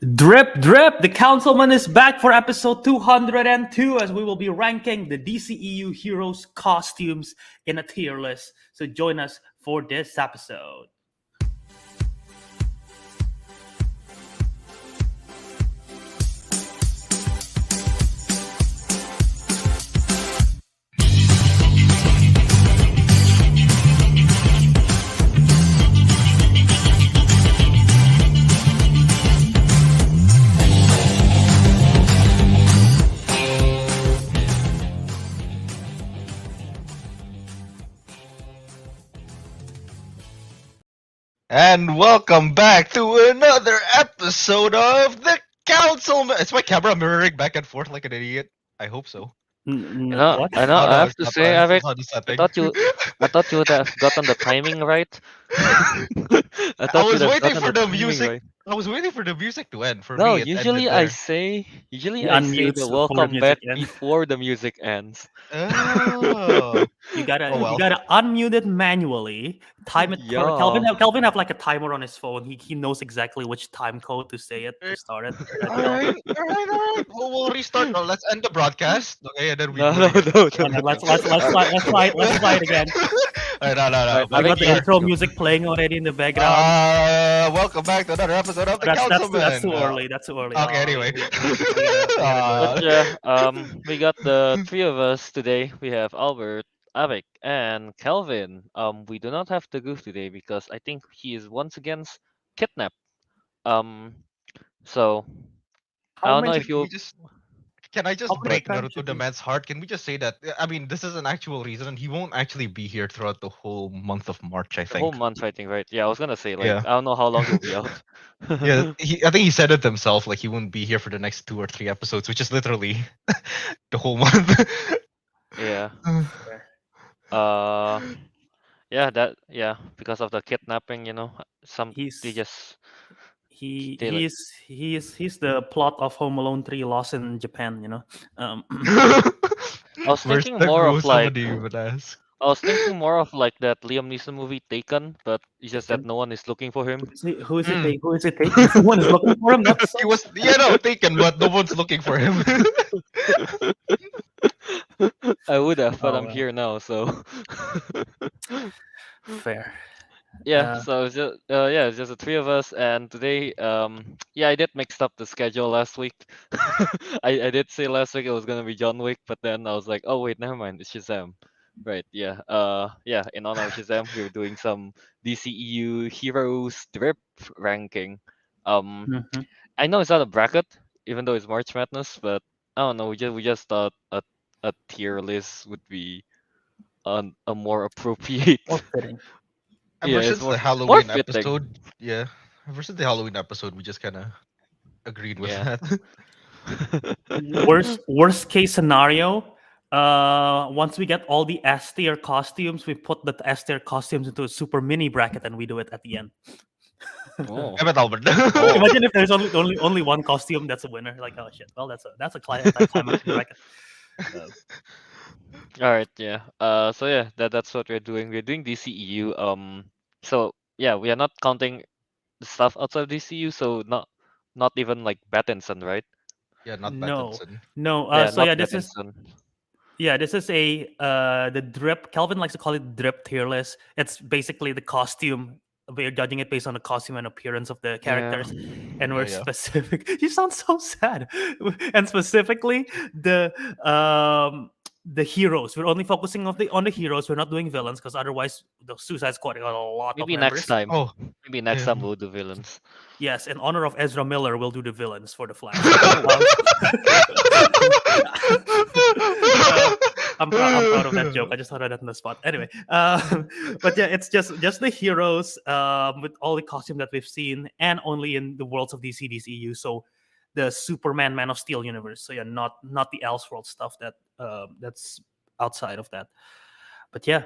Drip, drip! The Councilman is back for episode 202 as we will be ranking the DCEU Heroes costumes in a tier list. So join us for this episode. And welcome back to another episode of the Councilmen. Is my camera mirroring back and forth like an idiot? I hope so. What? I know. Oh, no, I have it's to not say, that. Ariq, It's not the I setting. thought you would have gotten the timing right. I I thought was you'd have waiting gotten for the the timing music. right. I was waiting for the music to end. For No, me, it ended there. usually He I say unmutes the before the welcome back music ends. before the music ends. Oh. You gotta Oh, well. you gotta unmute it manually. Time it. Yeah. Kelvin have like a timer on his phone. He knows exactly which time code to say it to start it. All right. We'll restart. No, let's end the broadcast. Okay, and then we No, do no, it again. no, No, no, let's try it again. No. We got the Ariq, intro music playing already in the background. Welcome back to another episode of the Councilmen. That's too early. That's too early. Okay, anyway. but yeah, we got the three of us today. We have Albert, Ariq, and Kelvin. We do not have Teguh today because I think he is once again kidnapped. So I don't know if you. Can I just How many break times Naruto should the we- man's heart? Can we just say that? I mean, this is an actual reason, and he won't actually be here throughout the whole month of March. I The whole think. month, I think, right? Yeah, I was gonna say, like, Yeah. I don't know how long he'll be out. Yeah, I think he said it himself. Like he wouldn't be here for the next 2 or 3 episodes, which is literally the whole month. Yeah. Yeah, because of the kidnapping, some He's they just he they like he's the plot of Home Alone 3 Lost in Japan. I was Where's thinking the more grow? of like Somebody would ask. I was thinking more of like that Liam Neeson movie Taken, but it's just that Taken? no one is looking for him. Who is it? Who is it taking? Someone is looking for him. That's He was taken, but no one's looking for him. I would have, but Oh, I'm well. here now, so fair. yeah. So it's just the three of us, and today, I did mix up the schedule last week. I did say last week it was gonna be John Wick, but then I was like, oh wait, never mind, it's Shazam. Right, yeah. In honor of Shazam, we were doing some DCEU Heroes drip ranking. Mhm. I know it's not a bracket, even though it's March Madness, but I don't know. We just thought a tier list would be a more appropriate. More fitting. Ever Yeah, it's since more the Halloween fitting. episode, yeah. Ever since the Halloween episode, we just kind of agreed with Yeah. that. Worst case scenario. Once we get all the S tier costumes, we put the S tier costumes into a super mini bracket, and we do it at the end. Oh. Damn it, Albert. Imagine if there's only one costume that's a winner. Like, oh shit. Well, that's a climax bracket. All right, yeah. That's what we're doing. We're doing DCEU. So yeah, we are not counting the stuff outside of DCU. So not even like Battinson, right? Yeah, not No. Pattinson. No. Yeah, So not this is Pattinson. this is the drip. Kelvin likes to call it drip tier list. It's basically the costume. We're judging it based on the costume and appearance of the characters, and we're Yeah. specific. You sound so sad. And specifically the heroes. We're only focusing on the heroes. We're not doing villains because otherwise the Suicide Squad got a lot Maybe of next members. time. Oh, Maybe next yeah. time we'll do villains. Yes, in honor of Ezra Miller, we'll do the villains for the Flash. I'm proud of that joke. I just thought of that on the spot. Anyway, but yeah, it's just the heroes with all the costume that we've seen, and only in the worlds of DCEU. So the Superman, Man of Steel universe. So yeah, not the Elseworld stuff that's outside of that. But yeah,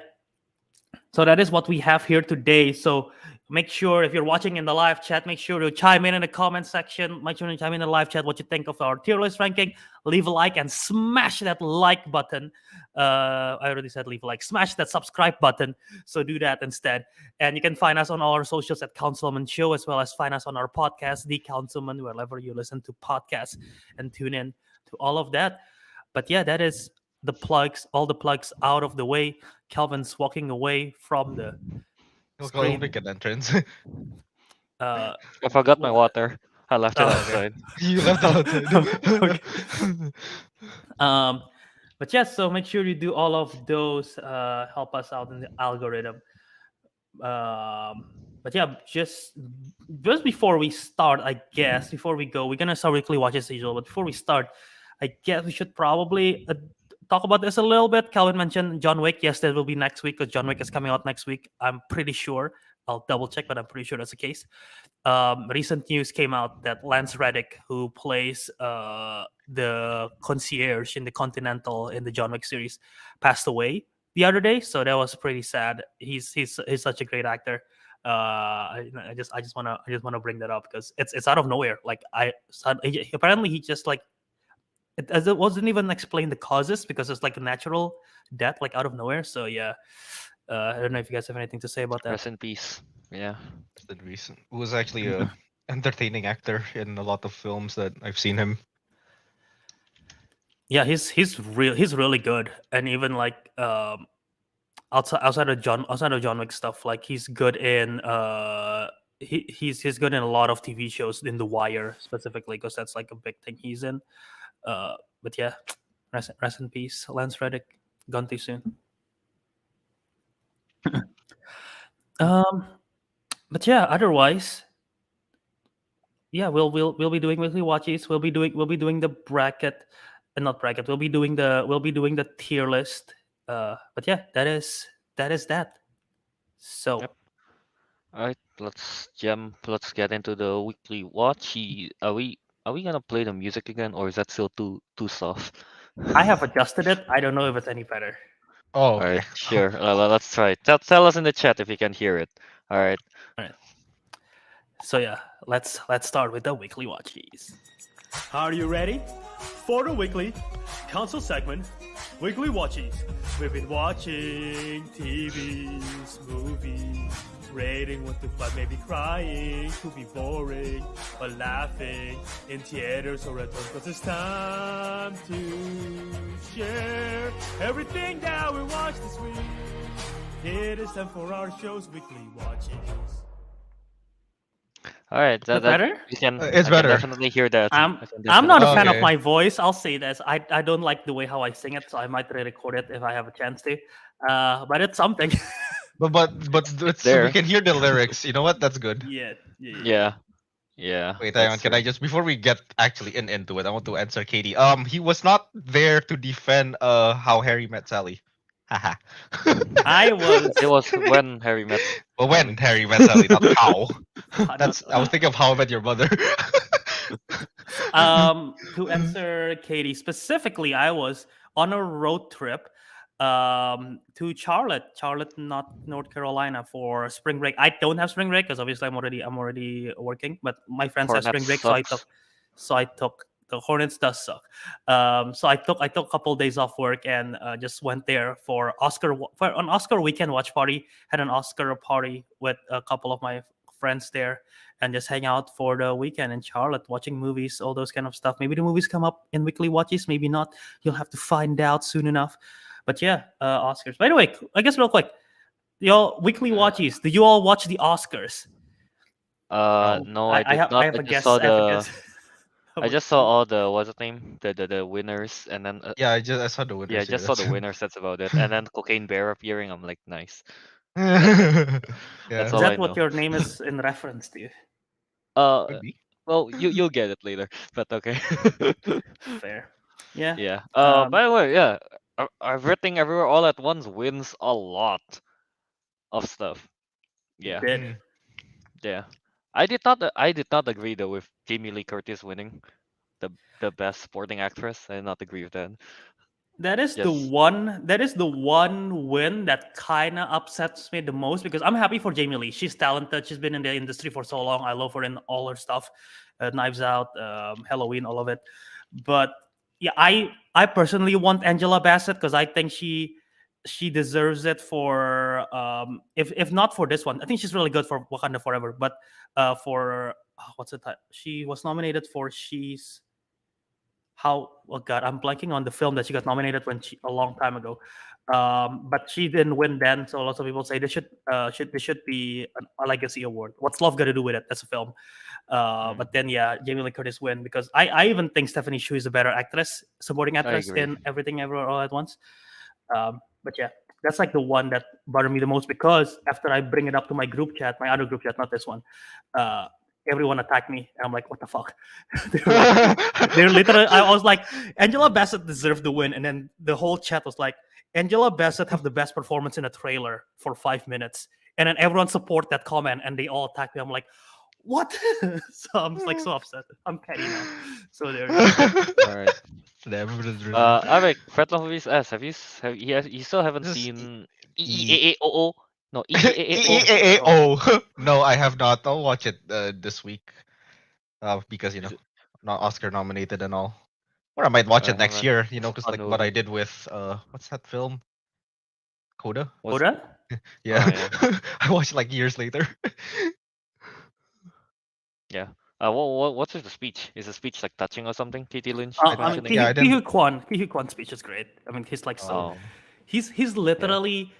so that is what we have here today. So make sure if you're watching in the live chat, make sure to chime in the comment section. Make sure to chime in the live chat what you think of our tier list ranking. Leave a like and smash that like button. I already said leave a like. Smash that subscribe button. So do that instead. And you can find us on all our socials at Councilmen Show, as well as find us on our podcast, The Councilmen, wherever you listen to podcasts, and tune in to all of that. But yeah, that is the plugs, all the plugs out of the way. Kelvin's walking away from the Look, I'll screen. make an entrance. Uh, I forgot my water. I left it Oh, okay. outside. You left it outside. Okay. But yes, so make sure you do all of those. Help us out in the algorithm. But yeah, just before we start, I guess before we go, we're gonna start weekly watches as usual. But before we start, I guess we should probably talk about this a little bit. Calvin mentioned John Wick. Yes, that will be next week because John Wick is coming out next week. I'm pretty sure. I'll double check, but I'm pretty sure that's the case. Recent news came out that Lance Reddick, who plays the concierge in the Continental in the John Wick series, passed away the other day. So that was pretty sad. He's such a great actor. I just wanna bring that up because it's out of nowhere. Like apparently he just like it wasn't even explained the causes because it's like a natural death, like out of nowhere. So yeah, I don't know if you guys have anything to say about that. Rest in peace. Yeah. Who was actually a entertaining actor in a lot of films that I've seen him. Yeah, he's really good, and even like outside of John Wick stuff, like he's good in he's good in a lot of TV shows, in The Wire specifically, because that's like a big thing he's in. But yeah, rest in peace, Lance Reddick, gone too soon. But yeah, otherwise, yeah, we'll be doing weekly watches. We'll be doing the bracket, not bracket. We'll be doing the tier list. But yeah, that is that. So Yep. All right, let's get into the weekly watch. Are we gonna play the music again, or is that still too soft? I have adjusted it. I don't know if it's any better. Oh, All okay. right, sure. Let's try. Tell us in the chat if you can hear it. All right. All right. So yeah, let's start with the weekly watches. Are you ready for the weekly council segment? Weekly watches. We've been watching TVs, movies, rating 1 to 5, maybe crying, could be boring, but laughing in theaters or at home, because it's time to share everything that we watched this week. It is time for our show's weekly watches. All right. That better? You can. It's I better. Can definitely hear that. I'm I not a fan Okay. of my voice. I'll say this. I don't like the way how I sing it, so I might re-record it if I have a chance to. But it's something. But it's, there. we can hear the lyrics. You know what? That's good. Yeah. Yeah. Wait, hang on. that's Can I true. just before we get actually into it, I want to answer Katie. He was not there to defend How Harry Met Sally. Haha. I was. It was when Harry met. Well, when Harry Met Sally, not how. That's I was Not- thinking of How I Met Your Mother. to answer Katie specifically, I was on a road trip to Charlotte, North Carolina, for spring break. I don't have spring break because obviously I'm already working, but my friends have spring Hornets break, sucks. so I took the Hornets does suck. So I took a couple days off work and just went there for an Oscar weekend watch party. Had an Oscar party with a couple of my friends there, and just hang out for the weekend in Charlotte, watching movies, all those kind of stuff. Maybe the movies come up in weekly watches, maybe not. You'll have to find out soon enough. But yeah, Oscars. By the way, I guess real quick, y'all weekly watches. Do you all watch the Oscars? No, I did not. I have a guess. I have a guess. I just saw all the what's the name? The winners, and then Yeah, I saw the winners. yeah, I just saw the that's- winners. That's about it. And then Cocaine Bear appearing. I'm like, nice. yeah. That's Is all I that what know. your name is in reference to? Could be. Well, you'll get it later. But okay. Fair. Yeah. Yeah. Um, By the way, yeah, everything everywhere all at once wins a lot of stuff. Yeah. Did. Mm. Yeah. I did not agree though with Jamie Lee Curtis winning the best supporting actress. I did not agree with that. That is the Yes. one. That is the one win that kind of upsets me the most because I'm happy for Jamie Lee. She's talented. She's been in the industry for so long. I love her in all her stuff, Knives Out, Halloween, all of it. But yeah, I personally want Angela Bassett because I think she deserves it for if not for this one. I think she's really good for Wakanda Forever. But for what's the title? She was nominated for oh god, I'm blanking on the film that she got nominated a long time ago. But she didn't win then, so lots of people say this should be a legacy award. What's love got to do with it? That's a film. But then yeah, Jamie Lee Curtis win because I even think Stephanie Shu is a better actress, supporting actress agree. in Everything Everywhere All at Once. But yeah, that's like the one that bothered me the most because after I bring it up to my group chat, my other group chat, not this one, everyone attacked me, and I'm like, what the fuck? They're literally. I was like, Angela Bassett deserved the win, and then the whole chat was like, Angela Bassett have the best performance in a trailer for 5 minutes, and then everyone support that comment, and they all attacked me. I'm like, what? So I'm just like so upset. I'm petty now. So there. All right. Ariq, Fred Movies asks, you still haven't This is seen E- EEAOO? No, EEAO. EAO. No, I have not. I'll watch it this week. Because Is it- not Oscar nominated and all. Or I might watch I it next haven't. year. Because Fun like what I movie. did with what's that film? Coda. What's Oda? Yeah, yeah. I watched it like years later. Yeah. What's with the speech? Is the speech like touching or something? Katie Lynch I, I mean, I, mentioning yeah, it. I didn't. Ki Hee Kwan's speech is great. I mean, he's like so. Oh, He's literally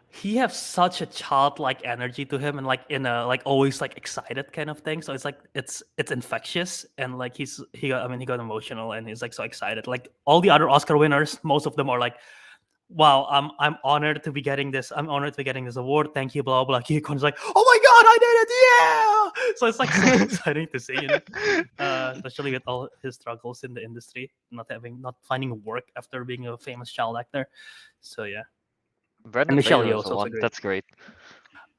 he has such a childlike energy to him and like in a like always like excited kind of thing, so it's like it's infectious and like he got emotional and he's like so excited. Like all the other Oscar winners, most of them are like, wow, I'm honored to be getting this, I'm honored to be getting this award, thank you, blah blah. Ki Kon's like, oh my god, I did it, yeah. So it's like so exciting to see, especially with all his struggles in the industry, not finding work after being a famous child actor. So yeah. Brandon Michelle Fraser Yeoh is is the also one. great. That's great.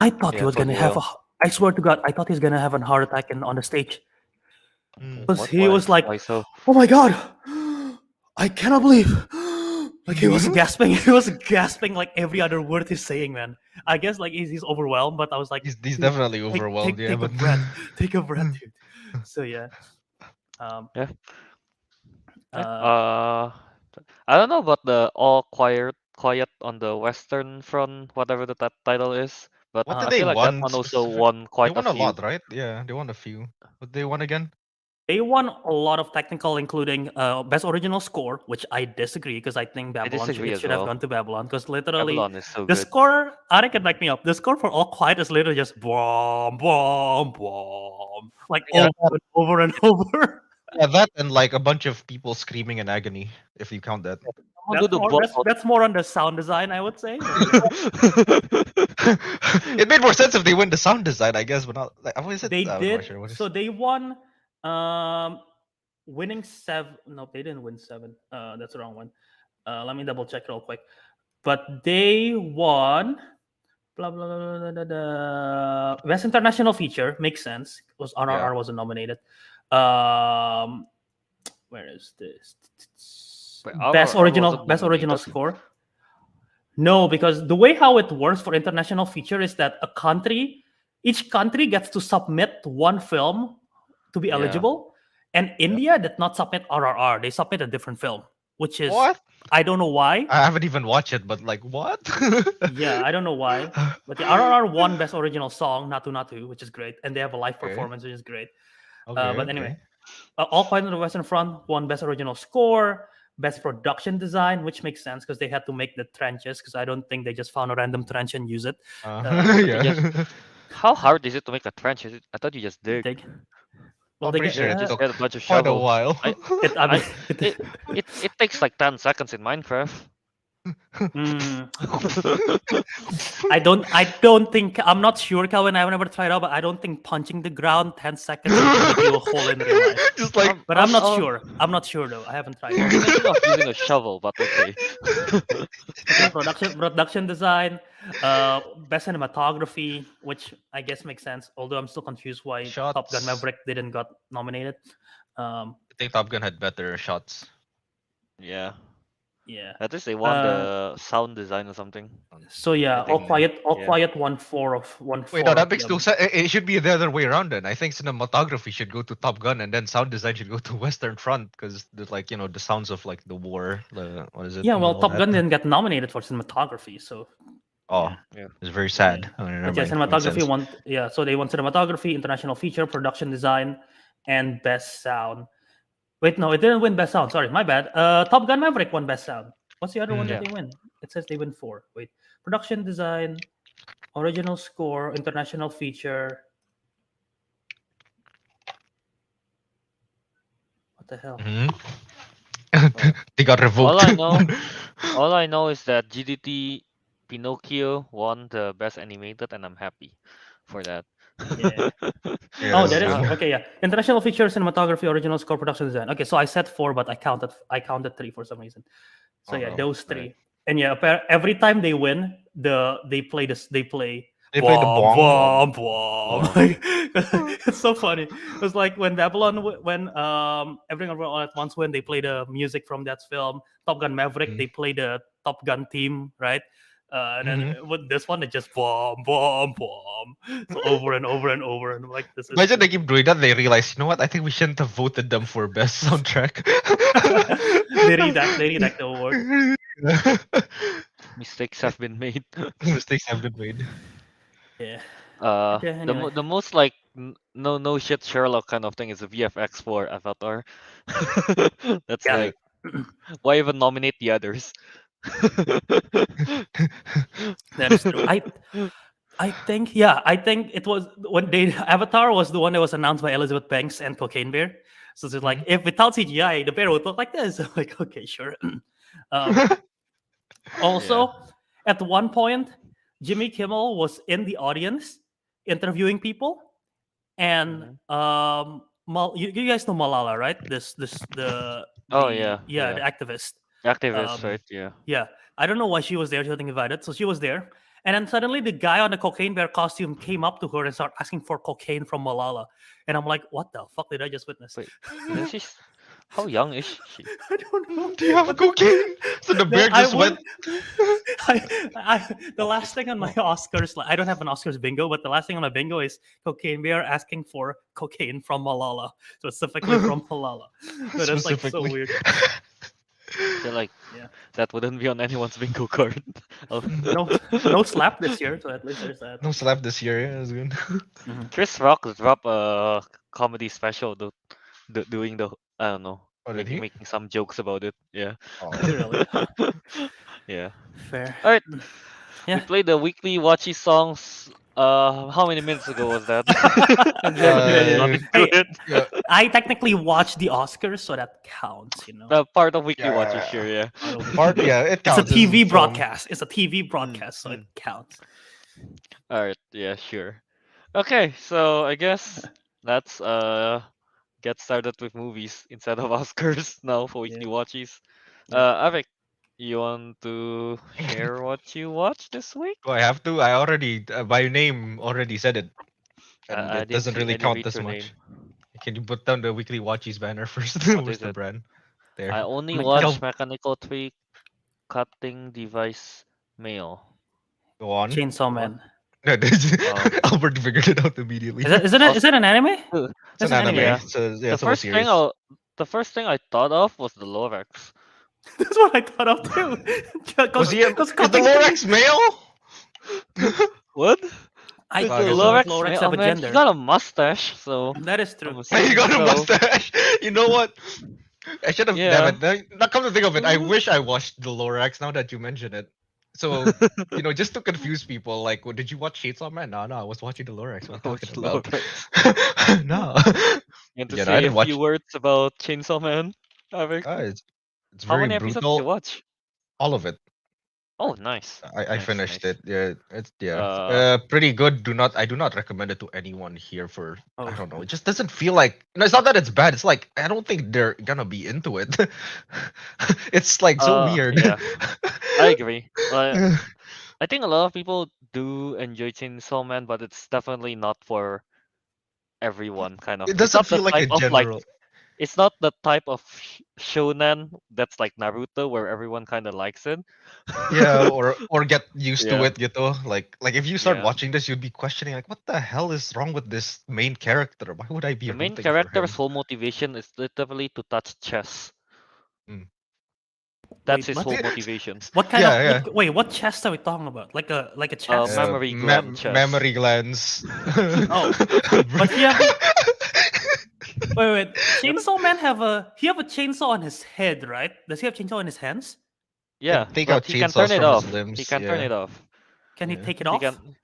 I thought he Yeah, was Tony gonna have Yeo. I swear to God, I thought he was gonna have a heart attack on the stage. Because What? he was like, Why so? oh my God, I cannot believe. Like he was gasping. He was gasping like every other word he's saying, man. I guess like he's overwhelmed, but I was like, He's dude, definitely overwhelmed. Yeah, take a but breath. Take a breath, dude. So yeah. Yeah. Uh, I don't know about the All Quiet on the Western Front, whatever the title is, but what did I they feel like that won one also specific? won They quite a won a few. lot, right? Yeah, they won a few. What they won again? they won a lot of technical, including best original score, which I disagree because I think I Babylon disagree as should have well. gone to Babylon because literally Babylon is so the good. score. Ariq can back me up. The score for All Quiet is literally just boom, boom, boom, like Yeah, over and over. yeah, that and like a bunch of people screaming in agony, if you count that. Someone do the blood. That's more on the sound design, I would say. It made more sense if they win the sound design, I guess, but not like what is it? They I'm did. not sure what is. So they won. Winning 7. No, they didn't win 7. That's the wrong one. Let me double check real quick. But they won. Blah blah blah blah blah. Blah. Best International Feature makes sense. Was RRR wasn't nominated. Where is this? Best original score. No, because the way how it works for international feature is that each country gets to submit one film to be eligible, and India did not submit RRR. They submit a different film, which is What? I don't know why. I haven't even watched it, but like what? Yeah, I don't know why. But the RRR won Best Original Song, Natu Natu, which is great, and they have a live Okay. performance, which is great. Okay, But anyway, All Quiet on the Western Front won Best Original Score, Best Production Design, which makes sense because they had to make the trenches. Because I don't think they just found a random trench and use it. yeah. How hard is it to make a trench? I thought you just dig. Well, I'm they pretty sure it Just took get a bunch of quite a shovels. while. It takes like 10 seconds in Minecraft. I don't think, I'm not sure, Kelvin. I've never tried out, but I don't think punching the ground 10 seconds will make you a hole in real life. Just like, But I'm not sure. I'm not sure though. I haven't tried. I'm thinking of using a shovel, but okay. Production design, best cinematography, which I guess makes sense. Although I'm still confused why Top Gun Shots. Maverick didn't got nominated. I think Top Gun had better shots. Yeah. Yeah. At least they won Uh, the sound design or something. So yeah, think, All yeah. Quiet won 4 Wait, no, of that makes no them. sense. It should be the other way around then. I think cinematography should go to Top Gun, and then sound design should go to Western Front, because there's like the sounds of like the war, the what is it? Yeah, and well, all Top that. Gun didn't get nominated for cinematography, so Oh, Yeah. it's very sad. Oh, never but yeah, mind. Makes cinematography sense. won. Yeah, so they won cinematography, international feature, production design, and best sound. Wait, no, it didn't win best sound. Sorry, my bad. Top Gun Maverick won best sound. What's the other one that Yeah. they win? It says they win 4. Wait, production design, original score, international feature. What the hell? Mhm. They got revoked. All I know is that GDT Pinocchio won the best animated, and I'm happy for that. Yeah. Yeah, Oh, that's that is good. okay. Yeah, international feature, cinematography, original score, production design. Okay, so I said 4, but I counted 3 for some reason. So Oh yeah, no. those 3. Right. And yeah, every time they win, they play this. They play They played the bomb, bong. bomb, bomb. Oh. It's so funny. It was like when Babylon, when Everything Everywhere All at Once, when they play the music from that film. Top Gun Maverick, Mhm. they play the Top Gun theme, right? And then Mhm. with this one, it just bomb, bomb, bomb. So over and over and over, and I'm like, this is. Imagine they keep doing that. They realize, you know what? I think we shouldn't have voted them for best soundtrack. They redact the award. Mistakes have been made. Mistakes have been made. Yeah. The Yeah. Anyway. the most like no shit Sherlock kind of thing is the VFX for Avatar. That's Yeah. like, why even nominate the others? That is true. I think it was when they Avatar was the one that was announced by Elizabeth Banks and Cocaine Bear. So it's like, Mhm. if without CGI, the bear would look like this. I'm like, okay, sure. um, Yeah. Also, at one point, Jimmy Kimmel was in the audience interviewing people, and Mhm. you guys know Malala, right? Oh yeah, The yeah. activist. Activists, Um, right? Yeah. yeah, I don't know why she was there. She wasn't invited, so she was there. And then suddenly, the guy on the cocaine bear costume came up to her and started asking for cocaine from Malala. And I'm like, what the fuck did I just witness? Wait, isn't she? How young is she? I don't know. Do you have But cocaine? So the bear I just would. went. The Oh, last thing on my Oscars, I don't have an Oscars bingo, but the last thing on my bingo is cocaine bear asking for cocaine from Malala, specifically from Malala. So that's like so Specifically. weird. I feel like Yeah. that wouldn't be on anyone's bingo card. Oh. No slap this year, so at least there's that. No slap this year. Yeah, that's good. Chris Rock dropped a comedy special, doing the, I don't know, Oh, did making he? making some jokes about it. Yeah. Oh. Did he really? Huh. Yeah. Fair. All right. We Yeah. played the weekly watchy songs. How many minutes ago was that? And we haven't even got Uh, into Hey, it. yeah, I technically watched the Oscars, so that counts, you know. The part of weekly watchy, yeah. sure, yeah. Part Yeah, it It's a counts. It's TV film. broadcast. It's a TV Mm, broadcast, so it mm. counts. All right, yeah, sure. Okay, so I guess let's get started with movies instead of Oscars now for Yeah. weekly watchies. Yeah. Avik, you want to share what you watched this week? Do I have to? I already, by name, already said it, and I it didn't doesn't see. really I didn't count read as your name. much. Can you put down the weekly watchies banner first? What Where's is the it? brand? I There. only Oh my god. watched Kel, Mechanical Tweak Cutting Device Mail. go on. Chainsaw What? Man. No, Oh, Albert figured it out immediately. Is also, it an anime? It's That's an an anime. anime, right? yeah. It's a, yeah, The it's a whole first thing series. I thought of was the Lorax. That's what I thought of too. Was he? Because Is the cutting Lorax things. The what? I Is Fuck, the don't is know it? if Lorax Lorax man? Oh have a man, he gender. got a mustache, so That is true. I'm He assuming got a so. mustache. You know what? I should have. Damn Yeah. it. Now come to think of it, I wish I watched the Lorax. Now that you mention it, so just to confuse people, like, did you watch Chainsaw Man? No, I was watching the Lorax. What are you Which talking about? Lorax? No. And to Yeah, no, I say a didn't few watch. words about Chainsaw Man, Avik. It's How very many episodes did you brutal. watch? All of it. Oh, nice, I nice, finished nice. it. Yeah, it's Uh, pretty good. I do not recommend it to anyone here for I Oh, don't know. It just doesn't feel like it's not that it's bad. It's like I don't think they're gonna be into it. It's like so weird. yeah, I agree. I think a lot of people do enjoy Chainsaw Man, but it's definitely not for everyone. Kind of. It It's doesn't not the feel like a type of like. general. it's not the type of shonen that's like Naruto where everyone kind of likes it. Yeah, or get used to Yeah. it gitu. Like if you start Yeah. watching this, you'd be questioning like, what the hell is wrong with this main character? Why would I be The main rooting for character's him? whole motivation is literally to touch chess. Mm. That's Wait, his what? whole motivation. What kind of Yeah, yeah. wait? What chest are we talking about? Like a chest? Memory gland chess. Memory glands. Oh, but wait. Chainsaw Man have a chainsaw on his head, right? Does he have chainsaw in his hands? Yeah, take but out he can turn chainsaws it from his off. limbs. He can turn Yeah. it off. Can he Yeah. take it He off? can.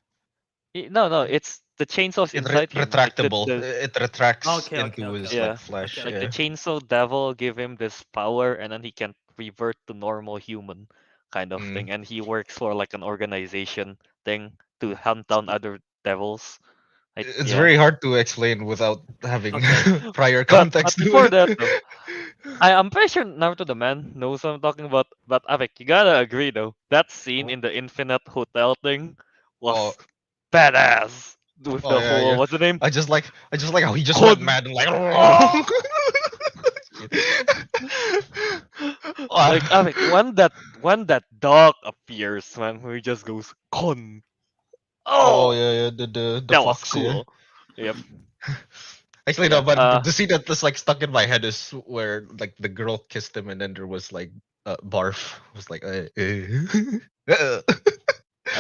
No, it's the chainsaw's inside him. Like Retractable. It retracts Okay, into his Yeah. like flesh. Okay. like the Yeah. chainsaw devil give him this power, and then he can revert to normal human kind of Mm. thing. And he works for like an organization thing to hunt down other devils. It's Yeah. very hard to explain without having Okay. prior But context to before it. that, though, I'm pretty sure Naruto the man knows what I'm talking about. But Avik, you gotta agree though, that scene in the Infinite Hotel thing was Oh, badass. With oh the yeah, whole yeah. what's the name? I just like how he just went Kon. mad and like. Oh! Like Avik, when that dog appears, man, who just goes Kon. Oh Oh, yeah, the that was fox. cool. Yep. Actually, Yeah. no, but the scene that is like stuck in my head is where like the girl kissed him and then there was like barf. It was like I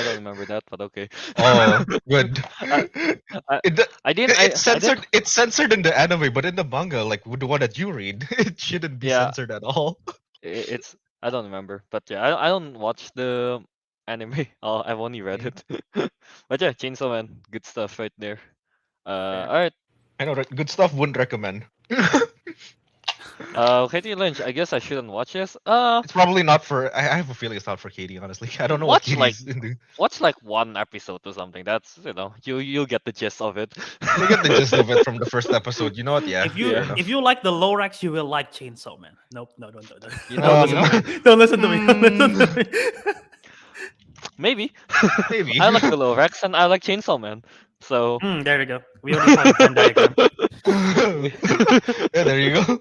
don't remember that, but okay. Oh, good. I, I, It, I didn't. it's I didn't. censored. It's censored in the anime, but in the manga, like the one that you read, it shouldn't be Yeah, censored at all. it's. I don't remember, but yeah, I don't watch the anime. I've only read Mm. it. But yeah, Chainsaw Man, good stuff right there. Fair. All right. I know, good stuff. Wouldn't recommend. Katie Lynch. I guess I shouldn't watch this. It's probably not for. I have a feeling it's not for Katie. Honestly, I don't know what Watch like Katie's into. watch like one episode or something. That's you'll get the gist of it. You get the gist of it from the first episode. You know what? Yeah. If you fair enough. if you like the Lorax, you will like Chainsaw Man. Nope, no, don't. You know, Don't listen to me. Don't listen to me. maybe. Maybe. I like the Lorax and I like Chainsaw Man. So There we go. We already found the Venn diagram. Yeah, there you go.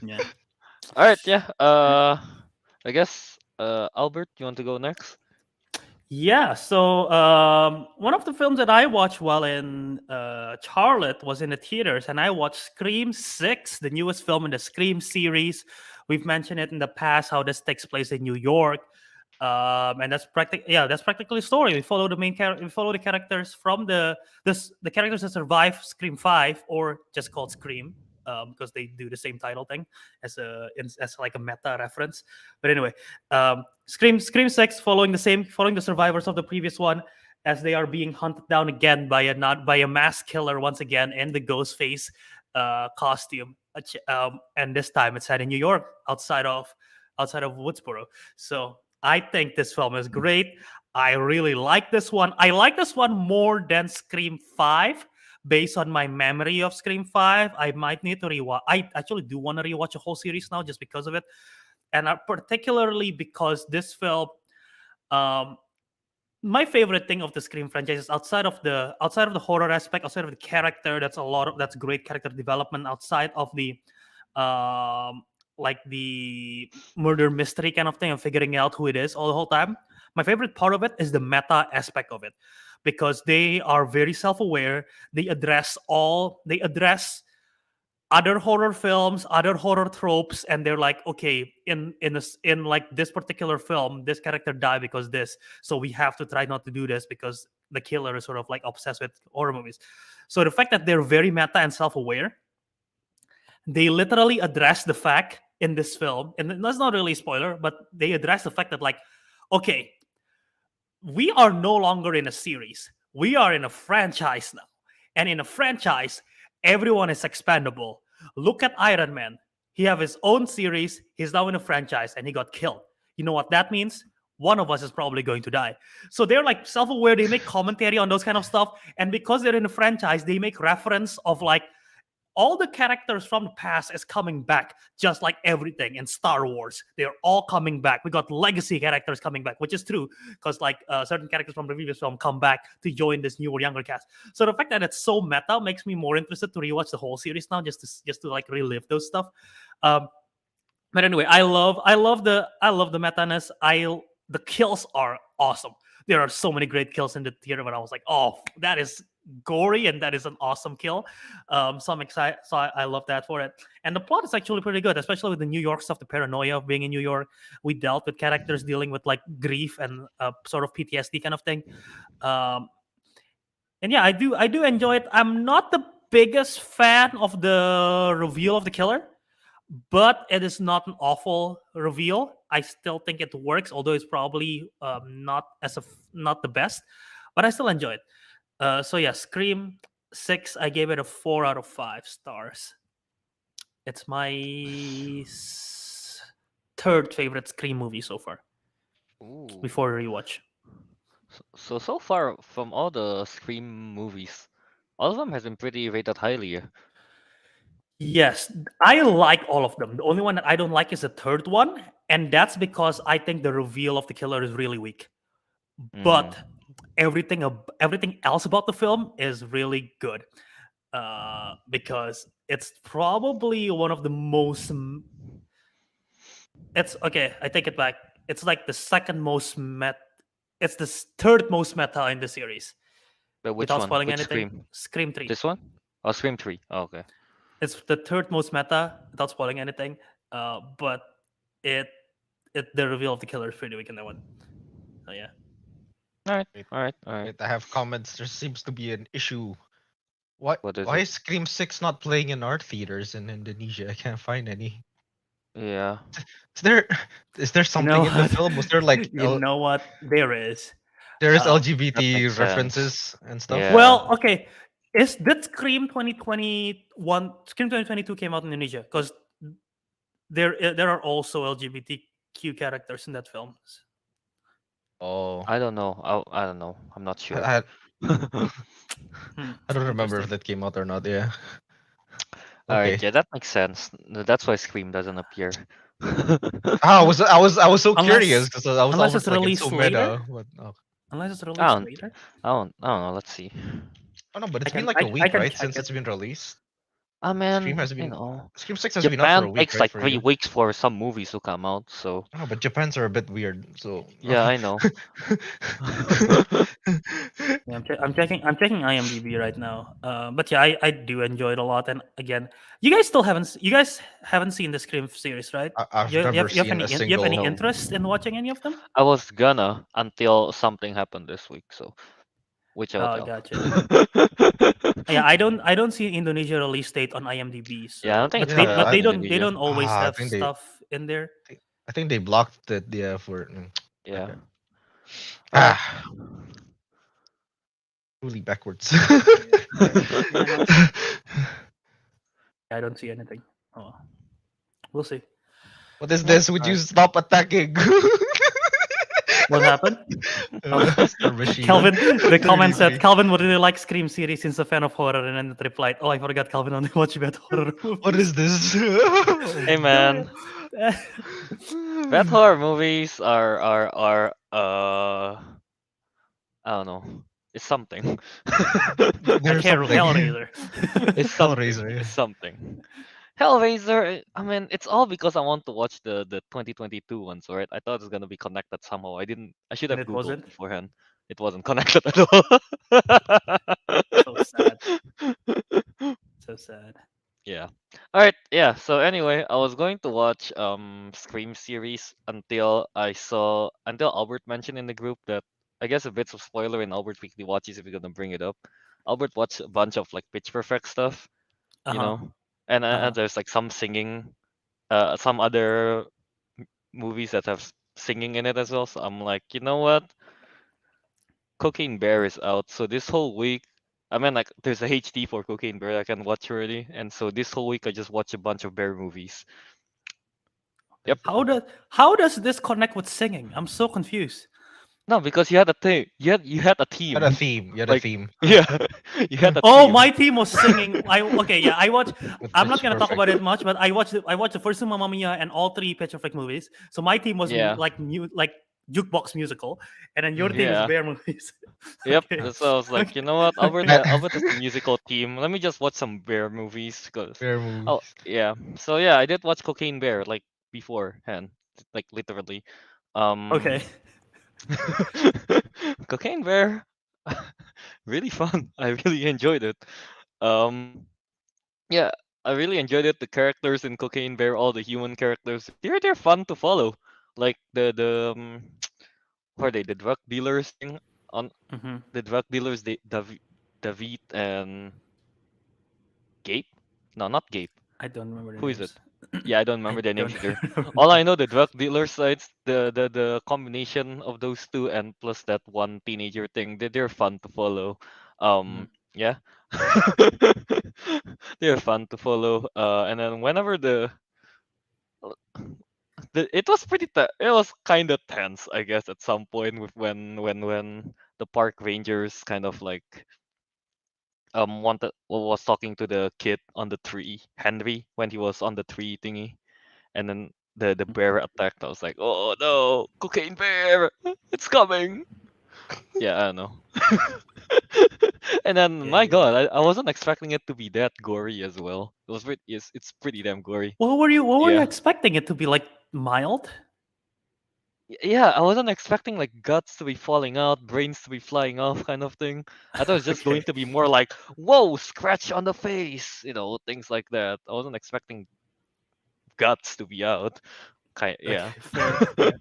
Yeah. all right, yeah. I guess Albert, you want to go next? Yeah, so one of the films that I watched while in Charlotte was in the theaters, and I watched Scream 6, the newest film in the Scream series. We've mentioned it in the past how this takes place in New York, and that's practically the story. We follow the we follow the characters from the characters that survive Scream 5, or just called Scream, because they do the same title thing as like a meta reference. But anyway, Scream 6 following the survivors of the previous one as they are being hunted down again by a mass killer once again in the ghost face costume. And this time it's set in New York, outside of Woodsboro. So I think this film is great. I really like this one. I like this one more than Scream 5. Based on my memory of Scream 5, I might need to rewatch. I actually do want to rewatch a whole series now just because of it. And particularly because this film, my favorite thing of the Scream franchise is outside of the horror aspect, outside of the character. That's great character development. Outside of the like the murder mystery kind of thing and figuring out who it is all the whole time. My favorite part of it is the meta aspect of it, because they are very self-aware. They address other horror films, other horror tropes, and they're like, okay, in like this particular film, this character died because this, so we have to try not to do this because the killer is sort of like obsessed with horror movies. So the fact that they're very meta and self-aware, they literally address the fact in this film, and that's not really a spoiler, but they address the fact that, like, okay, we are no longer in a series. We are in a franchise now. And in a franchise, everyone is expendable. Look at Iron Man. He have his own series. He's now in a franchise and he got killed. You know what that means? One of us is probably going to die. So they're like self-aware. They make commentary on those kind of stuff. And because they're in a franchise, they make reference of like all the characters from the past is coming back, just like everything in Star Wars. They're all coming back. We got legacy characters coming back, which is true because like certain characters from the previous film come back to join this newer, younger cast. So the fact that it's so meta makes me more interested to rewatch the whole series now, just to like relive those stuff. But anyway, I love the meta-ness. The kills are awesome. There are so many great kills in the theater when I was like, oh, that is gory and that is an awesome kill. So I'm excited. So I love that for it. And the plot is actually pretty good, especially with the New York stuff, the paranoia of being in New York. We dealt with characters dealing with like grief and sort of PTSD kind of thing. And yeah, I do enjoy it. I'm not the biggest fan of the reveal of the killer, but it is not an awful reveal. I still think it works, although it's probably not the best, but I still enjoy it. So yeah, Scream 6, I gave it a 4 out of 5 stars. It's my third favorite Scream movie so far. Ooh. Before rewatch. So far from all the Scream movies, all of them has been pretty rated highly. Yes, I like all of them. The only one that I don't like is the third one, and that's because I think the reveal of the killer is really weak. But everything else about the film is really good, because it's probably one of the most. It's okay. I take it back. It's like the second most It's the third most meta in the series. But which Without one? spoiling Which anything, Scream 3. This one? Oh, Scream 3. Oh, okay. It's the third most meta without spoiling anything. But the reveal of the killer is pretty weak in that one. So yeah. All right. Wait, I have comments. There seems to be an issue. Why What is why it? is Scream 6 not playing in art theaters in Indonesia? I can't find any. Yeah. Is there something in the what? film? Was there like You know what? There is. there is That LGBT makes references and stuff? Yeah. Well, okay. Did Scream 2021, Scream 2022 came out in Indonesia? Because there are also LGBTQ characters in that film. Oh, I don't know. I don't know. I'm not sure. I Hmm, don't remember if interesting. that came out or not. Yeah. All right. Okay. Yeah, that makes sense. That's why Scream doesn't appear. I was so Unless- curious because I was unless almost it's like it's so released meta. later? But oh. Unless it's I released don't. later. I don't know. Let's see. Oh no, but it's I been can- like a I week, can right? check Since it. it's been released. Man, Scream has you been know, Scream 6 has been out for a Japan week, takes right? like For 3 you? weeks for some movies to come out. So Oh, but Japan's are a bit weird. So yeah, I know. Yeah, I'm checking IMDb right now. But yeah, I do enjoy it a lot. And again, you guys haven't seen the Scream series, right? I've You never have seen any a you have single. any No. interest in watching any of them? I was gonna until something happened this week. So which I'll Oh, tell. gotcha. Yeah, I don't see Indonesia release date on IMDb. So Yeah, I don't think but it's they coming but out they in don't Indonesia. always I have think stuff in there. I think they blocked it. Yeah, for Yeah. okay. Alright. Ah, truly backwards. Yeah, I don't see anything. Oh, we'll see. What is this? Would you stop attacking? What happened? Mr. Machine. Calvin, the comment said Really? Calvin would really like Scream series since a fan of horror, and then it replied, "Oh, I forgot Calvin only watch bad horror movies." What is this? Hey man, bad horror movies are I don't know. It's something. There's something. Hellraiser. It's something. Hellraiser, yeah. It's something. Hellraiser. I mean, it's all because I want to watch the 2022 ones, right? I thought it was gonna be connected somehow. I didn't. I should And have it googled wasn't? beforehand. It wasn't connected at all. So sad. So sad. Yeah. All right. Yeah. So anyway, I was going to watch Scream series until Albert mentioned in the group that I guess a bit of spoiler in Albert Weekly Watches if you're gonna bring it up. Albert watched a bunch of like Pitch Perfect stuff, you Uh-huh. know, and there's like some singing, some other movies that have singing in it as well. So I'm like, you know what? Cocaine Bear is out, so this whole week, I mean, like, there's a HD for Cocaine Bear I can watch already, and so this whole week I just watch a bunch of bear movies. Yep. How does this connect with singing? I'm so confused. No, because you had a thing. You had a You had a team. theme. You had a Like theme. yeah, you had a Oh, team. my team was singing. I watched. With I'm not Pitch gonna talk Perfect. about it much, but I watched the first two Mamma Mia and all three Picture Perfect movies. So my team was Yeah. like jukebox musical, and then your Mhm. team is Yeah. bear movies. Yep. Okay. So I was like, you know what? Albert is the musical team. Let me just watch some Bear movies. Cause Fair oh movies. yeah. So yeah, I did watch Cocaine Bear like beforehand, like literally. Okay. Um, Cocaine Bear, really fun. I really enjoyed it. Um, yeah, I really enjoyed it. The characters in Cocaine Bear, all the human characters, they're fun to follow. Like the what are they, the drug dealers thing on Hmm. the drug dealers, David and Gabe? No, not Gabe. I don't remember the Who is it? names. Yeah, I don't I remember their names don't either. remember All the I names. know, the drug dealer sites, the combination of those two, and plus that one teenager thing, they're fun to follow. Mhm. Yeah, they're fun to follow. And then whenever it was it was kind of tense, I guess, at some point with when the park rangers kind of like wanted was talking to the kid on the tree, Henry, when he was on the tree thingy, and then the bear attacked. I was like, oh no, cocaine bear, it's coming. Yeah, I don't know. And then Yeah, my yeah. God, I wasn't expecting it to be that gory as well. It's pretty damn gory. What were you Yeah. expecting it to be like mild? Yeah, I wasn't expecting like guts to be falling out, brains to be flying off, kind of thing. I thought it was just going Okay. to be more like, whoa, scratch on the face, things like that. I wasn't expecting guts to be out. Yeah. Okay. Fair. Fair.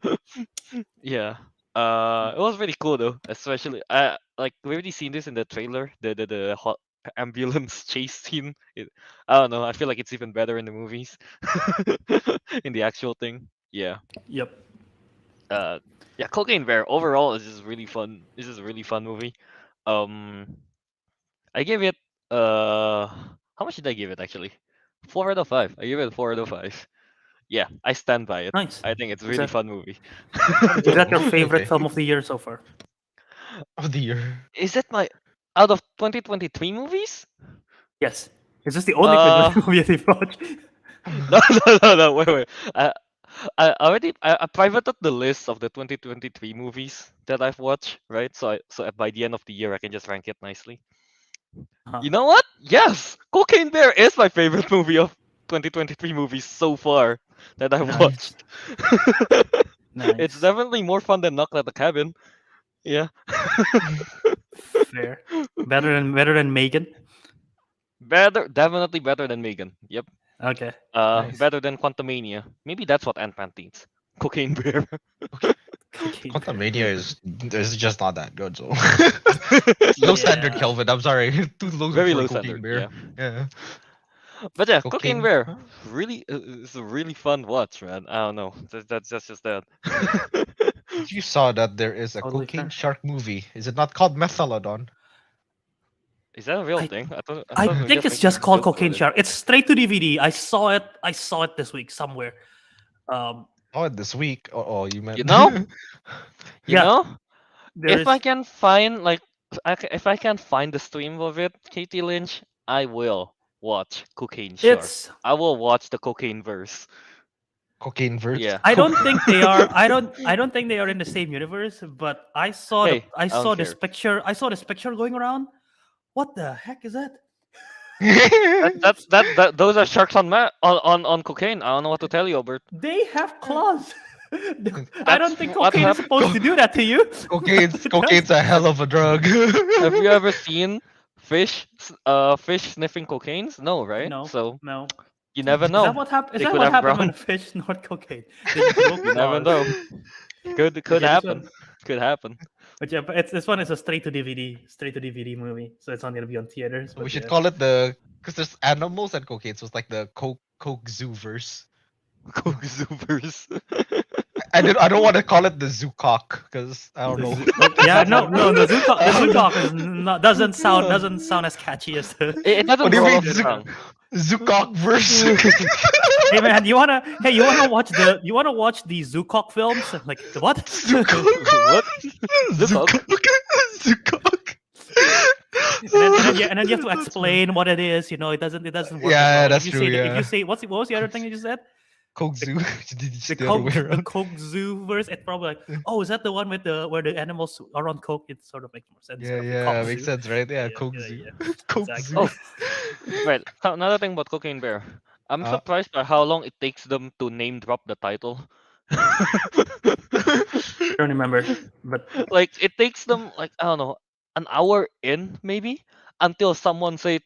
Yeah. It was really cool though, especially like we already seen this in the trailer, the hot ambulance chase scene. I don't know. I feel like it's even better in the movies, in the actual thing. Yeah. Yep. uh yeah, Cocaine Bear overall is just really fun. This is a really fun movie. um I gave it how much did I give it actually? 4 out of 5. I give it 4 out of 5. Yeah, I stand by it. Nice. I think it's a Is really that fun movie. is that your favorite Okay. film of the year so far? Of the year. Is that my out of 2023 movies? Yes. Is this the only uh movie that you've watched? no, wait. I I already I privated the list of the 2023 movies that I've watched, right? So by the end of the year I can just rank it nicely. Uh-huh. You know what? Yes, Cocaine Bear is my favorite movie of 2023 movies so far that I've Nice. watched. It's Nice. definitely more fun than Knock at the Cabin. Yeah. Fair. Better than Megan. Definitely better than Megan. Yep. Okay. Nice. Better than Quantumania. Maybe that's what Ant-Man thinks. Cocaine Bear. Cocaine Quantum Bear. Mania is just not that good. So low standard, Yeah. Kelvin. I'm sorry. Too low Very for low Cocaine standard. Bear. Yeah. Yeah. But yeah, Cocaine Cocaine. Bear. Really, it's a really fun watch, man. I don't know. That's just that. You saw that there is a Totally cocaine fair. shark movie. Is it not called Methalodon? Is that a real I thing? I I thought we were think just it's making just called jokes Cocaine about it. Shark. It's straight to DVD. I saw it this week somewhere. Um, Oh, this week. Oh, you You meant. know, you yeah, know, there if I is. can find like, if I can find the stream of it, Katie Lynch, I will watch Cocaine Shark. It's. I will watch the Cocaine Verse. Cocaine verse. Yeah. I don't think they are. I don't think they are in the same universe. But I saw the. Hey, I I don't saw this care. picture. I saw this picture going around. What the heck is that? Those are sharks on cocaine. I don't know what to tell you, Albert. They have claws. I That's don't think what cocaine is happened. supposed to do that to you. Cocaine's a hell of a drug. Have you ever seen fish sniffing cocaines? No, right? No, So no. you never Is that know. what happened? Is They that could what have happened when grown. a fish snort cocaine? They grow You never claws. know. Could Okay, this happen. one. Could happen. But yeah, but this one is a straight to DVD movie, so it's not gonna be on theaters. We But should yeah, call it because there's animals and cocaine, so it's like the Coke Zoo verse. Coke Zoomers. I don't want to call it the Zoocock because I don't The know. yeah, no, the Zoocock is not doesn't sound as catchy as the. It doesn't What do you roll mean off the tongue. Zoocock verse? Hey man, you wanna watch the Zukok films? I'm like, what? What? Zukok? Zukok. And then you have to explain what it is. It doesn't work. Yeah, as well. that's if you true, say yeah. if you say what was the other thing you just said? Coke Zoo. The Coke Zoo verse. It's probably like, oh, is that the one with where the animals are on coke? It sort of makes more sense. Yeah, instead of the yeah, Coke makes Zoo. sense, right? Yeah, Yeah, Coke yeah, Zoo. yeah. Coke Exactly. Zoo. Oh, right. Another thing about Cocaine Bear. I'm Uh, surprised by how long it takes them to name drop the title. I don't remember, but Like it takes them like I don't know an hour in maybe until someone said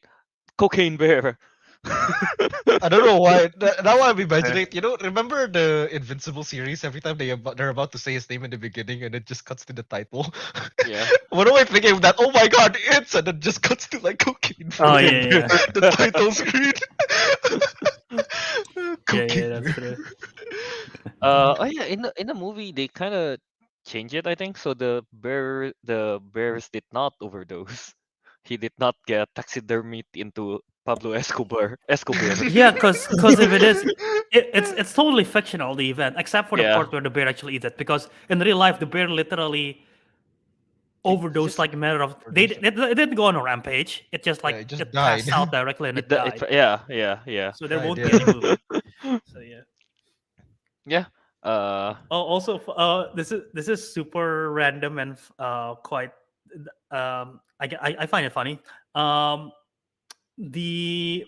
Cocaine Bear. I don't know why. Now I'm imagining. Fair. You know, remember the Invincible series? Every time they're about to say his name in the beginning, and it just cuts to the title. Yeah. What am I thinking of that? Oh my god, it's and it just cuts to like cocaine. Oh Bear. yeah. The title screen. Cocaine. That's true. Oh yeah, in the movie they kind of change it, I think. So the bears did not overdose. He did not get taxidermied into Pablo Escobar. Escobar. Yeah, because if it is, it's totally fictional, the event, except for the Yeah. part where the bear actually eats it. Because in real life, the bear literally overdosed just- like a matter of it didn't go on a rampage. It just Yeah, it just passed died. out directly and it died. yeah. So there died, won't yeah. be any movie. So yeah. Yeah. Oh, also, this is super random and quite. I find it funny. Um, the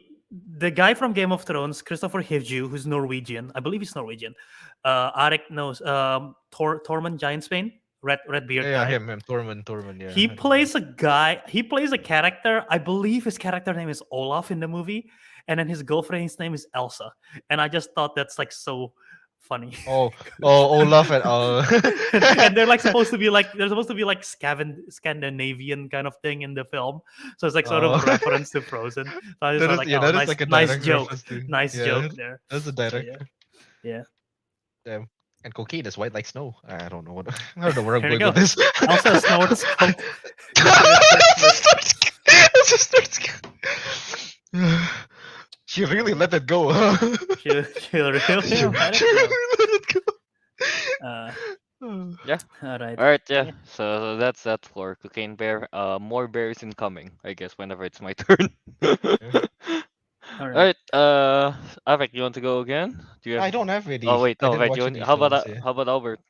guy from Game of Thrones, Christopher Hivju, who's Norwegian, I believe he's Norwegian. Ariq knows Tormund Giantsbane, red beard Yeah, guy. him, Tormund, yeah. He plays a guy. He plays a character. I believe his character name is Olaf in the movie, and then his girlfriend's name is Elsa. And I just thought that's like so funny. Oh, Olaf and And they're supposed to be like Scandinavian kind of thing in the film, so it's like sort of a reference to Frozen. So I just thought like, that is nice, like a nice direct joke, reference to- nice yeah, joke there. That's a So, direct. yeah. Damn. And cocaine is white like snow. I don't know what. I don't know where I'm Here you going with go. this. Also snorts coke. That's a start. She really let it go. Huh? She'll really She let it really let it go. Yeah. go. All right. All right. Yeah. So that's that for Cocaine Bear. More bears incoming. I guess whenever it's my turn. All All right. right. Avik, you want to go again? Do you have? I don't have any. Oh wait. I No. didn't Wait. watch any How about films, yeah. how about Albert?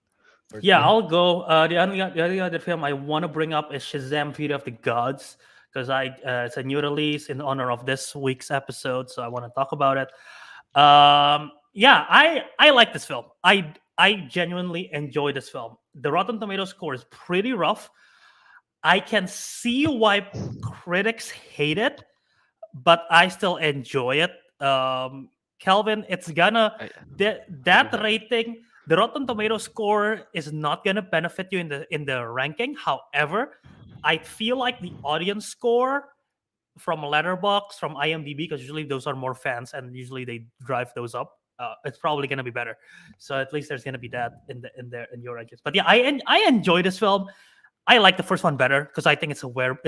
Yeah, I'll go. The other film I want to bring up is Shazam: Fury of the Gods, because it's a new release in honor of this week's episode, so I want to talk about it. Yeah, I like this film. I genuinely enjoy this film. The Rotten Tomatoes score is pretty rough. I can see why critics hate it, but I still enjoy it. Kelvin, it's gonna that rating. The Rotten Tomato score is not gonna benefit you in the ranking. However, I feel like the audience score from Letterboxd, from IMDb, because usually those are more fans and usually they drive those up. It's probably gonna be better. So at least there's gonna be that in your rankings. But yeah, I enjoy this film. I like the first one better because I think it's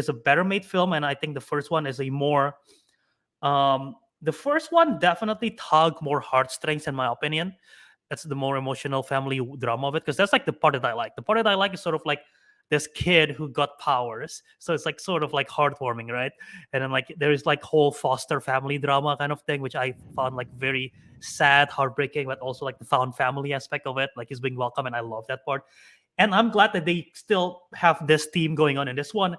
a better made film, and I think the first one is a more the first one definitely tugged more heartstrings in my opinion. That's the more emotional family drama of it, because that's like the part that I like. The part that I like is sort of like this kid who got powers, so it's like sort of like heartwarming, right? And then like there is like whole foster family drama kind of thing, which I found like very sad, heartbreaking, but also like the found family aspect of it, like he's being welcome, and I love that part. And I'm glad that they still have this theme going on in this one.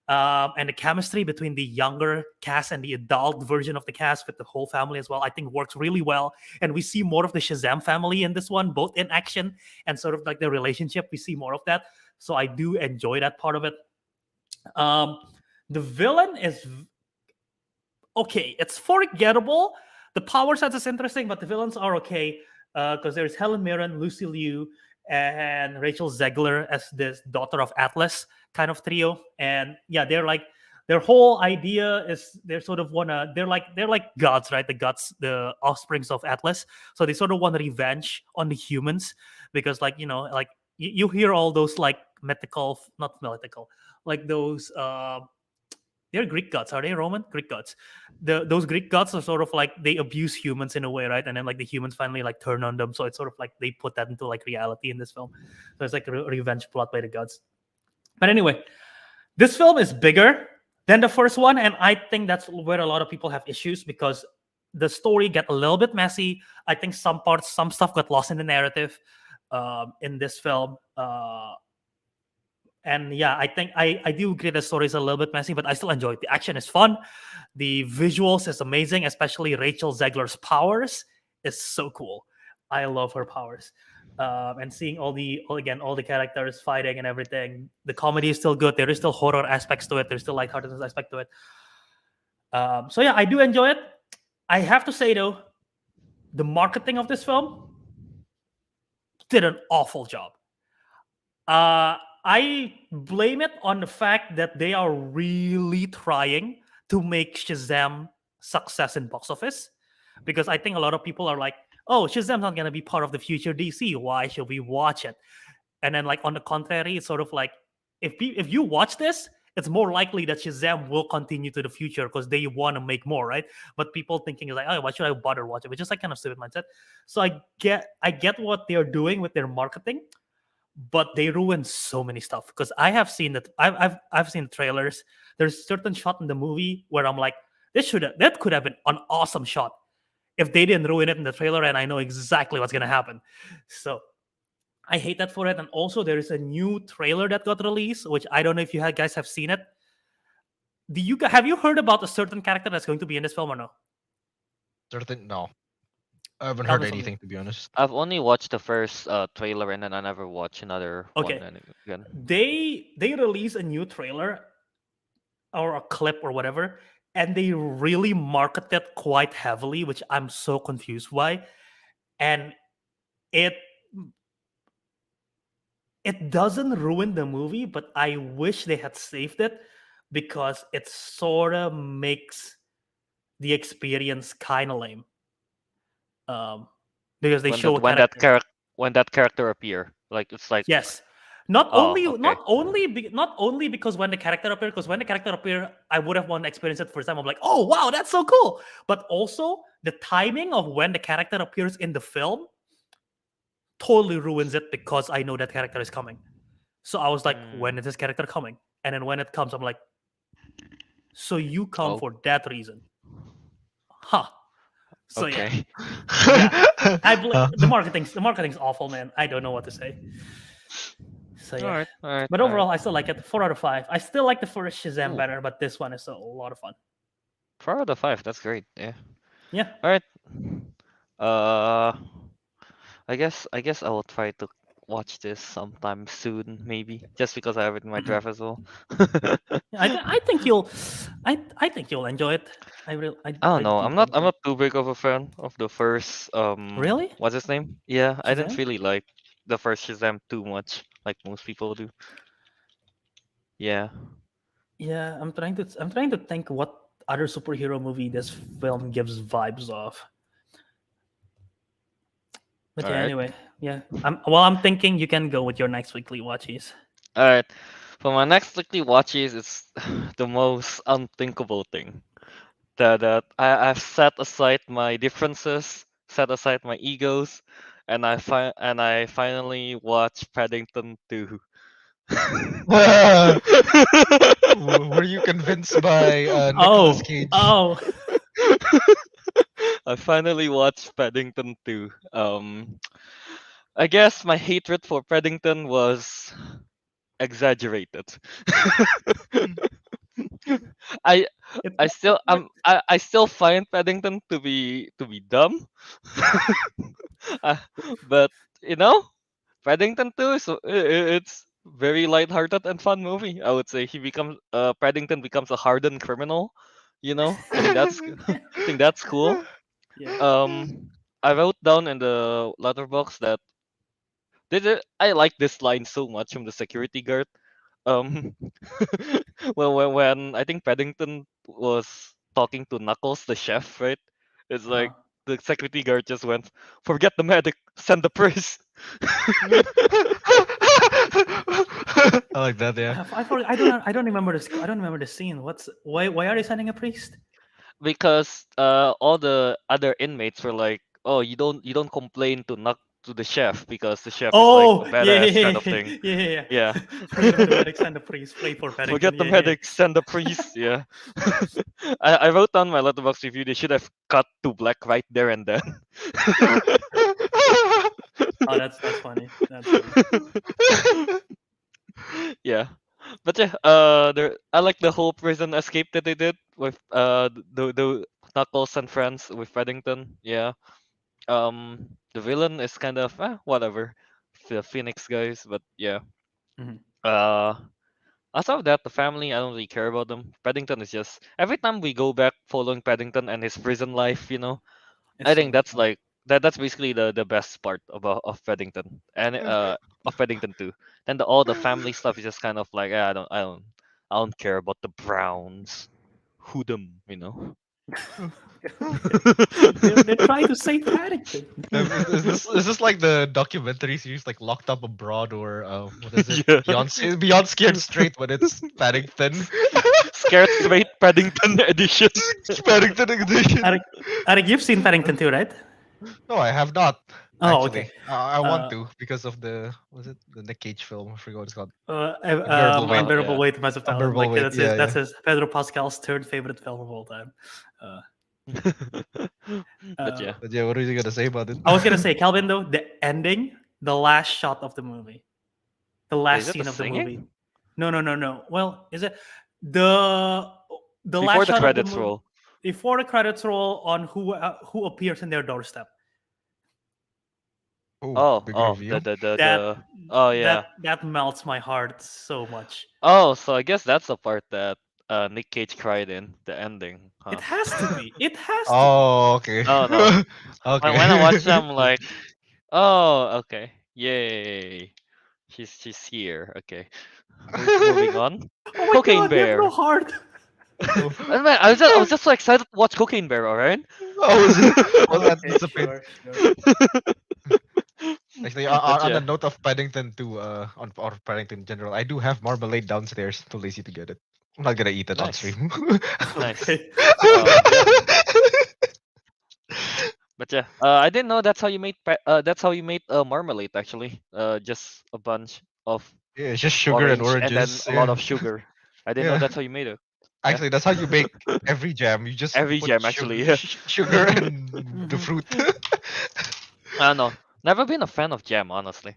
And the chemistry between the younger cast and the adult version of the cast with the whole family as well, I think works really well. And we see more of the Shazam family in this one, both in action and sort of like the relationship. We see more of that. So I do enjoy that part of it. The villain is okay. It's forgettable. The power sets is interesting, but the villains are okay. Because there's Helen Mirren, Lucy Liu, and Rachel Zegler as this daughter of Atlas kind of trio. And yeah, they're like their whole idea is they're sort of wanna they're like gods, right? The gods, the offsprings of Atlas. So they sort of want revenge on the humans because like like you hear all those like mythical, not mythical, like those they're Greek gods. Are they Roman? Greek gods. Those Greek gods are sort of like they abuse humans in a way, right? And then like the humans finally like turn on them. So it's sort of like they put that into like reality in this film. So it's like a revenge plot by the gods. But anyway, this film is bigger than the first one, and I think that's where a lot of people have issues because the story get a little bit messy. I think some stuff got lost in the narrative in this film. And yeah, I think I do agree the story is a little bit messy, but I still enjoy it. The action is fun. The visuals is amazing, especially Rachel Zegler's powers is so cool. I love her powers. And seeing all the characters fighting and everything. The comedy is still good. There is still horror aspects to it. There's still lightheartedness aspect to it. So yeah, I do enjoy it. I have to say though, the marketing of this film did an awful job. I blame it on the fact that they are really trying to make Shazam success in box office, because I think a lot of people are like, "Oh, Shazam's not gonna be part of the future DC. Why should we watch it?" And then, like on the contrary, it's sort of like if you watch this, it's more likely that Shazam will continue to the future because they want to make more, right? But people thinking is like, "Oh, why should I bother watching?" Which is like kind of stupid mindset. So I get what they're doing with their marketing, but they ruin so many stuff because I have seen that I've seen trailers. There's certain shot in the movie where I'm like, that could have been an awesome shot if they didn't ruin it in the trailer, and I know exactly what's gonna happen. So I hate that for it. And also there is a new trailer that got released, which I don't know if you guys have seen it. Have you heard about a certain character that's going to be in this film or no? No. I haven't Tell heard me something. anything, to be honest. I've only watched the first trailer and then I never watched another Okay. one again. They release a new trailer or a clip or whatever, and they really market it quite heavily, which I'm so confused why. And it doesn't ruin the movie, but I wish they had saved it because it sort of makes the experience kind of lame. Because they show when that character appear, like it's like yes. Not Oh, only okay. not only because when the character appear, because when the character appear, I would have wanted to experience it first time. I'm like, oh wow, that's so cool. But also the timing of when the character appears in the film totally ruins it because I know that character is coming. So I was like, when is this character coming? And then when it comes, I'm like, so you come Oh. for that reason. Huh. So Okay. yeah. I blame the marketing's awful, man. I don't know what to say. So yeah. All right. But overall, I still like it. 4 out of 5. I still like the first Shazam better, but this one is a lot of fun. 4 out of 5. That's great. Yeah. Yeah. All right. I guess I will try to watch this sometime soon, maybe, just because I have it in my draft as well. I think you'll enjoy it. I don't know. do I'm not think too big of a fan of the first Really? What's his name? Yeah, I didn't Shazam? really like the first Shazam too much, like most people do. Yeah. Yeah, I'm trying to think what other superhero movie this film gives vibes of. But yeah, Alright. anyway, yeah. I'm thinking you can go with your next weekly watches. All right. For my next weekly watches, it's the most unthinkable thing. That I've set aside my differences, set aside my egos, and I finally watched Paddington 2. Were you convinced by Nicolas Cage? Oh. I finally watched Paddington 2. I guess my hatred for Paddington was exaggerated. I still find Paddington to be dumb. But Paddington 2 it's very lighthearted and fun movie. I would say Paddington becomes a hardened criminal. I think that's cool. Yeah. I wrote down in the letterbox that I like this line so much from the security guard. Well, when I think Paddington was talking to Knuckles, the chef, right? It's like the security guard just went, "Forget the medic, send the purse." I like that. Yeah. I don't remember this. I don't remember the scene. Why are they sending a priest? Because all the other inmates were like, "Oh, you don't complain to the chef because the chef is like a Oh, yeah, badass kind of thing." yeah. Yeah. Forget the medics and the priest. Play for Paddington. Forget the Yeah, medics and the priests. Yeah. I wrote down my letterbox review. They should have cut to black right there and then. Oh, that's funny. That's funny. Yeah. But yeah, I like the whole prison escape that they did with the Knuckles and friends with Paddington. Yeah. The villain is kind of whatever, the Phoenix guys, but yeah. Mhm. Outside of that, the family, I don't really care about them. Paddington is just every time we go back following Paddington and his prison life, It's I so think much that's fun. like that's basically the best part of Paddington and of Paddington 2. Then all the family stuff is just kind of like I don't care about the Browns. Who them, They're trying to save Paddington. Is this like the documentary series like Locked Up Abroad or what is it? Yeah. Beyond Scared Straight, but it's Paddington. Scared Straight Paddington edition. Paddington edition. Ariq, you've seen Paddington too, right? No, I have not. Oh, Actually, okay. I want Uh, to because of the Nick Cage film? I forgot what it's called. Unbearable yeah. Weight of Massive Talent. Unbearable Like Weight, that's yeah, that's his Pedro Pascal's third favorite film of all time. Uh, But yeah. But yeah, what are you gonna say about it? I was gonna say, Calvin, though, the ending, the last shot of the movie, the Is last it the scene of the movie. singing? No. Well, is it the Before last the shot of the credits movie roll. before the credits roll on who appears in their doorstep? Oh, big reveal. That oh yeah. that melts my heart so much. Oh, so I guess that's the part that Nick Cage cried in the ending, It huh? has to be. It has to be. Oh, okay. Oh no. Okay. When I watch them, I'm like, oh, okay, yay, she's here. Okay, moving on. Oh my Cocaine god, they have no Bear. heart. And man, I was just so excited to watch Cocaine Bear. All right. I was Okay, anticipating. sure. Actually, But on the yeah, note of Paddington 2, on or Paddington in general, I do have marmalade downstairs. Too lazy to get it. I'm not gonna eat it on nice, stream. nice. Okay. Yeah. But yeah, I didn't know that's how you made marmalade actually. Just a bunch of Yeah, it's just sugar and orange and then oranges. a lot Yeah, of sugar. I didn't know yeah. that's how you made it. Yeah, Actually, that's how you make every jam. You just every put jam actually. Yeah. sugar and the Mhm. fruit. I don't know. Never been a fan of jam, honestly.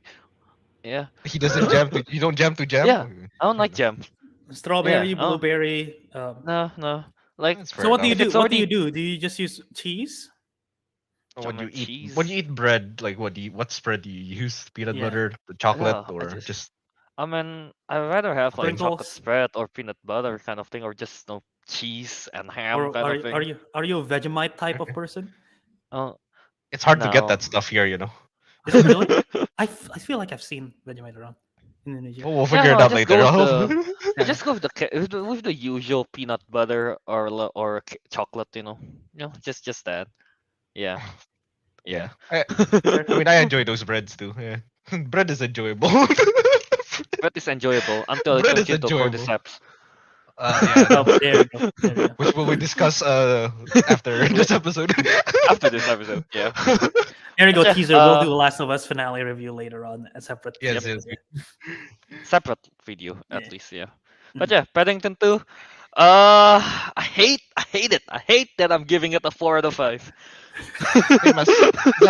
Yeah. He doesn't jam to. You don't jam to jam. Yeah. Okay, I don't fair like enough. jam. Yeah. Strawberry, Oh blueberry. no. Like That's So fair what do you enough. if do? it's What do you already do? Do you just use cheese? When jam you and eat cheese. bread, like what spread do you use? Peanut Yeah. butter, the chocolate, No, or just I mean, I'd rather have like chocolate Sprinkles? spread or peanut butter kind of thing, or just cheese and ham Or kind of are thing. you are you a Vegemite type of person? Oh it's hard to get no. that stuff here. Is it really? I feel like I've seen Vegemite around Indonesia. Oh, we'll Yeah, figure no. it I out just go later. with the. I Yeah. just go with with the usual peanut butter or chocolate. Just that. Yeah, Yeah. yeah. I mean, I enjoy those breads too. Yeah. Bread is enjoyable. But it's enjoyable until it Bread turns is into enjoyable. cordyceps. Yeah. Oh, there you go. There you go. Which will we discuss after this episode. After this episode, yeah. There you go, But yeah, teaser. We'll do a Last of Us finale review later on, a separate Yes, video. yes. separate video Yeah. at least, yeah. Mhm. But yeah, Paddington 2. I hate it. I hate that I'm giving it a 4 out of 5.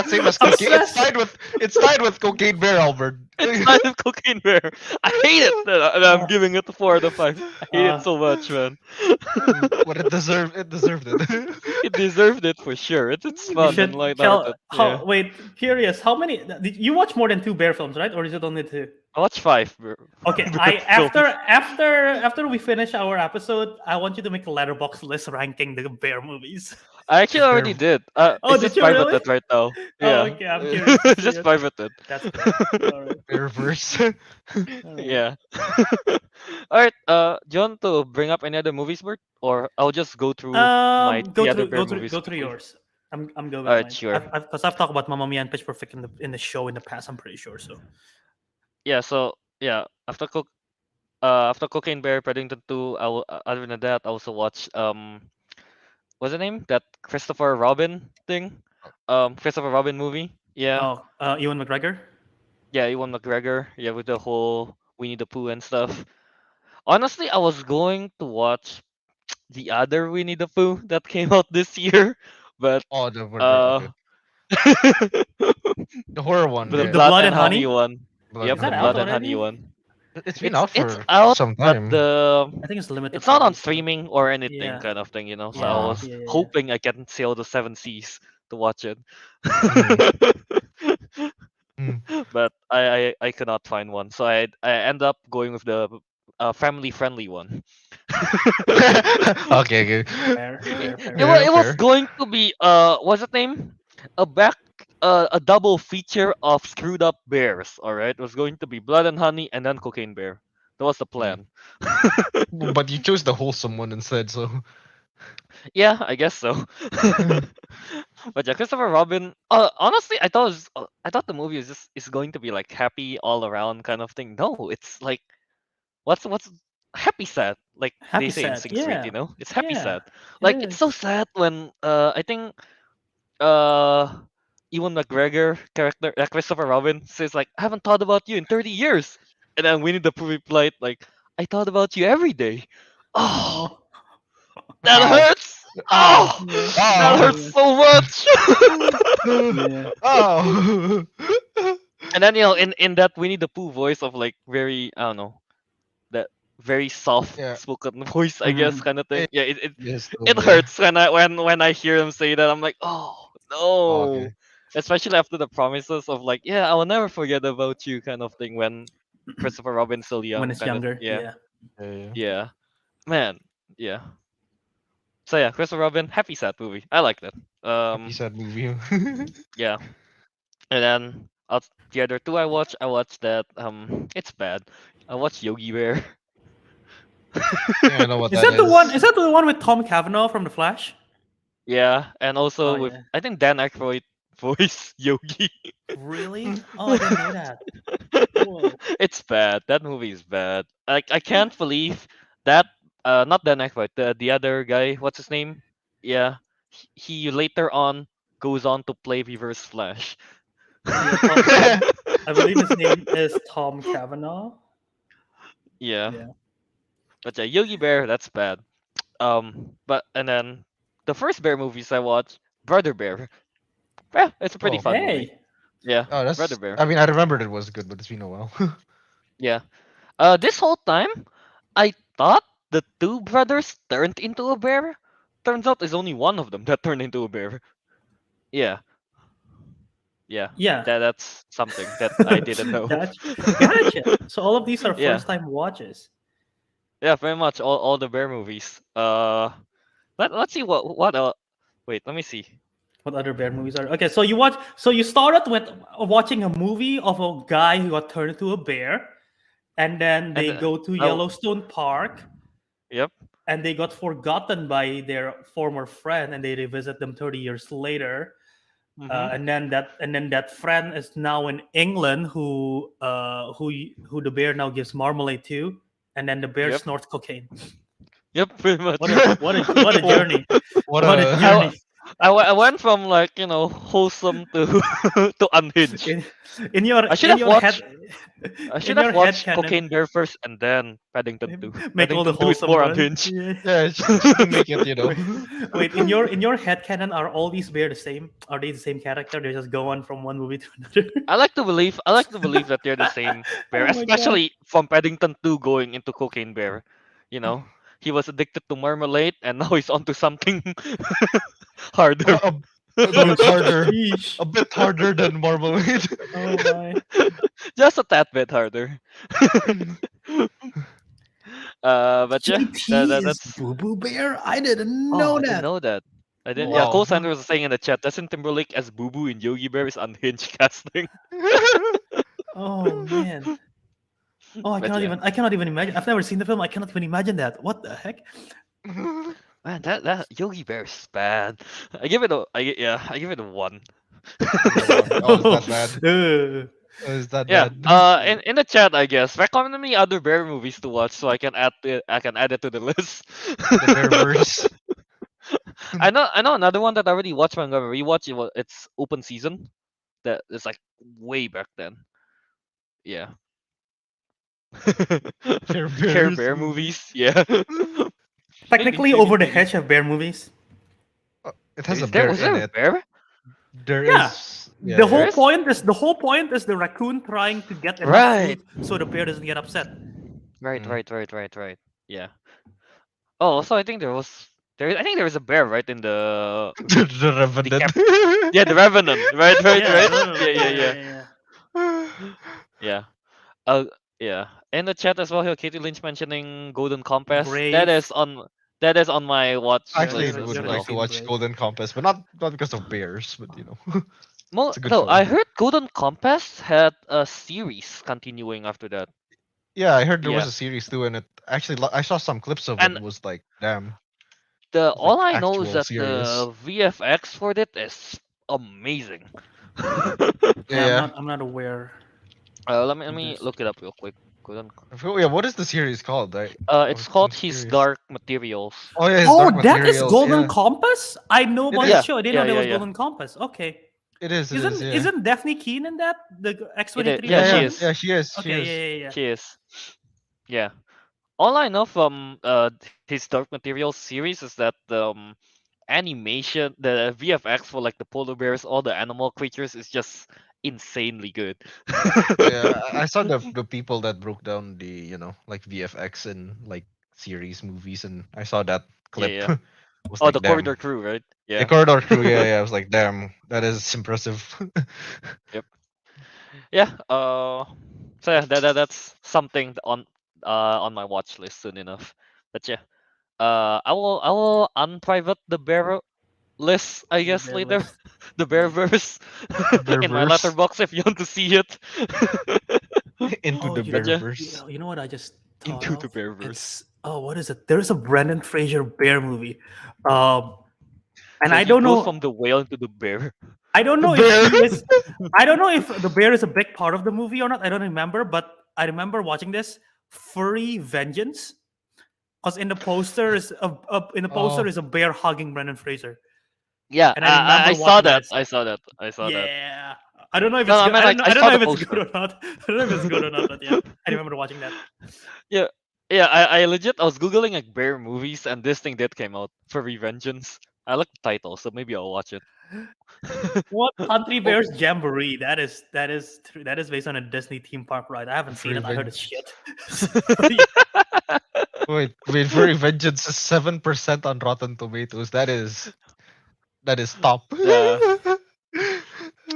Same as cocaine. Obsessed. It's tied with Cocaine Bear, Albert. It's not a Cocaine Bear. I hate it that I'm giving it a 4 out of 5. I hate it so much, man. What it deserved. It deserved it. It deserved it for sure. It's You fun and should lighthearted. Yeah. wait, curious. How many? Did you watch more than 2 bear films, right? Or is it only 2? I watched 5. Okay, Bear after we finish our episode, I want you to make a letterbox list ranking the bear movies. I actually already Bear- did. Oh, It's did just you really? pivoted right now. Oh, Yeah. okay, I'm curious to see Just it. pivoted. That's good. All right. Bearverse. All right. Yeah. All right. Do you want to bring up any other movies, Bert? Or I'll just go through my Go three other through bear movies go through quickly. yours. I'm going All right, mine. sure. Because I've talked about Mamma Mia and Pitch Perfect in the show in the past. I'm pretty sure. So Yeah. So yeah, after After Cocaine Bear, Paddington 2, other than that, I also watched what's the name? That Christopher Robin thing? Christopher Robin movie. Yeah. Oh, Ewan McGregor. Yeah, Ewan McGregor. Yeah, with the whole Winnie the Pooh and stuff. Honestly, I was going to watch the other Winnie the Pooh that came out this year, but Oh, the word. uh, Okay, the horror one, the right? The Blood Blood and and Honey Honey. one. Blood Yep, Is and that the Honey. out Blood and Honey already? one. It's been out It's for out, some but time. I think it's limited it's not on release. streaming or anything Yeah. kind of thing, So I Yeah. Ah. was Yeah. hoping I can sail the seven seas to watch it. Mhm. Mm. But I could not find one, so I end up going with the family friendly one. Okay, good. Fair. it, Fair. Fair. it was Fair, it was fair. going to be what's the name? A back a double feature of Screwed Up Bears. All right, it was going to be Blood and Honey and then Cocaine Bear. That was the Mm. plan. But you chose the wholesome one instead, so. Yeah, I guess so. But yeah, Christopher Robin. Honestly, I thought the movie is going to be like happy all around kind of thing. No, it's like what's happy sad like they Happy say in sad. Sing Street. Yeah. It's happy Yeah. sad. It Like it's so is. sad when I think uh Ewan McGregor character Christopher Robin says like I haven't thought about you in 30 years, and then Winnie the Pooh replied like I thought about you every day. Oh, Oh. that Ow. hurts. Ow. Oh, Yeah. that Ow. hurts so much. Yeah. Ow. And then in that Winnie the Pooh voice of like very I don't know that very soft Yeah. spoken voice I guess Mhm. kind of thing. It, Yeah, it yes, it yeah. hurts when I hear him say that. I'm like, oh Oh, no. okay. Especially after the promises of like, yeah, I will never forget about you kind of thing when Christopher Robin's still When young, it's kind of younger. yeah, Yeah. Yeah, yeah. yeah. Man, yeah. So yeah, Christopher Robin, happy sad movie. I like that. Happy sad movie. Yeah. And then the other two I watched that it's bad. I watched Yogi Bear. Yeah, I know what Is that that the one? is. Is that the one with Tom Cavanaugh from The Flash? Yeah, and Oh also with yeah. I think Dan Aykroyd voice Yogi. Really? Oh, I didn't know that. Whoa. It's bad. That movie is bad. Like I can't believe that not Dan Aykroyd, the other guy, what's his name? Yeah. He later on goes on to play Reverse Flash. Yeah. I believe his name is Tom Cavanaugh. Yeah. Yeah. But yeah, Yogi Bear, that's bad. But and then the first Bear movies I watched, Brother Bear. Yeah, it's a pretty Oh. fun movie. Hey. Yeah, Oh, Brother that's. Bear. I mean, I remembered it was good, but it's been a while. Yeah. This whole time, I thought the two brothers turned into a bear. Turns out there's only one of them that turned into a bear. Yeah, yeah. Yeah. That's something that I didn't know. Gotcha. So all of these are Yeah, first time watches. yeah, very much all the bear movies. Let's see what wait, let me see. What other bear movies are? Okay, so you watch. So you started with watching a movie of a guy who got turned into a bear, and then And they go to oh, Yellowstone Park, yep. and they got forgotten by their former friend, and they revisit them 30 years later. Mm-hmm. And then that friend is now in England, who the bear now gives marmalade to, and then the bear Yep. snorts cocaine. Yep, pretty much. What a journey! What What a a. journey! I went from like wholesome to to unhinged. In, in your I should in have your head, watched. I should in have your head watched canon, Cocaine Bear first and then Paddington 2. make all the Paddington 2 is wholesome more one. unhinged. Yeah. Yeah, just to make it, Wait, in your head canon, are all these bear the same? Are they the same character? They just go on from one movie to another. I like to believe that they're the same bear, Oh my god! especially from Paddington 2 going into Cocaine Bear. You know, he was addicted to marmalade and now he's onto something harder. a, a bit harder. Sheesh. A bit harder than Marmalade. Oh my. Just a tad bit harder. But yeah, JT is that's Boo Boo Bear. I didn't oh, know I didn't that. know that. I didn't. Yeah, Whoa. Cole Sanders was saying in the chat, Justin Timberlake as Boo Boo in Yogi Bear is unhinged casting. Oh man. Oh, But yeah, I cannot even imagine. I've never seen the film. I cannot even imagine that. What the heck? man, that Yogi Bear is bad. I give it a I give it a one. Oh, it's that bad. Is that Yeah. bad? In the chat, I guess recommend me other bear movies to watch so I can add it to the list. The Bearverse. I know another one that I already watched. But I'm gonna rewatch it. It's Open Season. That is like way back then. Yeah. Care Care Bears Bear movie. movies. Yeah. Technically, Over the Hedge of bear movies. It has a Is there bear was in there a it. bear? There Yeah. is. The Yeah, There yeah. whole is? point is the raccoon trying to get enough Right. food so the bear doesn't get upset. Right. Mm. Right. Right. Right. Right. Yeah. Oh, also I think there was there. I think there was a bear right in The the Revenant. cap. Yeah, the Revenant. Right. Right. Yeah, Right. no, no, Yeah. yeah, Yeah. yeah, Yeah. yeah, Yeah. Uh. Yeah. In the chat as well, here, Katie Lynch mentioning Golden yeah. Compass. Brave. That is on my watch I You actually list gotta, you as would gotta be like well. to seen watch Brave. Golden Compass, but not because of bears, but it's a good No, I film. heard Golden Compass had a series continuing after that. Yeah, I heard there was Yeah. a series too, and it actually I saw some clips of it. And It was like, damn, the it's like all I know is actual that serious. the VFX for it is amazing. Yeah, I'm Yeah, not. I'm not aware Let of me this. look it up real quick. Golden. yeah. What is the series called? I It's was called I'm His curious. Dark Materials. Oh yeah, it's Dark Oh, that is Materials. Golden Yeah, Compass. I know it about that Yeah, is. show. I didn't know yeah, there yeah, was yeah. Golden Compass. Okay. It is. It is. Isn't Yeah. isn't Daphne Keane in that? The It is. X-23 Yeah, Yeah, she yeah, woman? is. yeah. She is. She Okay, is. yeah, yeah, yeah. She is. Yeah. All I know from his Dark Materials series is that animation, the VFX for like the polar bears, all the animal creatures is just insanely good. Yeah, I saw the people that broke down the like VFX and like series movies, and I saw that Yeah, clip. yeah. I was Oh, like, the damn. Corridor Crew, right? The Yeah. Corridor Crew. Yeah, yeah. I was like, damn, that is impressive. Yep. Yeah. So yeah, that's something on my watch list soon enough. But yeah. I will unprivate the bear list, I The guess, bear later. list. The Yeah. Bearverse The in my Bearverse. letterbox if you want to see it. Into Oh, the But yeah, Bearverse. you know what I just thought into the of? Bearverse. It's what is it? There's a Brendan Fraser bear movie, um, and So I he don't goes know. from the whale into the bear. I don't know if Bear. he is. I don't know if the bear is a big part of the movie or not. I don't remember, but I remember watching this Furry Vengeance because in the poster Oh, is a bear hugging Brendan Fraser, Yeah, and I I remember saw watching that. that. It's I like, saw that. I saw that. yeah. I don't know if No, it's I good. mean like I I don't saw know the if it's good poster. or not. I don't know if it's good or not, but yeah, I remember watching that. Yeah, yeah. I legit I was googling like bear movies and this thing did came out for Revengeance. I like the title, so maybe I'll watch it. What Country Oh, Bears Jamboree? That is based on a Disney theme park ride. I haven't seen it. I heard it's Revenge. shit. So, yeah. Wait, Furry Vengeance is 7% on Rotten Tomatoes. That is top. yeah.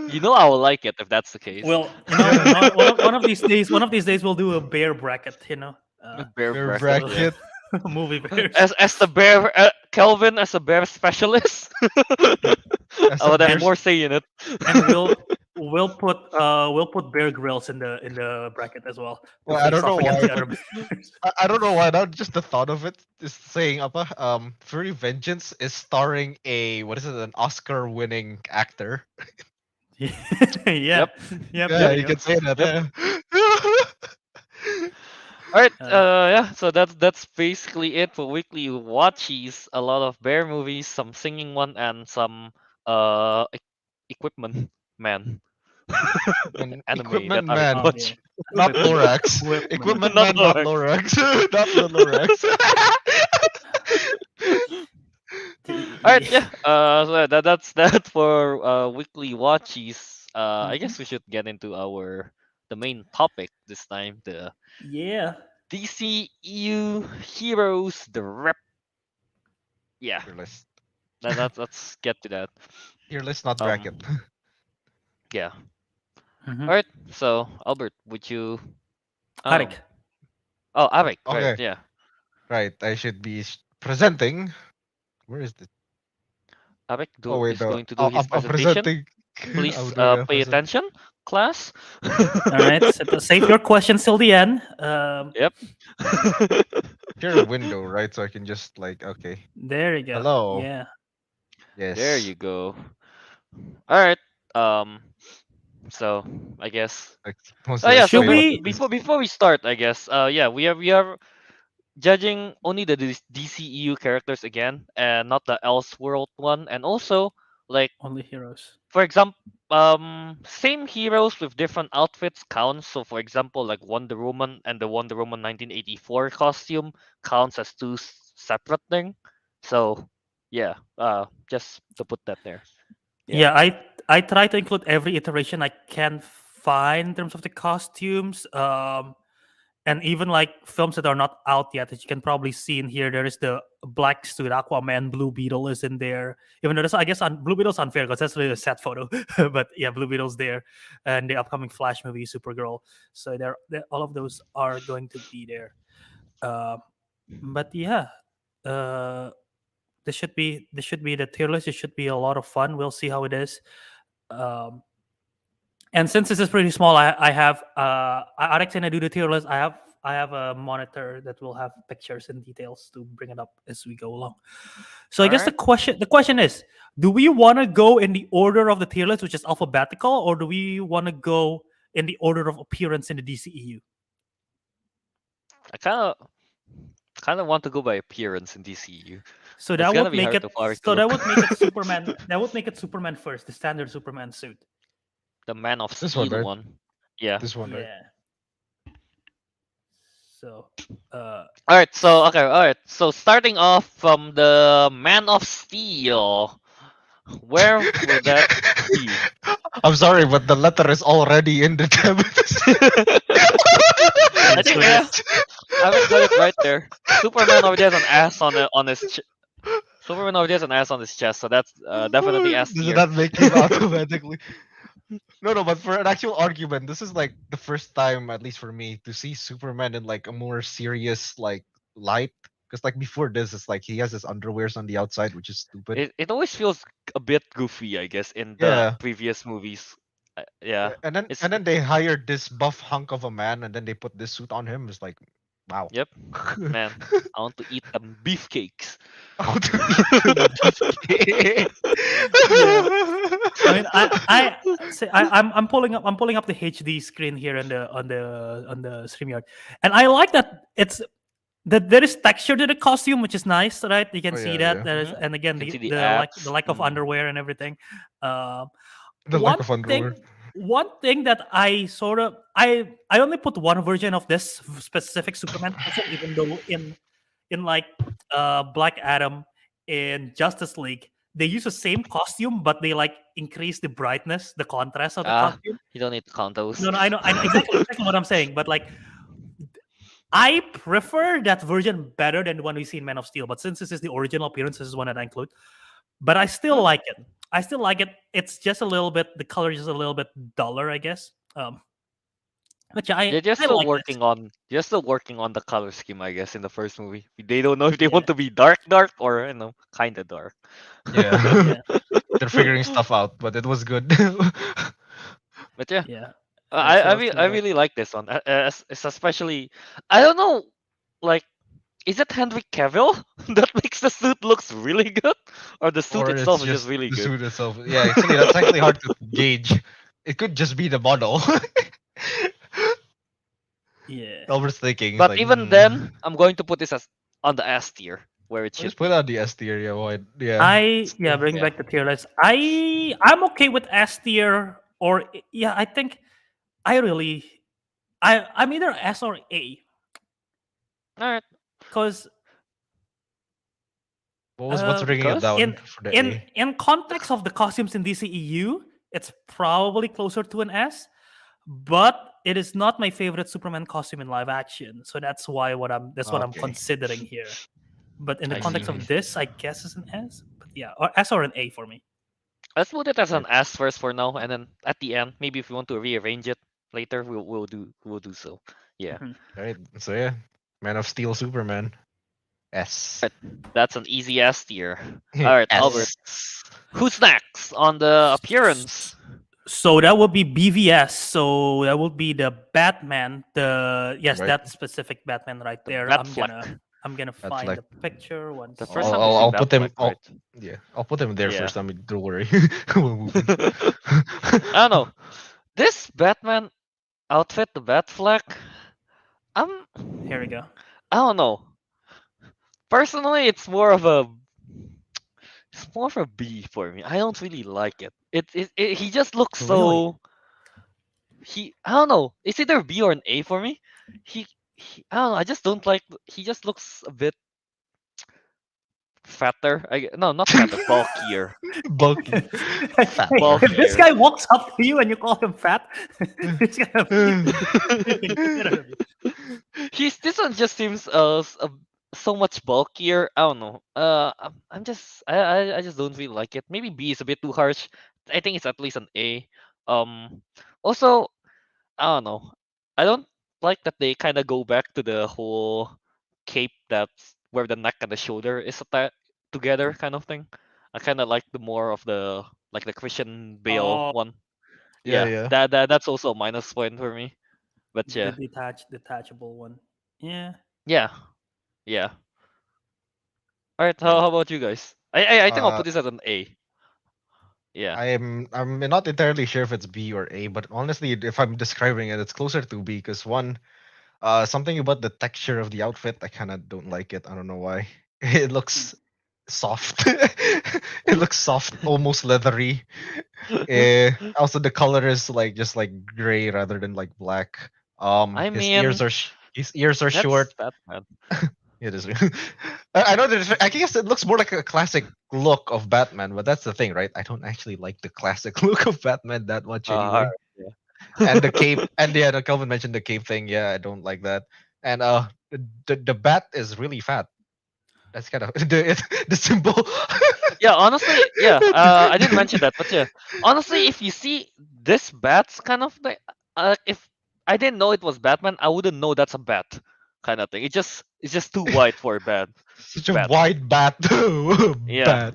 You know I will like it if that's the case. Well, Yeah. one of these days, we'll do a bear bracket. A bear Bear bracket, So yeah. bracket. movie bears. As the bear, Kelvin as a bear specialist. As I a would have bear. more say in it. And we'll put Bear Grylls in the bracket as well to Well, I face don't off know against why, the other but bears. I don't know why. Now just the thought of it is saying apa Furry Vengeance is starring a what is it, an Oscar-winning actor. Yeah, Yep. yep. Yeah, There you you go. can say that. Yep. Yeah. All right. Uh, Yeah. So that's basically it for weekly watchies. A lot of bear movies, some singing one, and some equipment man And anime that Equipment Arik Man, oh yeah. watch. not Lorax. Equipment. Equipment Not Man, not Lorax. Lorax. Not the Lorax. All right. Yeah. Yeah. So that's that for weekly watchies. I Mhm. guess we should get into the main topic this time. The Yeah. DCEU Heroes, the rep. Yeah. Your list. Let's get to that. Your list, not Um. bracket. Yeah. Mhm. All right. So Albert, would you? Arik. Um. Oh, Arik. Right. Okay, Yeah. right. I should be presenting. Where is the? Arik Oh wait, is no. going to do his I'm presentation. presenting. I'm Please doing a pay present. attention, class. All right. So save your questions till the end. Yep. Share a window, right? So I can just like, okay. There you go. Hello. Yeah. Yes. There you go. All right. Um. So I guess. Like, wants Oh to yeah. So Should explain what we? it is. before we start, I guess. Yeah, we are judging only the DCEU characters again, and not the Elseworld one. And also, like, Only heroes. for example, same heroes with different outfits counts. So for example, like Wonder Woman and the Wonder Woman 1984 costume counts as two separate thing. So yeah, just to put that there. Yeah. Yeah, I try to include every iteration I can find in terms of the costumes. And even like films that are not out yet, as you can probably see in here, there is the black suit Aquaman. Blue Beetle is in there. Even though that's, I guess, Blue Beetle's unfair because that's really a sad photo. But yeah, Blue Beetle's there, and the upcoming Flash movie, Supergirl. So all of those are going to be there. Uh, but yeah, uh, this should be the tier list. It should be a lot of fun. We'll see how it is. Um, and since this is pretty small, I have Ariq, and I do the tier list. I have a monitor that will have pictures and details to bring it up as we go along. So I All guess right. the question is, do we want to go in the order of the tier list, which is alphabetical, or do we want to go in the order of appearance in the DCEU? I kind of want to go by appearance in DCU. So It's that gonna would be make hard it. to far to So that look. would make it Superman. That would make it Superman first, the standard Superman suit. The Man of This one, Steel right? one. Yeah. This one, right? Yeah. So, All right. So okay. All right. So starting off from the Man of Steel, where will that be? I'm sorry, but the letter is already in the tab. I think yeah, I haven't got it right there. Superman already has an ass on his. Superman already has an ass on his chest, so that's definitely S Does tier. that make you automatically? No, but for an actual argument, this is like the first time, at least for me, to see Superman in like a more serious like light. Because like before this, it's like he has his underwears on the outside, which is stupid. It always feels a bit goofy, I guess, in the Yeah. previous movies. Yeah, And then it's and then they hired this buff hunk of a man, and then they put this suit on him. It's like, wow. yep, man. I want to eat them beefcakes. How to eat the beefcake. I mean, I'm pulling up the HD screen here on the StreamYard, and I like that that there is texture to the costume, which is nice, right? You can Oh, see yeah, that yeah. there is, Mhm. and again You can see the the abs. lack of Mhm. underwear and everything. Um, The lack of thing underwear. one thing that I only put one version of this specific Superman costume, even though in like Black Adam in Justice League they use the same costume, but they like increase the brightness, the contrast of the Ah, costume. you don't need to count those. No, I know exactly what I'm saying, but like I prefer that version better than the one we see in Man of Steel. But since this is the original appearance, this is one that I include. But I still like it. I still like it. It's just a little bit. The color is just a little bit duller, I guess. But yeah, They're just I still like this. working on the color scheme, I guess, in the first movie. They don't know if they Yeah. want to be dark or kind of dark. Yeah. Yeah. They're figuring stuff out, but it was good. But yeah, Yeah. I really like this one. It's especially I don't know, like, is it Henry Cavill that makes the suit looks really good, or the suit Or it's itself is just just really the good? suit itself. Yeah, actually, that's actually hard to gauge. It could just be the model. Yeah. Albert's thinking. But Like, even then, I'm going to put this as on the S tier where it should just put be. out the S tier. Yeah, why? Yeah. Bring Yeah. back the tier list. I'm okay with S tier or yeah. I think I'm either S or A All right. because What's bringing it Because down in for the in A? in context of the costumes in DCEU, it's probably closer to an S, but it is not my favorite Superman costume in live action. So that's what I'm Okay. considering here. But in the I context see. of this, I guess it's an S. But yeah, or S or an A for me. Let's put it as an S first for now, and then at the end, maybe if we want to rearrange it later, we'll do so. Yeah. Mhm. Right. So yeah, Man of Steel, Superman. S. That's an easy S tier. All right, Albert. Who's next on the appearance? So that would be BVS. So that would be the Batman. Right. That specific Batman right The there. Batfleck. I'm gonna Batfleck. find the picture once. The first I'll, time I'll, we see I'll put them. Batfleck, right? Yeah, I'll put them there Yeah. first. I mean, don't worry. We'll move on. I don't know. This Batman outfit, the Batfleck, I'm Here we go. I don't know. Personally, it's more of a B for me. I don't really like it. He just looks Really? so I don't know. It's either B or an A for me. He, I don't know. I just don't like. He just looks a bit fatter. No, not fatter, bulkier. Bulky. Fat Hey, boy. if this Bulkier. guy walks up to you and you call him fat, he's gonna beat the shit out of you. This one just seems so much bulkier. I don't know. I'm just I just don't really like it. Maybe B is a bit too harsh. I think it's at least an A. Um, Also, I don't know. I don't like that they kind of go back to the whole cape that's where the neck and the shoulder is together kind of thing. I kind of like the more of the like the Christian Bale Oh, one. Yeah, Yeah, yeah. that's also a minus point for me. But the yeah, detachable one. Yeah. yeah, yeah. All right, how Right. how about you guys? I think I'll Uh, put this at an A. Yeah. I'm not entirely sure if it's B or A, but honestly, if I'm describing it, it's closer to B because one, something about the texture of the outfit, I kind of don't like it. I don't know why. It looks soft. It looks soft, almost leathery. Also, the color is like just like gray rather than like black. I His ears mean, are his ears are that's short. Batman. It is. I know that. I guess it looks more like a classic look of Batman, but that's the thing, right? I don't actually like the classic look of Batman that much Alright, anyway. yeah. And the cape, and yeah, the Kelvin mentioned the cape thing. Yeah, I don't like that. And the bat is really fat. That's kind of the symbol. Yeah, honestly, yeah. I didn't mention that, but yeah, honestly, if you see this bat's kind of thing, if I didn't know it was Batman, I wouldn't know that's a bat kind of thing. It's just too white for a bat. Such a Bat. wide bat. Yeah. Bat.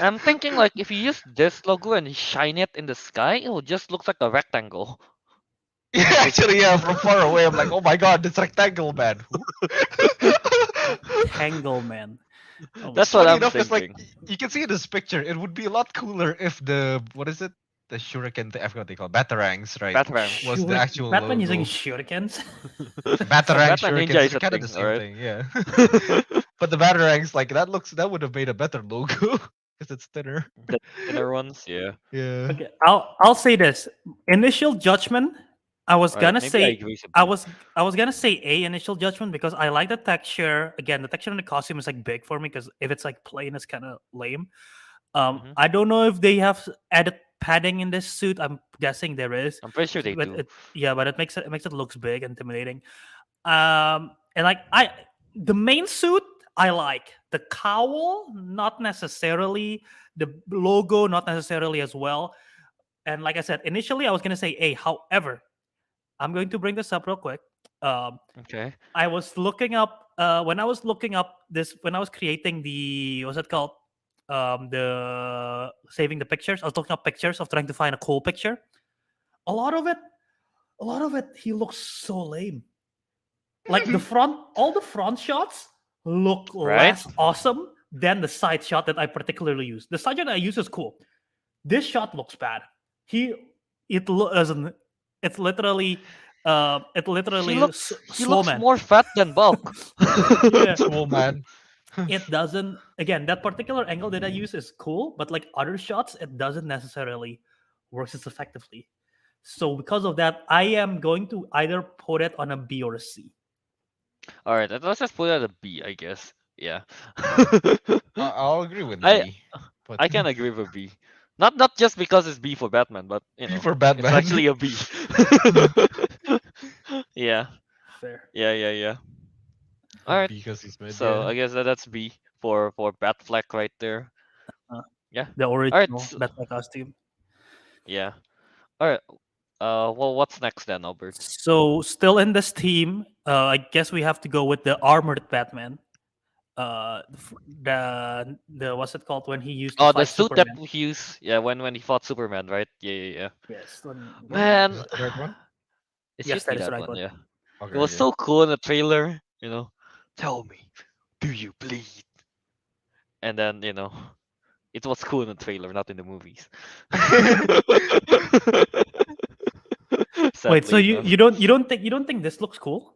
I'm thinking like if you use this logo and shine it in the sky, it will just look like a rectangle. Yeah, actually, yeah, from far away, I'm like, oh my god, this rectangle man. Who? Tangle man. Oh my That's It's what funny I'm enough because like thinking. you can see in this picture, it would be a lot cooler if the what is it? The shuriken thing, I forgot what they call it, batarangs, right? Batman. Was the actual Batman using logo. shurikens. Batarang Batman Ninja shurikens is are a kind of the thing, same alright? thing, yeah. But the batarangs, like that would have made a better logo because it's thinner. The thinner ones, yeah. Yeah. Okay, I'll say this. Initial judgment, I was Alright, gonna maybe I say agree with I B. was I was gonna say A initial judgment because I like the texture. Again, the texture in the costume is like big for me because if it's like plain, it's kind of lame. Mhm. I don't know if they have added padding in this suit. I'm guessing there is, I'm pretty sure they but do. yeah, but it makes it looks big, intimidating. And like the main suit I like the cowl, not necessarily the logo, not necessarily as well. And like I said, initially I was gonna say A. However, I'm going to bring this up real quick. Um, Okay. I was looking up when I was looking up this when I was creating the what's it called the saving the pictures. I was looking up pictures of trying to find a cool picture. A lot of it, a lot of it, he looks so lame. Like all the front shots look Right? less awesome than the side shot that I particularly use. The side shot I use is cool. This shot looks bad. He, it doesn't. It's literally, He looks he slow looks man. more fat than bulk. Yeah, Small man. it doesn't. Again, that particular angle that I use is cool, but like other shots, it doesn't necessarily works as effectively. So because of that, I am going to either put it on a B or a C. Alright, let's just put it at a B, I guess. Yeah. I'll agree with I B, but I can agree with B. Not just because it's B for Batman, but B for it's Batman. actually a B. Yeah. Fair. Yeah. Alright. Because he's mid, So yeah. I guess that's B for Batfleck right there. Uh, Yeah. the Alright. original Batman costume. Yeah. Alright. Well, what's next then, Albert? So still in this team, I guess we have to go with the armored Batman. The what's it called when he used to Oh, the fight suit that Superman? he used, yeah, when he fought Superman, right? Yeah. Yes. Man, Is it the right one? it Yes, should that be is the that right one, one. yeah. Okay, It was okay. so cool in the trailer. Tell me, do you bleed? And then, It was cool in the trailer, not in the movies. Wait, so Sadly you enough. you don't think this looks cool?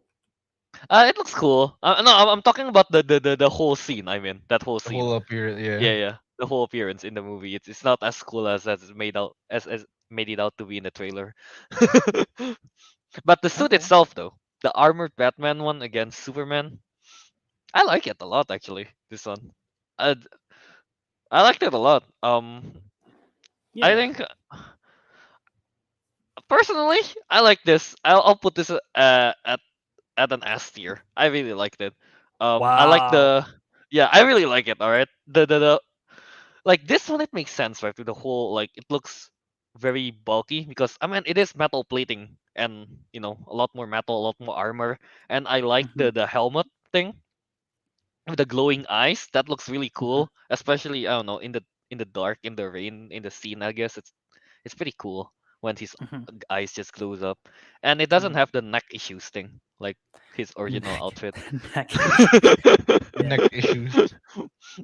It looks cool. No, I'm talking about the whole scene. I mean, that whole The scene. whole appearance, yeah. Yeah. The whole appearance in the movie. It's not as cool as it's made out as made it out to be in the trailer. But the suit Okay. itself, though, the armored Batman one against Superman, I like it a lot actually. This one, I I liked it a lot. I Yeah. think personally, I like this. I'll put this at an S tier. I really liked it. I like Wow. the yeah, I really like it. All right, the like this one, it makes sense, right? With the whole like it looks very bulky because I mean it is metal plating and a lot more metal, a lot more armor, and I like Mhm, the helmet thing with the glowing eyes. That looks really mhm, cool, especially I don't know in the dark, in the rain, in the scene. I guess it's pretty cool when his mhm, eyes just glows up, and it doesn't mhm. have the neck issues thing like his original Neck, outfit. neck issues. Yeah. Neck issues.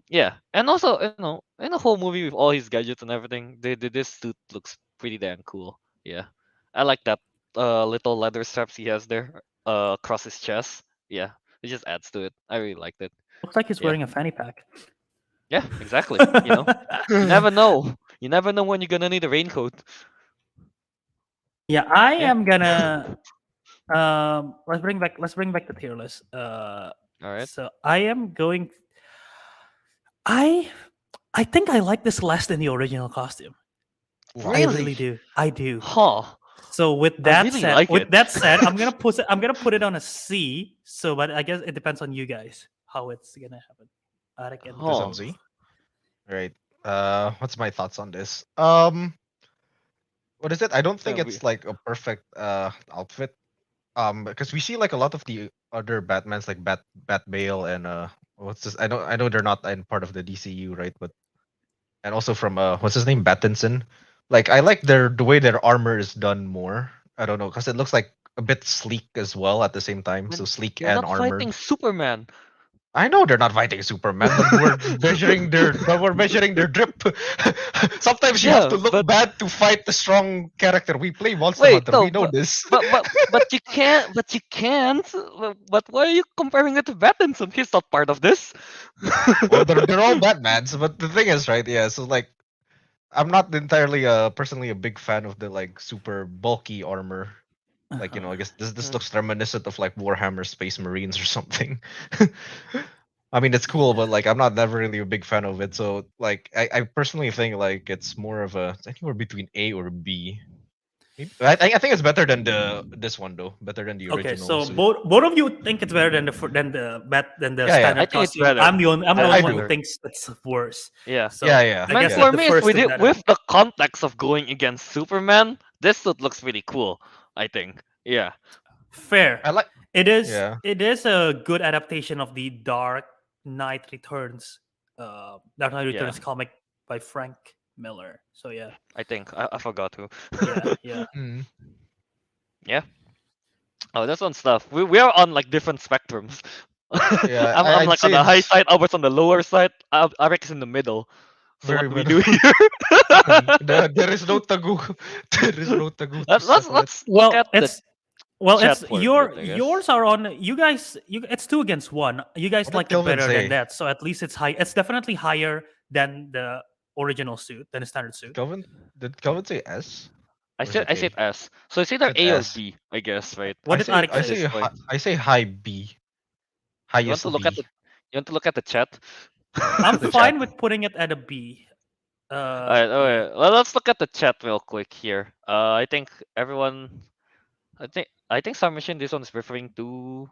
Yeah, and also in the whole movie with all his gadgets and everything, this suit looks pretty damn cool. Yeah, I like that little leather straps he has there across his chest. Yeah, it just adds to it. I really liked it. Looks like he's Yeah, wearing a fanny pack. yeah, exactly. You never know. You never know when you're gonna need a raincoat. Yeah, I Yeah. am gonna let's bring back the tier list. All right. So I am going. I I think I like this less than the original costume. I Wow. Really? really do. I do. Huh. So I really like it. I'm gonna put it on a C. So, but I guess it depends on you guys how it's gonna happen. Ariq and This Huh. on Teguh. Z. Right. What's my thoughts on this? What is it? I don't think We it's like a perfect outfit. Because we see like a lot of the other Batmans like Bat Bale and what's this? I know they're not in part of the DCU, right? But and also from what's his name, Battinson. Like I like the way their armor is done more. I don't know, because it looks like a bit sleek as well at the same time. So when sleek they're and not fighting armored. Superman. I know they're not fighting Superman, but we're measuring their drip. Sometimes you have Yeah, to look but bad to fight the strong character. We play Monster wait, Hunter. no, We know this. but you can't. But you can't. But why are you comparing it to Battinson? He's not part of this. Well, they're all Batmans, but the thing is, right? Yeah, so like I'm not entirely personally a big fan of the like super bulky armor. Like Uh-huh. I guess this Mm, looks reminiscent of like Warhammer Space Marines or something. I mean, it's cool, Yeah. but like I'm not never really a big fan of it. So like I personally think like it's more of a it's anywhere between A or B. I think it's better than the this one though. Better than the Okay, original so suit. both of you think it's better than the Yeah, yeah, I standard think it's costume. better. I'm the I only one who do. thinks it's worse. Yeah. Yeah, So yeah, I Man, guess yeah. for that's the me, it's first with thing it that with the context of going against Superman. This suit looks pretty cool. I think. Yeah. fair. I like. It is Yeah. it is a good adaptation of the Dark Knight Yeah. Returns comic by Frank Miller. So yeah, I think I forgot who. yeah. Mm. Yeah. Oh, that's on stuff. We are on like different spectrums. Yeah, I'm I'd like on say the high it's side. Albert's on the lower side. Arex is in the middle. So what very do we middle. do here? There is no tagu. There is no tagu to Let's settle it. let's look Well, at the chat it's for a bit, I guess. yours are on you guys. It's 2 against 1. You guys What did liked it Kelvin better than say? that. So at least it's high. It's definitely higher than the original suit, than the standard suit. Kelvin did Kelvin say S I or is said it I said A? S. So it's either Said A or S. B, I guess, right? What I did say Arik I At say? this say point. I say high B, You want to highest look at B. the you want to look at the chat? I'm The chat. fine with putting it at a B. Alright, Yeah. okay. Well, let's look at the chat real quick here. I think everyone. I think Submission. This one is referring to.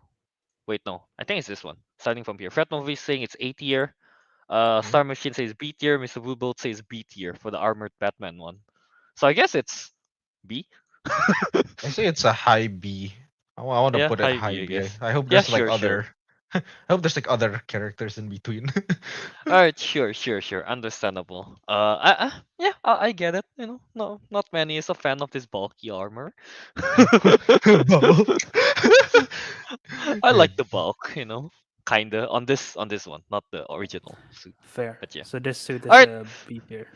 Wait, no. I think it's this one. Starting from here. Fred Novi saying it's A tier. Mhm. Star Machine says B tier. Mr. Woodbolt says B tier for the armored Batman one. So I guess it's B. I say it's a high B. I want to Yeah, put it high high B, I B. guess. I hope Yeah, there's like sure, sure. other. I hope there's like other characters in between. Alright, sure. Understandable. Yeah, I get it. No, not many is a fan of this bulky armor. Bulk. I Right. like the bulk. kinda on this one, not the original suit. Fair. But yeah. So this suit is All right. a B tier.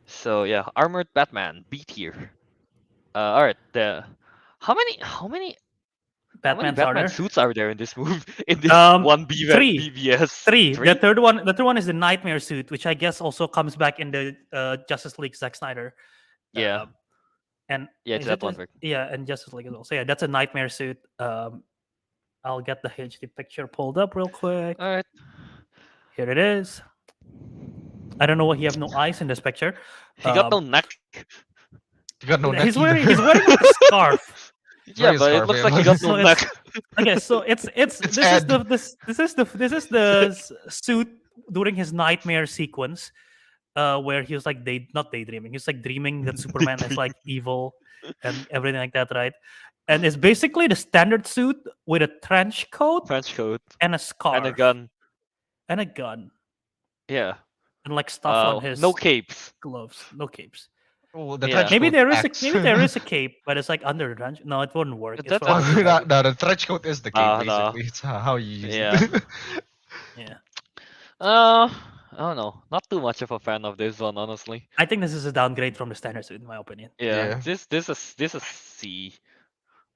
So yeah, armored Batman B tier. All right. How many Batman's Batman harder. suits are there in this move in this one Three. BBS? Three. Three? The third one is the Nightmare suit, which I guess also comes back in the Justice League Zack Snyder. Yeah. And Yeah, it's is that it one. is- Right? yeah, and Justice League as well. So yeah, that's a Nightmare suit. I'll get the HD picture pulled up real quick. All right. Here it is. I don't know why he have no eyes in this picture. He got no neck. You got no neck he's either. wearing like a scarf. Yeah, wearing a but it scarf, looks yeah. like he got So no it's- neck. Okay, so it's It's this Ed. is the suit during his nightmare sequence, where he was like not daydreaming. He was like dreaming that Superman is like evil and everything like that, right? And it's basically the standard suit with a trench coat Trench coat and a scarf and a gun. and a gun Yeah. and like stuff on his No capes. gloves, no capes. Oh, the Yeah. trench Maybe coat there is acts. maybe there is a cape, but it's like under the trench. No, it wouldn't work. It's That's probably actually- too heavy. No, the trench coat is the cape, No. basically. It's how you use Yeah. it. Yeah, I don't know. Not too much of a fan of this one, honestly. I think this is a downgrade from the standard suit, in my opinion. Yeah. Yeah. This is C.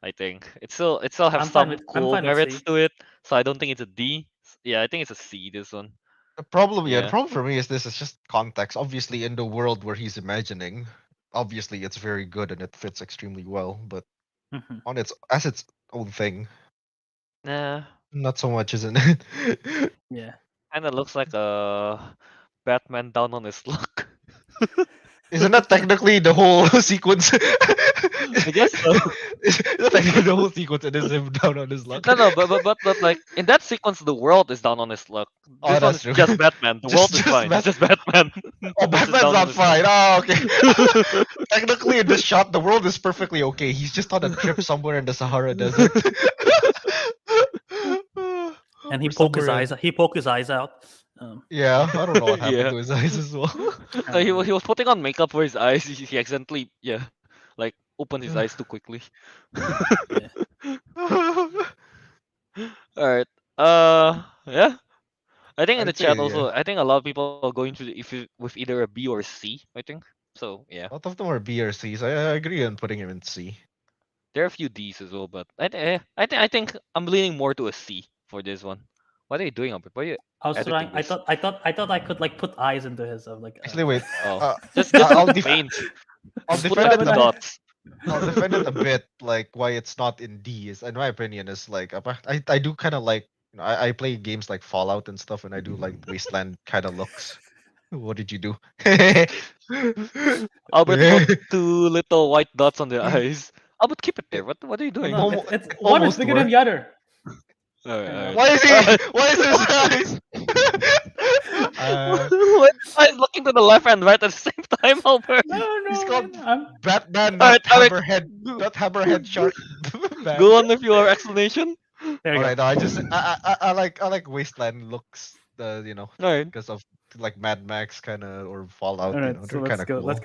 I think it still have I'm fine some with- I'm cool fine with merits C. to it, so I don't think it's a D. Yeah, I think it's a C. This one. The problem, the Yeah. problem for me is this is just context. Obviously, in the world where he's imagining, obviously it's very good and it fits extremely well. But Mhm. on its own thing, Nah, not so much, isn't it? Yeah. kind of looks like a Batman down on his luck. Isn't that technically the whole sequence? I guess so. Isn't that technically the whole sequence? It is him down on his luck. No, but like in that sequence, the world is down on his luck. Oh, This one that's is true. just Batman. The world is Just fine. Bat- It's just Batman. Oh, This is Batman's down on not his luck. fine. Oh, okay. Technically, in this shot, the world is perfectly okay. He's just on a trip somewhere in the Sahara Desert. And he Or poked his somewhere in- eyes. He poked his eyes out. Yeah, I don't know what happened Yeah. to his eyes as well. So he was putting on makeup for his eyes. He accidentally like opened his eyes too quickly. All right. Yeah. I think in the I'd chat say, also, I think a lot of people are going to with either a B or a C. I think so. Yeah, A lot of them are B or C's. I agree on putting him in C. there are a few D's as well, but I think I'm leaning more to a C for this one. What are you doing, Albert? Why are you? I was editing trying. I thought I could like put eyes into his. I'm like, Actually, wait. Oh, just I'll put def- paint. I'll Just put defend it the a dots. I'll defend it a bit, like why it's not in D is, in my opinion, is like I do kind of like, I play games like Fallout and stuff, and I do like Wasteland kind of looks. What did you do? Albert got two little white dots on the eyes. Albert, keep it there. What are you doing? no, Almo- it's one is almost bigger than worked. the other. Alright. Why is he? Why is his eyes? What? I was looking to the left and right at the same time, Albert. No, He's no, called- man, I'm, Batman, Alright, not alright. hammerhead, not hammerhead shark. Go on with your explanation. there you Alright, go. no, I like Wasteland looks, Alright. because of like Mad Max kind of, or Fallout. All right, They're so kind let's of go. cool. Let's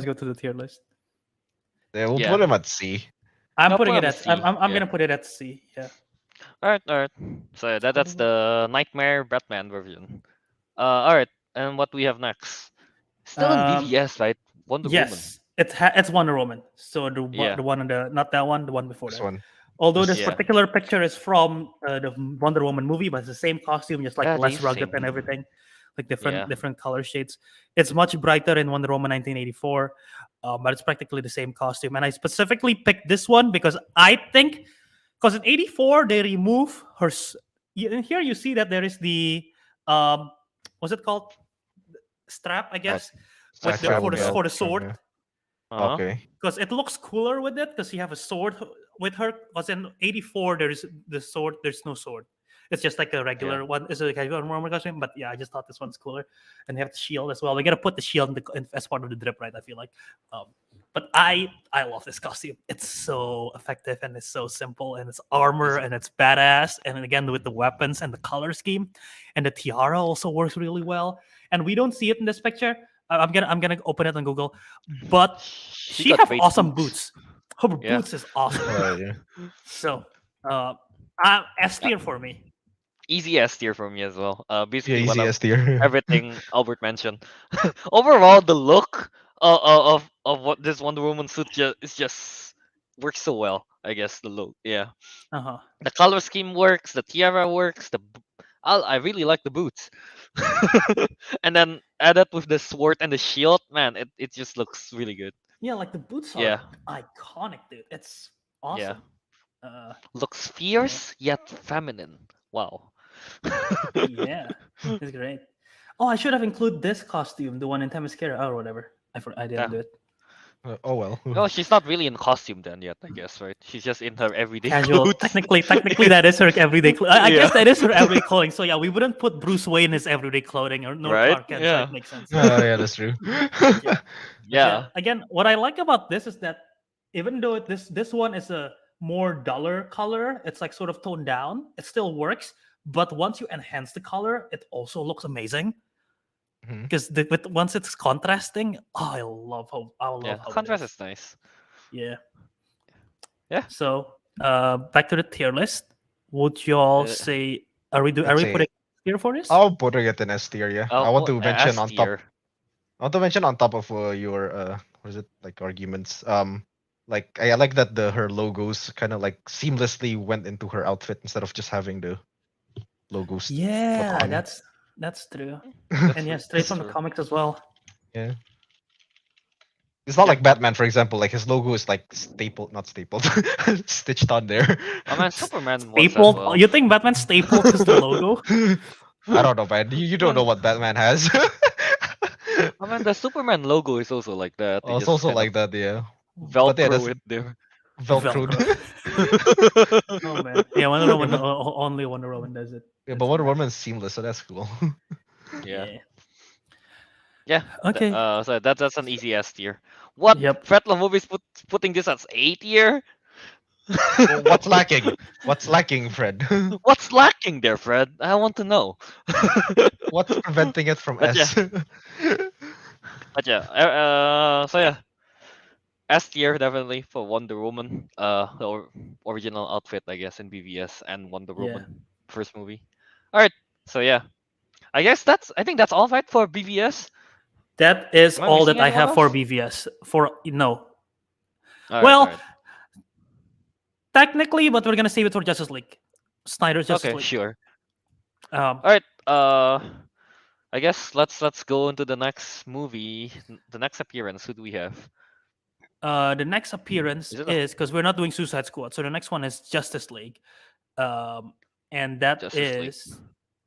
go to the tier list. Yeah, we'll Yeah. put him at C. I'm No, putting put it him at. C, I'm yeah. gonna put it at C. Yeah. Alright. So yeah, that's the Nightmare Batman version. Alright, and what we have next? Still in BVS, right? Wonder Woman. Yes, it's Wonder Woman. So Yeah. the one on the not that one, the one before This that. one. Although This- this Yeah. particular picture is from the Wonder Woman movie, but it's the same costume, just like Yeah, less they rugged same. and everything, like Yeah. different color shades. It's much brighter in Wonder Woman 1984, but it's practically the same costume. And I specifically picked this one because I think, because in 84 they remove her. And here you see that there is the what's it called? Strap, I guess, with Strap for belt, the sword. yeah. Uh-huh. Okay. Because it looks cooler with it, because you have a sword with her. Because in 84 there's the sword, there's no sword. It's just like a regular one. It's like a normal costume, but yeah, I just thought this one's cooler. And they have the shield as well. We gotta put the shield as part of the drip, right? I feel like. But I love this costume. It's so effective and it's so simple and it's armor and it's badass. And again with the weapons and the color scheme, and the tiara also works really well. And we don't see it in this picture. I'm gonna open it on Google, but she got have great awesome boots. Her Yeah. boots is awesome. Yeah. So, S tier for me. Easy S tier for me as well. Yeah, Basically what easy I've S tier. everything Albert mentioned. Overall, the look of what this Wonder Woman suit just works so well. I guess the look, yeah, Uh-huh. the color scheme works, the tiara works, I really like the boots, and then add that with the sword and the shield, man, it just looks really good. Yeah, like the boots Yeah, are iconic, dude. It's yeah, awesome. Uh, looks yeah, fierce yet feminine. Wow. yeah, it's great. Oh, I should have included this costume, the one in Themyscira or whatever. I didn't Yeah. do it. Oh well. No, she's not really in costume then yet, I guess, right? She's just in her everyday Casual. clothes. Technically, that is her everyday. I Yeah. guess that is her everyday clothing. So yeah, we wouldn't put Bruce Wayne in his everyday clothing, or nor Right? Clark Kent. So Yeah. it makes sense. Yeah, that's true. Yeah. But yeah, Yeah. again, what I like about this is that even though this one is a more duller color, it's like sort of toned down. It still works, but once you enhance the color, it also looks amazing Mhm. because once it's contrasting, oh, I Yeah. love how it Contrast is. is nice. Yeah. Yeah. So back to the tier list. Would y'all Uh, say are Let's we say putting tier for this? I'll put it in S tier. Yeah, I want to mention S on top. tier. I want to mention on top of your what is it like arguments. Like I like that her logos kind of like seamlessly went into her outfit instead of just having the logos put Yeah, on. that's true. That's And yeah, straight that's from the true. comics as well. Yeah. It's not Yep. like Batman, for example. Like his logo is like stapled, not stapled, stitched on there. Oh man, Superman was as Stapled? well. You think Batman stapled just the logo? I don't know, man. You don't Man, know what Batman has. I mean the Superman logo is also like that. They Oh, it's just also kind of like that, yeah. But yeah, Velcro that's it there. Velcroed. Velcro. Oh man, yeah, Yeah, but Only Wonder Woman does it. yeah, but That's Wonder true. Woman's seamless, so that's cool. Yeah. Yeah. Yeah. Okay. So that's an easy S tier. What? Yep. Fretla movies putting this as A tier? Well, what's lacking? What's lacking, Fred? What's lacking there, Fred? I want to know. What's preventing it from But yeah, S? but yeah. So yeah, S tier definitely for Wonder Woman. The original outfit, I guess, in BVS and Wonder Yeah. Woman first movie. All right. So yeah, I think that's all right for BVS. That is Am I all missing that I anyone have for else? BVS. For no. All right. All Well, right. technically, but we're gonna save it for Justice League. Snyder's Justice Okay. League. Sure. Um, All right. I guess let's go into the next movie, the next appearance. Who do we have? the next appearance Is it is because we're not doing Suicide Squad, so the next one is Justice League, and that Justice League? is,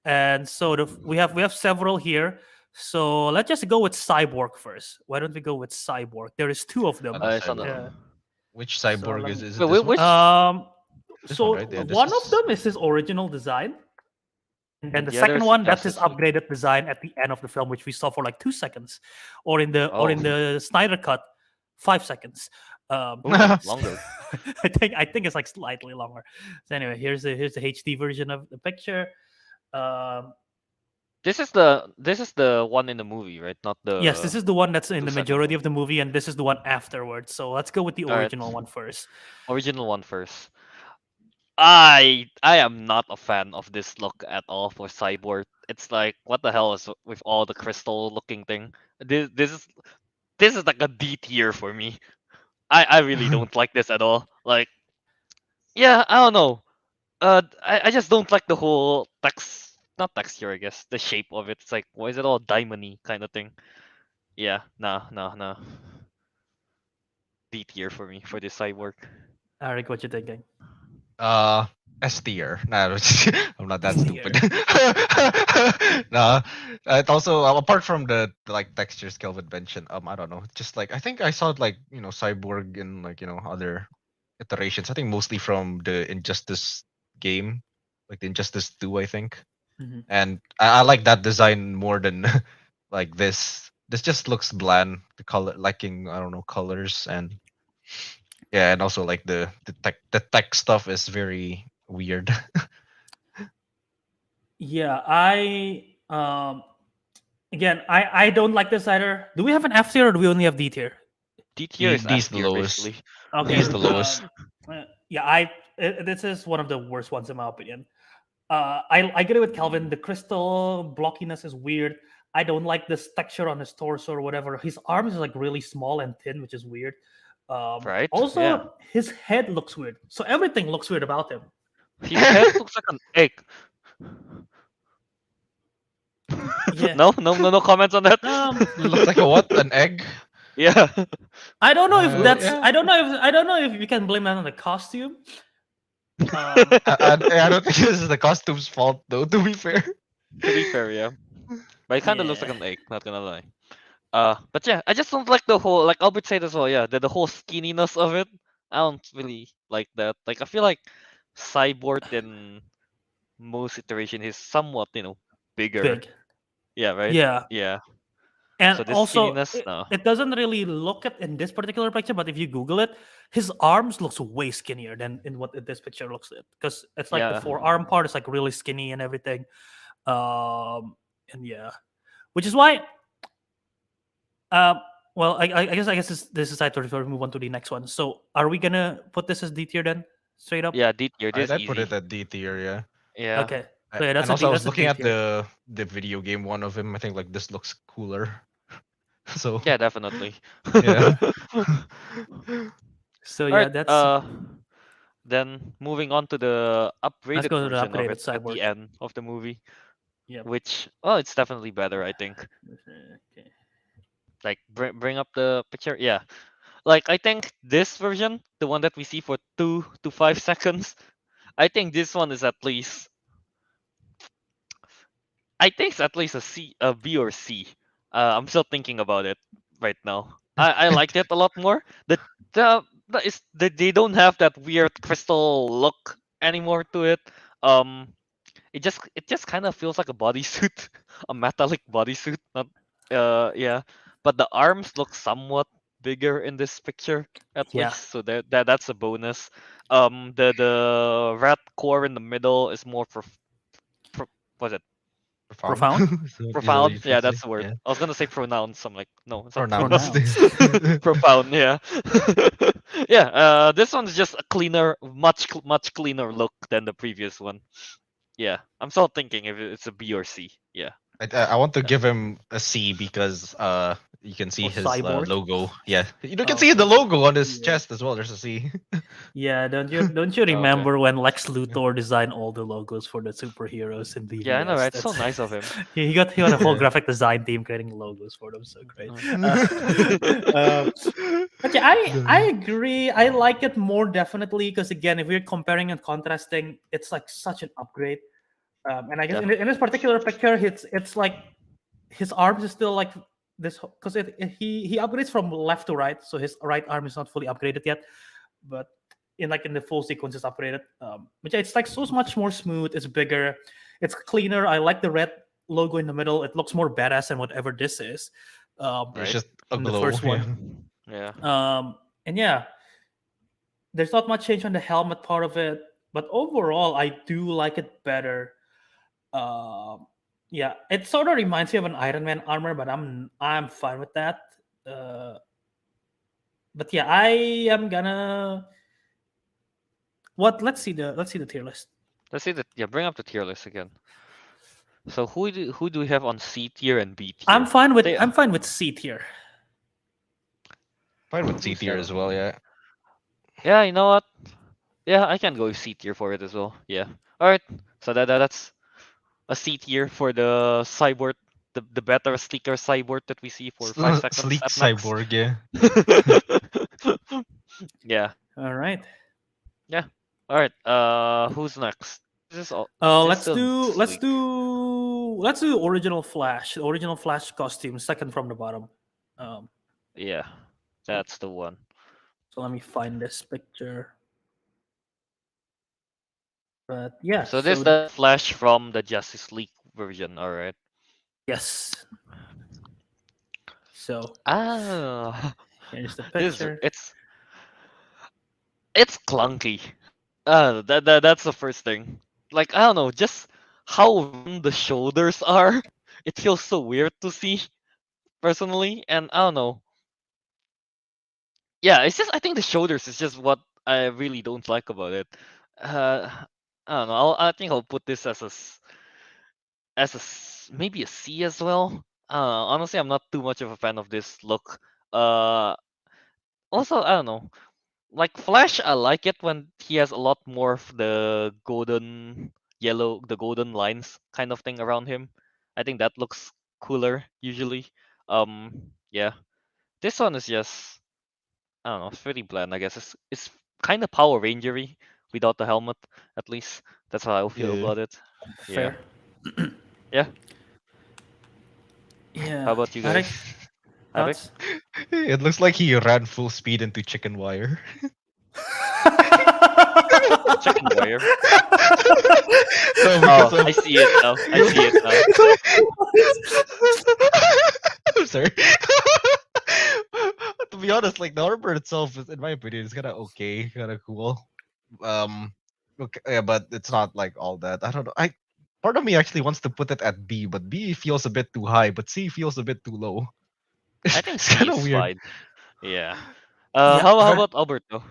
and so we have several here. So let's just go with Cyborg first. Why don't we go with Cyborg? There is two of them. It's on the. Cyborg. Which So cyborg let is me, is it this one? Which? This so one, right? Yeah, this one of is them is his original design, and the The second other is one that's his Justice League. upgraded design at the end of the film, which we saw for like 2 seconds, or in Oh, the Snyder cut, 5 seconds. ooh, longer. I think it's like slightly longer. So anyway, here's the HD version of the picture. Um, This is the one in the movie, right? Not yes, this the is the one that's in the 2 second majority one. of the movie, and this is the one afterwards. So let's go with the All right, original one first. original one first. I am not a fan of this look at all for Cyborg. It's like what the hell is with all the crystal looking thing? This is like a D tier for me. I really don't like this at all. Like yeah, I don't know. I just don't like the whole not texture, I guess. The shape of it. It's like, why is it all diamondy kind of thing? Yeah, nah. D tier for me for this cyborg. Ariq, what you thinking? uh S tier. Nah, I'm not that S stupid. Nah, it also apart from the like textures Kelvin mentioned. I don't know. Just like I think I saw like cyborg in like other iterations. I think mostly from the Injustice game, like the Injustice 2, I think. Mhm. And I like that design more than like this. This just looks bland. The color, lacking I don't know colors and yeah, and also like the tech stuff is very weird. Yeah, again, I don't like this either. Do we have an F tier or do we only have D tier? D tier is D's S the tier lowest. basically. Okay. D's the lowest. Yeah, this is one of the worst ones in my opinion. I get it with Kelvin. The crystal blockiness is weird. I don't like this texture on his torso or whatever. His arms is like really small and thin, which is weird. Right? Also, Yeah. his head looks weird. So everything looks weird about him. His head looks like an egg. Yeah. No comments on that. Looks like a what? An egg? Yeah. I don't know if that's. Yeah. I don't know if we can blame that on the costume. I don't think this is the costume's fault, though. To be fair. To be fair, yeah. But it kind of looks like Yeah. an egg, not gonna lie. But yeah, I just don't like the whole, like Albert said as well, yeah, the whole skinniness of it. I don't really like that. Like I feel like Cyborg in most iteration is somewhat, bigger. Big. Yeah, right? Yeah. Yeah. And So this also, skinniness, no. it doesn't really look at in this particular picture, but if you Google it, his arms looks way skinnier than in what this picture looks like. Because it's like the Yeah. forearm part is like really skinny and everything. And yeah, which is why. Well, I guess this is time to move on to the next one. So, are we gonna put this as D tier then, straight up? Yeah, D tier. This I'd easy. put it at D tier, yeah. Yeah. Okay. So yeah, that's And also, I was that's a looking D at tier. the video game one of him. I think like this looks cooler. So Yeah, definitely. yeah. So yeah, Alright, that's. then moving on to the upgraded go to the version of upgraded it at cyborg. the end of the movie. Yep. Which, it's definitely better, I think. Okay. Like bring up the picture. Yeah. Like I think this version, the one that we see for 2 to 5 seconds, I think this one is at least, I think it's at least a B or C. I'm still thinking about it right now. I liked it a lot more. They don't have that weird crystal look anymore to it. It just kind of feels like a bodysuit, a metallic bodysuit. Not yeah, but the arms look somewhat bigger in this picture at Yeah. least, so that's a bonus. The red core in the middle is more what's it? Profound? So, Profound. you Yeah, should that's say, the word. yeah. I was gonna say pronouns. I'm like, no, it's not Pronouns. pronouns. Profound. Yeah. Yeah. This one's just a cleaner, much cleaner look than the previous one. Yeah, I'm still thinking if it's a B or C. Yeah. I want to give him a C because you can see For his Cyborg? logo. Yeah, you can Oh, see the logo on his yeah. chest as well. There's a C. Yeah, don't you Okay. remember when Lex Luthor designed all the logos for the superheroes in BVS? Yeah, I know, right? So That's- nice of him. he got a whole Yeah. graphic design team creating logos for them. So great. Mm. But yeah, I agree. I like it more definitely because again, if we're comparing and contrasting, it's like such an upgrade. And I guess in this particular picture, it's like his arms is still like this because he upgrades from left to right, so his right arm is not fully upgraded yet, but in the full sequence it's upgraded. But yeah, it's like so much more smooth. It's bigger, it's cleaner. I like the red logo in the middle. It looks more badass than whatever this is. It's just a in the glow. first yeah. one. Yeah. And yeah, there's not much change on the helmet part of it, but overall I do like it better. Yeah, it sort of reminds me of an Iron Man armor, but I'm fine with that. But yeah, I am gonna let's see the tier list. Let's see bring up the tier list again. So who do we have on C tier and B tier? I'm fine with C tier. Fine with C tier as well. Yeah. Yeah, you know what? Yeah, I can go C tier for it as well. Yeah. All right. So that's a C tier for the cyborg, the better, sleeker cyborg that we see for 5 seconds. Sleek at max. cyborg. Yeah. Yeah. All right. Yeah. All right. Who's next? This is all. Let's do original Flash. The original Flash costume, second from the bottom. Yeah, that's the one. So let me find this picture. But yeah. So this is the Flash from the Justice League version, all right? Yes. So here's the this picture. it's clunky. That's the first thing. Like I don't know, just how round the shoulders are. It feels so weird to see, personally, and I don't know. Yeah, it's just I think the shoulders is just what I really don't like about it. I don't know. I think I'll put this as maybe a C as well. Honestly, I'm not too much of a fan of this look. Uh, Also, I don't know. Like Flash, I like it when he has a lot more of the golden lines kind of thing around him. I think that looks cooler usually. Yeah. This one is just, I don't know, it's pretty bland. I guess it's kind of Power Rangery without the helmet. At least that's how I feel Yeah. about it. Yeah. Fair. Yeah. How Yeah. about you Ariq, guys? Ariq? thoughts? It looks like he ran full speed into chicken wire. Chicken Warrior. No, Oh, because of I see it now. I see it now. I'm sorry. To be honest, like the armor itself is, in my opinion, is kind of okay, kind of cool. Okay, yeah, but it's not like all that. I don't know. Part of me actually wants to put it at B, but B feels a bit too high, but C feels a bit too low. I think It's C kind of is weird. fine. Yeah. Yeah, How I, about Alberto?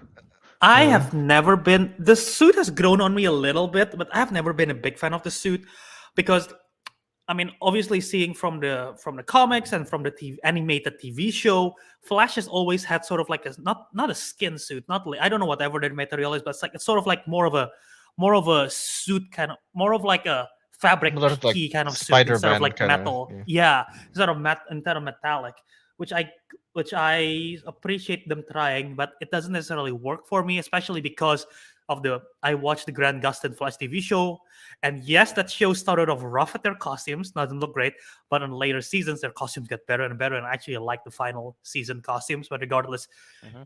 I Uh, have never been. The suit has grown on me a little bit, but I've never been a big fan of the suit because I mean, obviously, seeing from the comics and from the animated TV show, Flash has always had sort of like a not a skin suit, I don't know whatever the material is, but it's sort of like more of a suit kind of more of like a fabric Similar to like key kind of suit instead of Spider-Man like kind of. metal. Yeah. Yeah, instead of metallic, which I appreciate them trying, but it doesn't necessarily work for me, especially because of the I watched the Grant Gustin Flash TV show, and yes, that show started off rough at their costumes, doesn't look great, but in later seasons their costumes get better and better, and actually I like the final season costumes. But regardless, Mhm.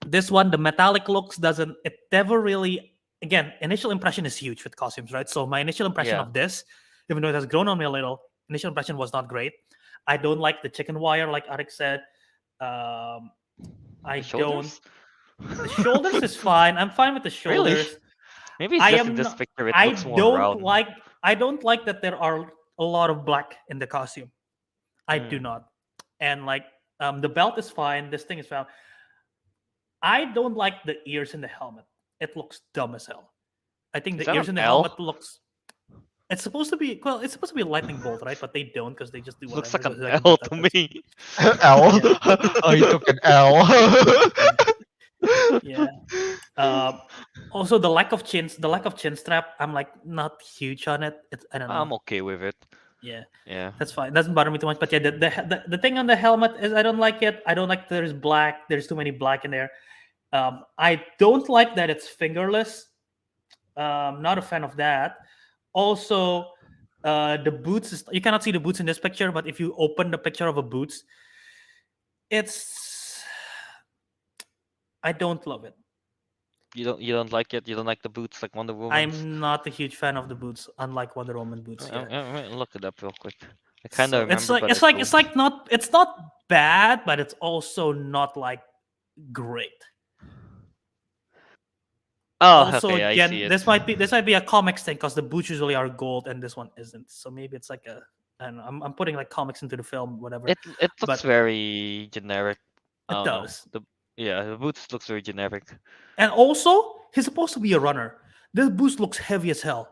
this one, the metallic looks doesn't it never really again, initial impression is huge with costumes, right? So my initial impression Yeah. of this, even though it has grown on me a little, initial impression was not great. I don't like the chicken wire, like Ariq said. Um, I The don't. shoulders? The shoulders is fine. I'm fine with the Really? shoulders. Maybe it's I just in am this not. picture it I looks more don't round. like. I don't like that there are a lot of black in the costume. I do Mm. not. And like the belt is fine. This thing is fine. I don't like the ears in the helmet. It looks dumb as hell. I think Is the that ears an in the L? helmet looks. It's supposed to be well. It's supposed to be a lightning bolt, right? But they don't because they just do Looks whatever. like an Because I can L put that. to me. L. Yeah, Oh, he took an L. yeah. Um, also, the lack of chin strap. I'm like not huge on it. I don't know. I'm okay with it. Yeah, Yeah. that's fine. It doesn't bother me too much. But yeah, the thing on the helmet is I don't like it. I don't like there's black. There's too many black in there. I don't like that it's fingerless. Not a fan of that. Also, the boots you cannot see the boots in this picture, but if you open the picture of a boots, it's I don't love it. You don't like it? You don't like the boots like Wonder Woman's? I'm not a huge fan of the boots, unlike Wonder Woman boots. Yeah. I'm gonna look it up real quick. I kind of So remember, but I don't. it's like not it's not bad, but it's also not like great. Oh, Also, okay, I see again, it. this might be a comics thing because the boots usually are gold and this one isn't. So maybe it's like a I don't know. I'm putting like comics into the film, whatever. It looks But very generic. I it don't know. does. The boots looks very generic. And also, he's supposed to be a runner. This boots looks heavy as hell.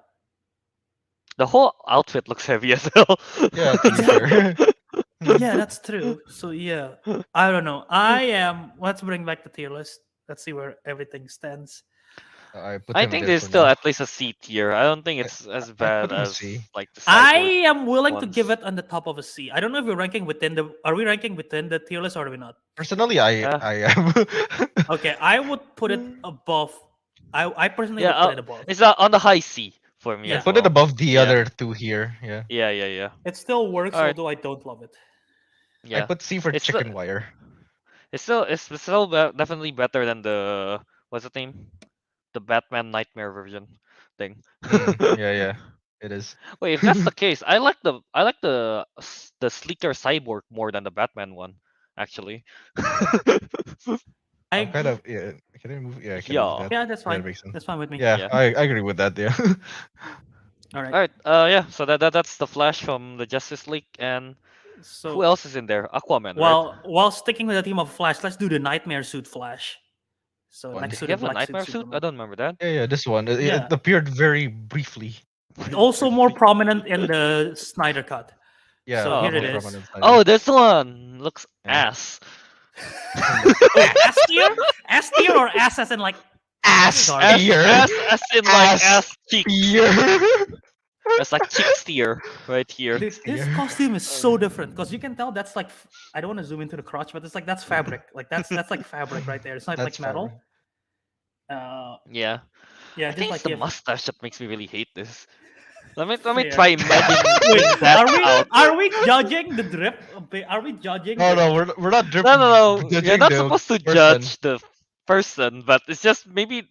The whole outfit looks heavy as hell. Yeah, to be fair. Yeah, that's true. So yeah, I don't know. I am. Let's bring back the tier list. Let's see where everything stands. I put I him think there there's for still now. at least a C tier. I don't think it's as I bad put him a as C. like the I cyborg am willing to give ones. it on the top of a C. I don't know if we're ranking within the. Are we ranking within the tier list or are we not? Personally, Yeah. I am. Okay, I would put it above. I personally Yeah, would put it above. it's on the high C for me Yeah. as Put it well. above the Yeah. other two here. Yeah. Yeah. It still works, Alright. although I don't love it. I Yeah. put C for It's chicken wire. it's still definitely better than the what's the name? The Batman Nightmare version thing. Yeah. It is. Wait, if that's the case, I like the sleeker cyborg more than the Batman one, actually. I I'm kind of yeah. Can I move? Yeah, I can move Yeah. that. yeah, that's That fine. makes sense. That's fine with me. Yeah, Yeah. I agree with that. Yeah. All right. Alright, yeah, so that's the Flash from the Justice League, and who So else is in there? Aquaman, right? while sticking with the theme of Flash, let's do the Nightmare Suit Flash. So One. like Did he suited have a black nightmare suit? I Superman. don't remember that. Yeah, this one. It Yeah. appeared very briefly. Also more prominent in the Snyder cut. Yeah, So here more it is. prominent side. Oh, this one looks Yeah. ass. Oh, S tier? S tier or ass as in like Ass garbage? tier. As in like Ass ass cheek. tier. That's like cheek steer right here. This tier. costume is so different because you can tell that's like I don't want to zoom into the crotch, but it's like that's fabric. Like that's like fabric right there. It's not That's like metal. Yeah. Yeah, I just think like it's the if- mustache that makes me really hate this. Let me Fair. try imagining Wait, that out. are we judging the drip? Are we judging? No, the- no, we're not dripping. No. You're judging not the supposed to person. judge the person, but it's just maybe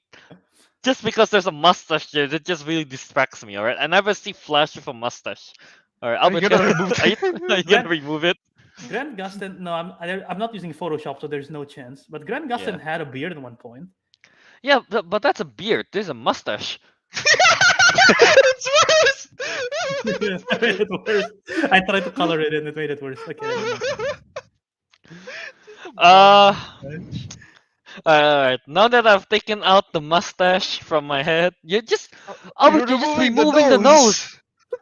just because there's a mustache there, that just really distracts me. All right, I never see Flash with a mustache. All right, Are you Albert, gonna remove are you that? gonna remove it? Grant Gustin. No, I'm not using Photoshop, so there's no chance. But Grant Gustin had a beard at one point. Yeah, but that's a beard. This is a mustache. It's worse. It made it worse. I tried to color it and it made it worse. Okay. never mind. Alright. Now that I've taken out the mustache from my head, you're just Albert, you're just removing the nose.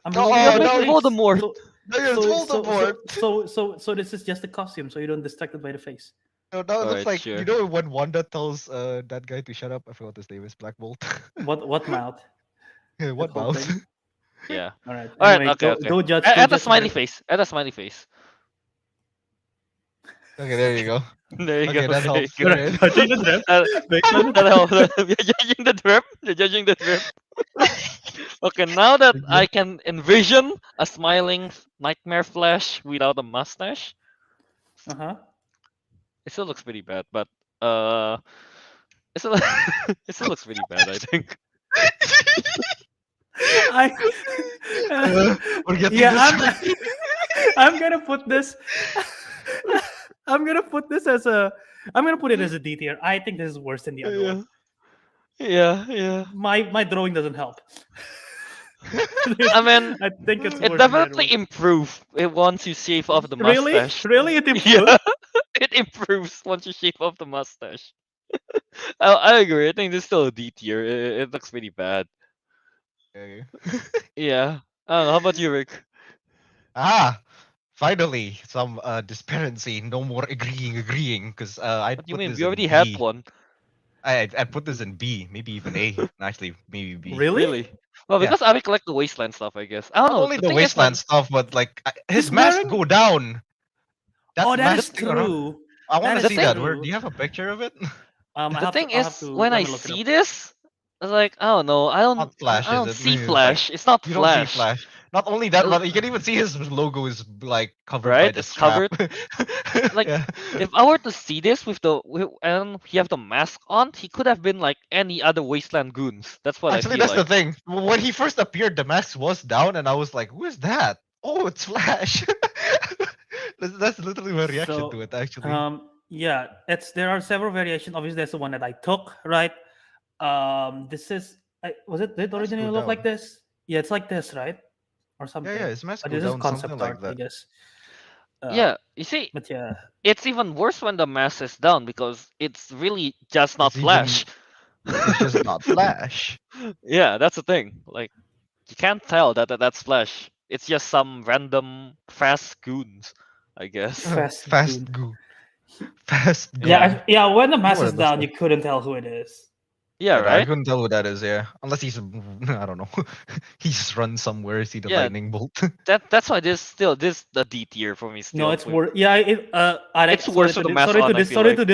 I'm Oh, removing You're the making face. Voldemort. No, it's Voldemort. So this is just a costume, so you don't distract it by the face. No, that Alright, looks like sure. you know when Wanda tells that guy to shut up. I forgot his name is Black Bolt. What mouth? What whole mouth? thing? Yeah. All right. Alright, Anyway, okay. Go judge. Add go a judge smiley the- face. Add a smiley face. Okay, there you go. There you Okay, go. that there you helps. go. Alright. Judging the drip. That helps. You're judging the drip. You're judging the drip. Okay, now that I can envision a smiling nightmare Flash without a mustache, Uh-huh. it still looks pretty bad. But it still, it still looks pretty bad. I think. We're getting Yeah, this. I'm gonna put this. I'm gonna put this as a. I'm gonna put it as a D tier. I think this is worse than the other one. Yeah. My drawing doesn't help. I mean, I think it's it worse than the other definitely one. improves once you shave off the Really? mustache. Really, it improved. Yeah, it improves once you shave off the mustache. I agree. I think this is still a D tier. It looks pretty bad. Okay. Yeah. I don't know. How about you, Rick? Finally, some disparity. No more agreeing. Because I What do you put mean? this We in already had B. one. I put this in B, maybe even A. Actually, maybe B. Really? Well, Yeah. because I collect the wasteland stuff, I guess. I don't Not know. only the thing is, wasteland stuff, but like his He's mask wearing- go down. Oh, that is mask thing around- true. I want That to is see that. true. Where do you have a picture of it? the thing I'll have is, to- when let I me look it see up. this, I was like, I don't know. I don't. Not Flash, I don't is it? see Maybe it's Flash. It's not You Flash. don't see Flash. Not only that, Uh, but you can even see his logo is like covered by Right? the It's strap. Like, Yeah. If I were to see this and he have the mask on, he could have been like any other wasteland goons. That's what Actually, I feel that's like. the thing. When he first appeared, the mask was down, and I was like, "Who is that? Oh, it's Flash." that's literally my reaction So, to it. Actually, Yeah, there are several variations. Obviously, there's the one that I took, right? This is did it originally go look like down. this? Yeah, it's like this, right? Or something. yeah, his mask But go this is down concept something like art, I that. guess. Yeah, you see, But yeah, it's even worse when the mask is down because it's really just not It's even- Flash. It's just not Flash. Yeah, that's the thing. Like, you can't tell that's Flash. It's just some random fast goons, I guess. Fast Fast goon. goo. Fast goo. Yeah. When the mask what is it looks down, like. you couldn't tell who it is. Yeah, I right? couldn't tell who that is. Yeah, unless he's I don't know. He's run somewhere. See the Yeah. lightning bolt. That's why this the D tier for me still. No, it's worse. Yeah, Ariq, It's worse with the mask on, I feel sorry like.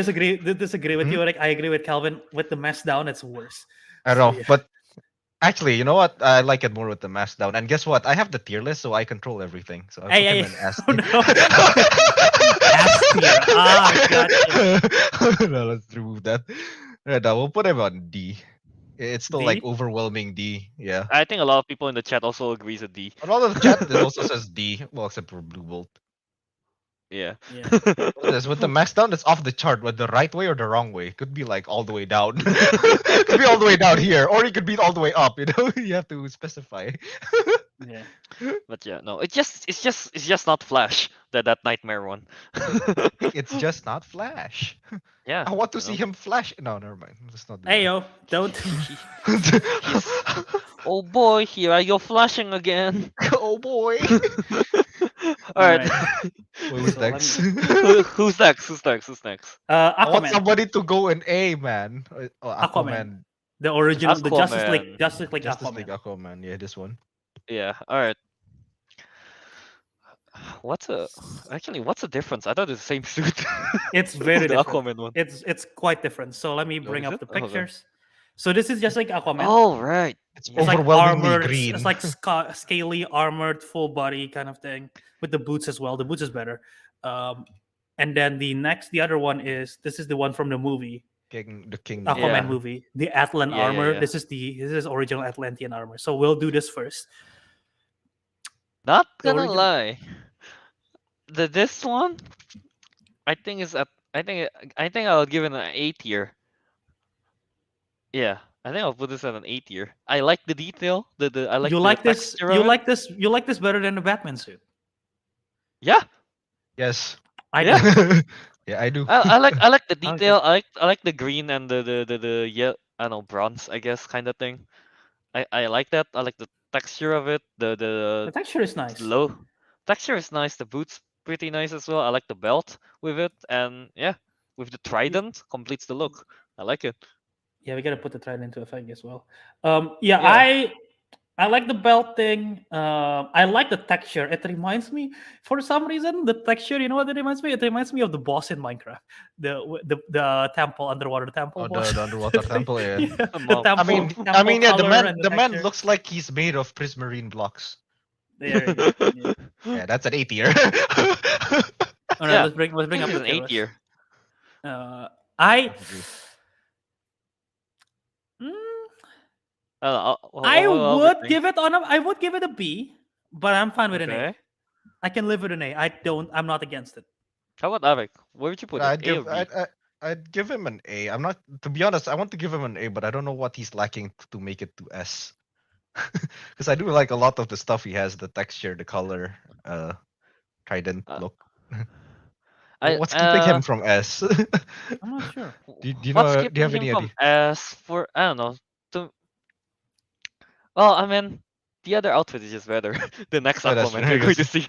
to disagree with you, Ariq. I agree with Calvin. With the mask down, it's worse. I So, don't know, yeah. but actually, you know what? I like it more with the mask down. And guess what? I have the tier list, so I control everything. So I put Hey, him in S. oh, no. S tier. Gotcha. No, let's remove that. Right, now we'll put him on D. It's still like D? overwhelming D. Yeah. I think a lot of people in the chat also agrees with D. A lot of the chat it also says D. Well, except for Blue Bolt. Yeah. Yeah. With the max down, it's off the chart. But the right way or the wrong way? Could be like all the way down. Could be all the way down here, or it could be all the way up. You know, you have to specify. Yeah. But yeah, no, it's just not Flash. That nightmare one. It's just not Flash. Yeah, I want to you see know. him flash. No, never mind. Let's not do Hey yo, don't. He, he's oh boy, here I go flashing again. Oh boy. All All right. right. Who's So let next? me. Who's next? Who's next? Who's next? I want Aquaman. somebody to go in A, man. Oh, Aquaman. Aquaman. The original, the Justice League, Aquaman. Justice League Justice League Aquaman. Aquaman. Yeah, this one. Yeah. All right. What's the difference? I thought it's the same suit. It's of very the different. Aquaman one. It's quite different. So let me Oh, bring is up it? the Oh, okay. pictures. So this is just like Aquaman. Oh right. It's Yeah. It's like overwhelmingly armored. green. It's like scaly, armored, full body kind of thing with the boots as well. The boots is better. And then the other one is this is the one from the movie the king. Aquaman Yeah. movie, the Atlan Yeah, yeah, armor. yeah. This is original Atlantean armor. So we'll do this first. Not The gonna origin- lie. This one, I think I'll give it an A tier. Yeah, I think I'll put this at an A tier. I like the detail. I like You the like this? texture You of it. like this? You like this better than the Batman suit? Yeah, Yes. I Yeah. don't. Yeah, I do. I like the Okay. detail. I like the green and the yeah, I don't know, bronze, I guess, kind of thing. I like that. I like the texture of it. The The texture is nice. low texture is nice. The boots pretty nice as well. I like the belt with it, and yeah, with the trident completes the look. I like it. Yeah, we gotta put the trident into effect as well. Yeah. I like the belt thing. I like the texture. It reminds me, for some reason, the texture. You know what it reminds me? It reminds me of the boss in Minecraft, the temple, underwater temple Oh, boss. the underwater temple. Yeah. Yeah, I'm the all- temple. I mean, yeah. The color man, and the man texture. looks like he's made of prismarine blocks. There you go. Yeah. Yeah, that's an A tier. All right, Yeah, let's bring I up think it's the an tier A list. tier. I. Agree. Mm, I would give it I would give it a B, but I'm fine with an A. Okay. I can live with an A. I'm not against it. How about Ariq? Where would you put it? I'd A or give, B? I'd give him an A. I'm not, to be honest. I want to give him an A, but I don't know what he's lacking to make it to S. Because I do like a lot of the stuff he has, the texture, the color, trident Uh, look. I What's keeping him from S? I'm not sure. Do you What's know? Do you keeping have him any from idea? S for I don't know. To well, I mean, the other outfit is just better. The next Oh, that's Aquaman true, I you're going to guess. see.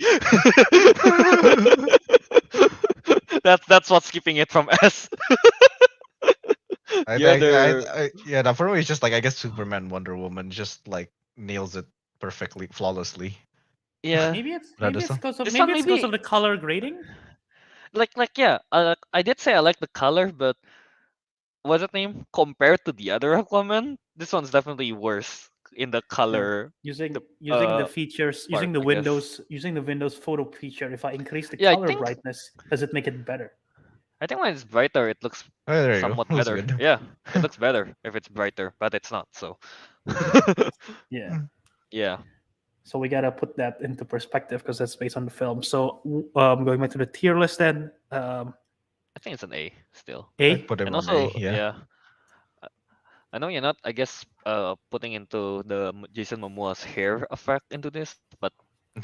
That's what's keeping it from S. The other Yeah, now for me, it's just like I guess Superman, Wonder Woman just like nails it perfectly, flawlessly. yeah. Maybe it's That is some- because of This one maybe the color grading. like yeah. I did say I like the color, but what's it name? Compared to the other Aquaman, this one's definitely worse in the color. Using The the features, part, I guess. using the Windows photo feature. If I increase the Yeah, color brightness, does it make it better? I think when it's brighter, it looks Oh, there you go. somewhat Looks better. good. Yeah, it looks better if it's brighter, but it's not. So Yeah. yeah, So we gotta put that into perspective because that's based on the film. So going back to the tier list, then I think it's an A still. A. I'd put him And on also, A. Yeah. I know you're not, I guess, putting into the Jason Momoa's hair effect into this, but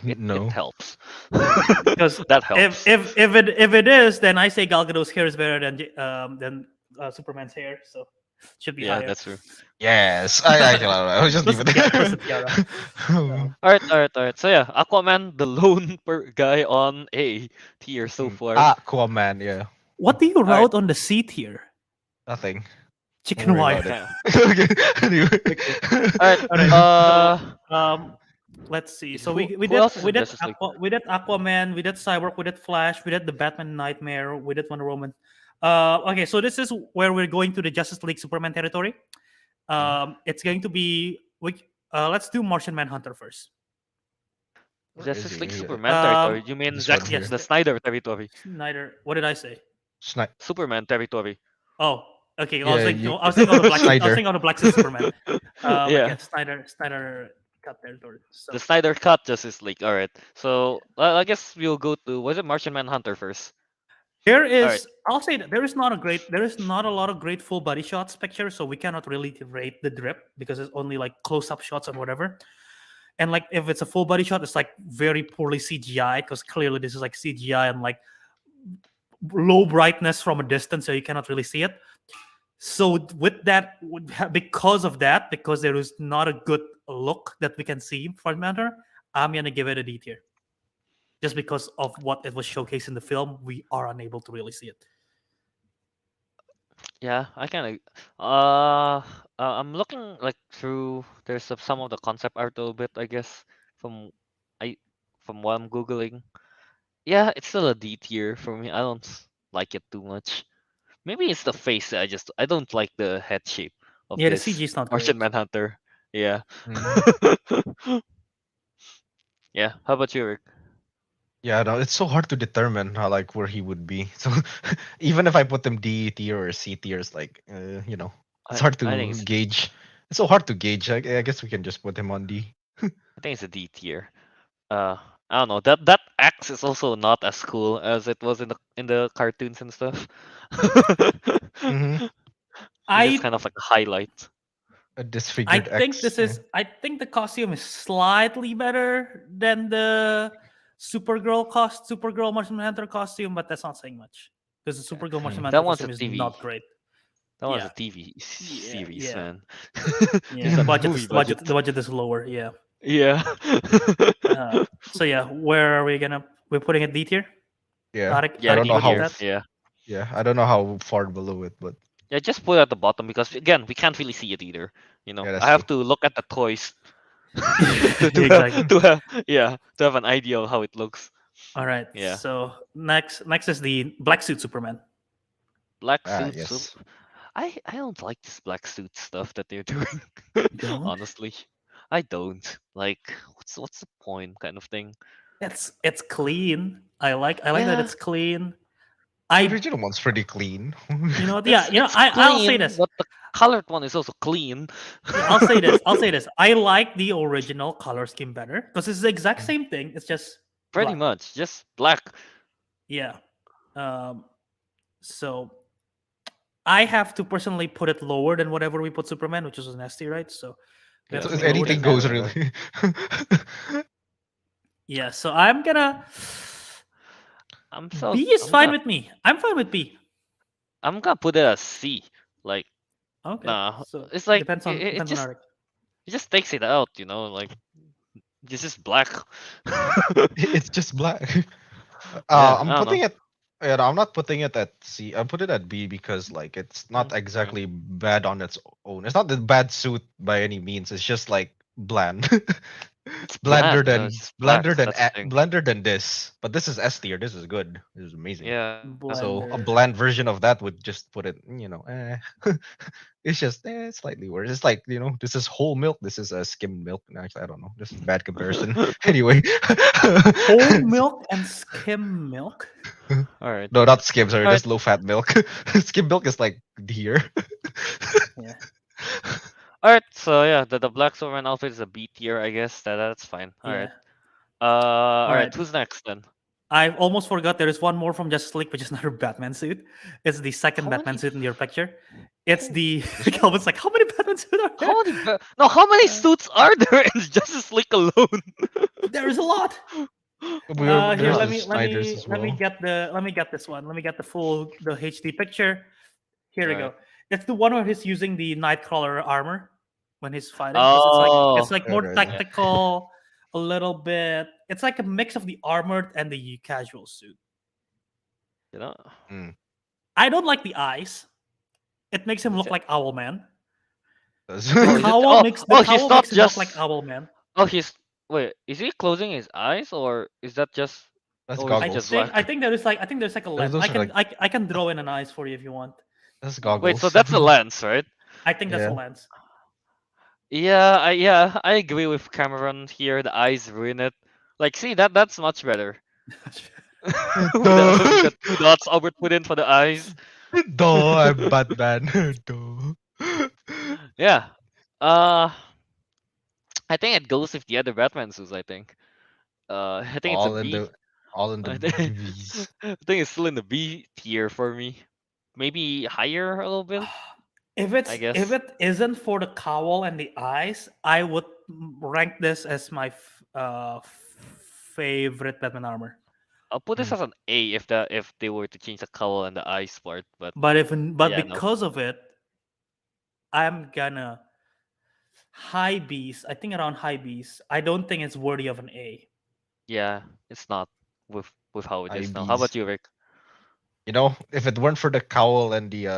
it No. helps. Because that helps. if it is, then I say Gal Gadot's hair is better than Superman's hair, so should be Yeah, higher. that's true. Yes. I was just leave it Plus the there. tiara. All right. So yeah, Aquaman, the lone guy on A tier so far. Aquaman. Yeah. What do you right. route on the C tier? Nothing. Chicken Don't worry wire. about Yeah. Okay. Anyway. All right. Let's see. So we who did else is in Justice League? we did Aquaman, we did Cyborg, we did Flash, we did the Batman Nightmare, we did Wonder Woman. Okay, so this is where we're going to the Justice League Superman territory. It's going to be let's do Martian Manhunter first. Where Justice is League he? Superman territory. You mean this one Zack? here. The Snyder territory. Snyder. What did I say? Superman territory. Oh, okay. I Yeah, was thinking, you- I was thinking of the black. I was Snyder. thinking of the Black Suit Superman. Yeah. Snyder cut territory. So The Snyder cut Justice League. All right. So I guess we'll go to was it Martian Manhunter first? there is. Alright. I'll say that there is not a lot of great full body shots picture, so we cannot really rate the drip because it's only like close up shots and whatever. And like if it's a full body shot, it's like very poorly CGI because clearly this is like CGI and like low brightness from a distance, so you cannot really see it. So with that, because of that, because there is not a good look that we can see for that matter, I'm gonna give it a D tier. Just because of what it was showcased in the film, we are unable to really see it. Yeah, I kind of. I'm looking like through. There's some of the concept art a little bit, I guess, from I from what I'm googling. Yeah, it's still a D tier for me. I don't like it too much. Maybe it's the face. I don't like the head shape of Yeah, the this CG is not Martian great. Manhunter. Yeah. Mhm. Yeah. How about you, Rick? Yeah, no, it's so hard to determine how like where he would be. So even if I put him D tier or C tier, it's like it's hard I think to gauge. It's so hard to gauge. I guess we can just put him on D. I think it's a D tier. Uh, I don't know. That axe is also not as cool as it was in the cartoons and stuff. Hmm. It's just I kind of like a highlight. A I disfigured think X. this is. I think the costume is slightly better than the Supergirl Martian Manhunter costume, but that's not saying much because the Supergirl Martian Mm. Manhunter That one's a costume is TV. not great. That one's Yeah, a TV yeah, series, yeah, man. yeah. It's The a budget movie is the budget. budget. The budget is lower. Yeah. Yeah. So yeah, where are we gonna? We're putting it D tier. Yeah, Arik, I Yeah, don't Arik, D know good with how. tier. that? Yeah. Yeah, I don't know how far below it, but Yeah, just put it at the bottom because again, we can't really see it either. yeah, I that's true. have to look at the toys Exactly. to have an idea of how it looks. All right. Yeah. So next is the black suit Superman. Black Ah, suits. yes. I don't like this black suit stuff that they're doing. You don't? Honestly, I don't like. What's the point, kind of thing. It's clean. I like that Yeah, it's clean. The I original one's pretty clean. you know yeah it's I'll say clean, this. but the colored one is also clean. Yeah, I'll say this. I'll say this. I like the original color scheme better because it's the exact same thing. It's just Pretty black. much, just black. Yeah. Um. So I have to personally put it lower than whatever we put Superman, which is an S tier, right? So we have Yeah, to So if put it lower anything than that. goes really. Yeah. So I'm gonna. I'm B is I'm fine gonna with me. I'm fine with B. I'm gonna put it as C. Like, Okay. nah, So it's like depends on it depends on Arik. just takes it out. Like it's just black. It's just black. Yeah, I'm I don't know. putting it. Yeah, I'm not putting it at C. I put it at B because like it's not Alright. exactly bad on its own. It's not the bad suit by any means. It's just like bland. It's bland, it's just black. That's the thing. blander than this. But this is S tier. This is good. This is amazing. Yeah. So a Blender. bland version of that would just put it, it's just slightly worse. It's like, this is whole milk. This is skimmed milk. Actually, I don't know. This is a bad comparison. Anyway. Whole milk and skim milk. All right. No, not skim. Sorry, All right. that's low fat milk. Skim milk is like deer. Yeah. All right. So yeah, the Black Superman outfit is a B tier, I guess. That's fine. All Yeah. right. All right. right. Who's next then? I almost forgot there is one more from Justice League, which is another Batman suit. It's the second How Batman many? suit in your picture. It's the Kelvin's like, how many Batman suits are there? How many suits are there in Justice League alone? There is a lot. Here, There's let the me Snyders as let me well. get this one. Let me get the HD picture. Here we go. Alright. It's the one where he's using the Nightcrawler armor when he's fighting. 'Cause it's like more Okay. tactical, a little bit. It's like a mix of the armored and the casual suit. You know? I don't like the eyes. It makes him Is look it- like Owlman. Does- The Oh, is it- cowl oh, makes oh, he's him not look just- like Owlman. Oh, wait. Is he closing his eyes or is that just? That's or is I it just goggles. think there's like a lens. Those are like- I can draw in an eyes for you if you want. That's goggles. Wait, so that's a lens, right? I think that's Yeah. a lens. Yeah, I agree with Cameron here. The eyes ruin it. Like, see that's much better. the 2 dots Albert put in for the eyes. Duh, I'm Batman. Duh. Yeah. I think it goes with the other Batman suits. I think. I think it's a B. All in the I think, B's. I think it's still in the B tier for me. Maybe higher a little bit. If guess. it isn't for the cowl and the eyes, I would rank this as my favorite Batman armor. I'll put this Mm. as an A if they were to change the cowl and the eyes part, but But yeah, no. because of it, I'm gonna high B's. I think around high B's. I don't think it's worthy of an A. Yeah, it's not with how it is now. How IBs. about you, Rick? You know, if it weren't for the cowl and the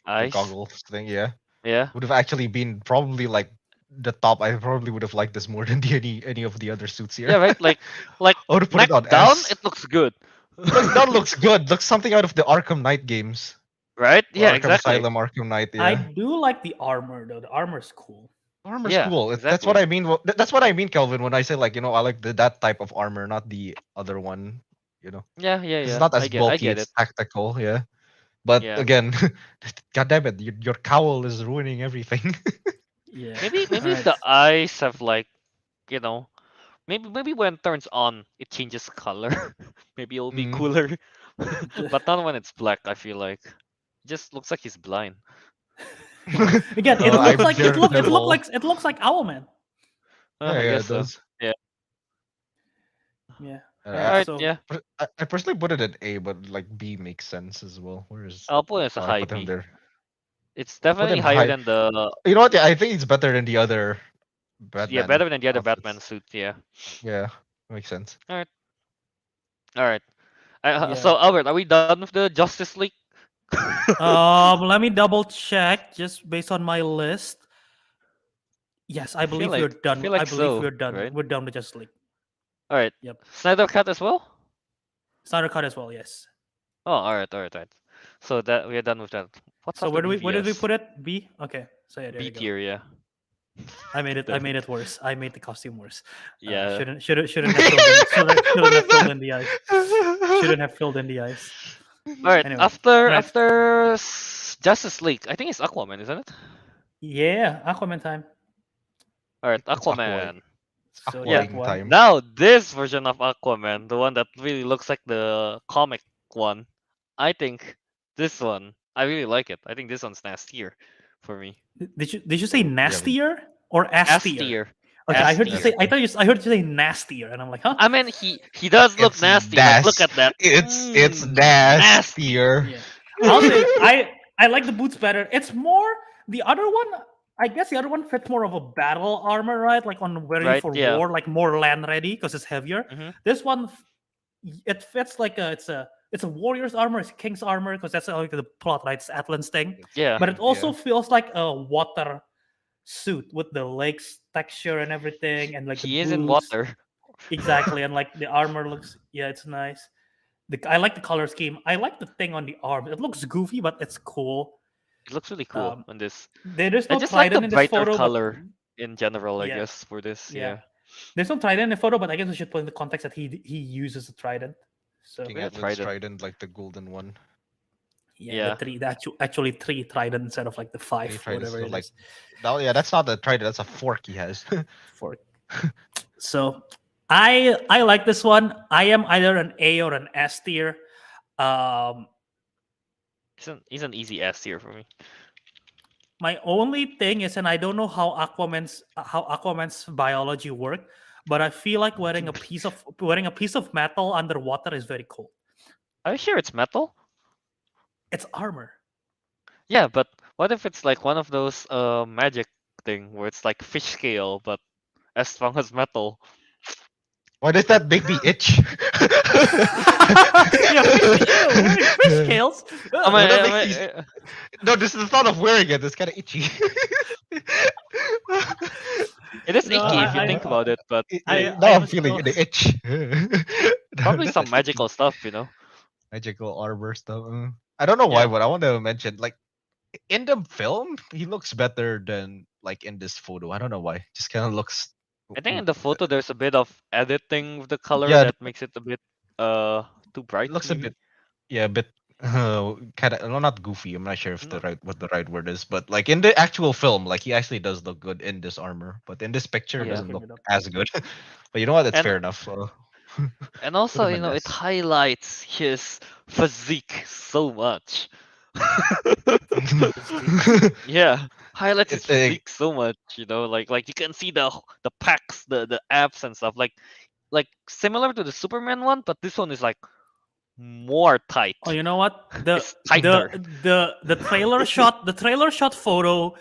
Eyes? goggles thing, yeah, Yeah. would have actually been probably like the top. I probably would have liked this more than any of the other suits here. Yeah, right? Like I would have put neck it on down, S. it looks good. Look, that looks good. Looks something out of the Arkham Knight games. Right? Or Yeah, Arkham exactly. Asylum, Arkham Knight, I yeah. do like the armor though. The armor's cool. Armor's Yeah, cool. That's what exactly. I mean. That's what I mean, Kelvin, when I say like, I like that type of armor, not the other one. Yeah, yeah, It's yeah. not as I bulky, get it's it. tactical, yeah. But Yeah. again, god damn it, your cowl is ruining everything. Yeah. Maybe if Alright. the eyes have like, you know, maybe when it turns on, it changes color. Maybe it'll be Mm. cooler. But not when it's black, I feel like. It just looks like he's blind. Again, No, it looks like Owlman. Yeah, I yeah, guess it so. does. Yeah. Yeah. I, Alright, Alright, so yeah. I personally put it at A, but like B makes sense as well. Where is? I'll put it as a Oh, I high put him B. there. It's Put definitely him higher high. than the You know what? Yeah, I think it's better than the other yeah, Batman better than the other Batman outfits. suit, yeah. Yeah, makes sense. Alright. yeah. So Albert, are we done with the Justice League? Let me double check just based on my list. Yes, I believe we're I done. feel like I believe so, we're done. right? We're done with Justice League. Alright. Yep. Snyder Cut as well? Snyder Cut as well. Yes. Oh, alright. So that we are done with that. What's So after where did we BVS? put it? B. Okay. So yeah, there B you go. tier, yeah. I made it. I Damn made it. it worse. I made the costume worse. Yeah. Shouldn't have filled in the ice. Shouldn't have filled in the ice. Alright, Anyway, after Justice League, I think it's Aquaman, isn't it? yeah, Aquaman time. Alright, It's Aquaman. So Yeah. that one. time. Now this version of Aquaman, the one that really looks like the comic one, I think this one, I really like it. I think this one's nastier for me. Did you say Yeah, nastier or astier? Nastier. Okay, I heard you Astier. say. I heard you say nastier, and I'm like, huh? I mean, he does look It's nasty. Like, look nas- at that. It's Nasty. nastier. Yeah. I'll say I like the boots better. It's more the other one. I guess the other one fits more of a battle armor, right? Like on ready Right, for yeah. war, like more land ready because it's heavier. Mhm. This one, it fits like it's a warrior's armor, it's king's armor because that's like the plot, right? It's Atlan's thing. Yeah. But it also Yeah. feels like a water suit with the legs texture and everything, and like He the is in boots. water. Exactly, and like the armor looks, yeah, it's nice. I like the color scheme. I like the thing on the arm. It looks goofy, but it's cool. It looks really cool Um, on this. There's I no just like the trident in this brighter photo, color in general, I yeah, guess, for this. yeah. Yeah. There's no trident in the photo, but I guess we should put in the context that he uses a trident. So King Yeah, Atlan's trident. trident, like the golden one. yeah, Yeah. actually three trident instead of like the five, Three tridents, whatever so it like is. yeah, that's not a trident, that's a fork he has. Fork. So I like this one. I am either an A or an S tier. Um, He's an easy S tier for me. my only thing is, and I don't know how Aquaman's biology work, but I feel like wearing a piece of metal underwater is very cool. Are you sure it's metal? It's armor. Yeah, but what if it's like one of those magic thing where it's like fish scale but as strong as metal? Why does that make me itch? Yeah, fish scales. I mean, What that I makes mean, No, this is the thought of wearing it. It's kind of itchy. it is No, icky if you I- think about it, but Now I'm feeling still- the itch. probably some magical stuff, you know? magical armor stuff. I don't know why, Yeah. but I want to mention like in the film, he looks better than like in this photo. I don't know why. Just kind of looks. I think in the photo there's a bit of editing with the color Yeah, that makes it a bit too bright. It looks a maybe. bit, yeah, a bit kind of, well, not goofy. I'm not sure if No. what the right word is, but like in the actual film, like he actually does look good in this armor, but in this picture, it Yeah. doesn't look Bring it up. as good. But you know what? It's And- fair enough. And also, him you in know, it this. highlights his physique so much. Yeah, highlights his It's a physique so much, like you can see the pecs, the abs and stuff, like similar to the Superman one, but this one is like more tight. Oh, you know what? The It's tighter. the trailer shot photo,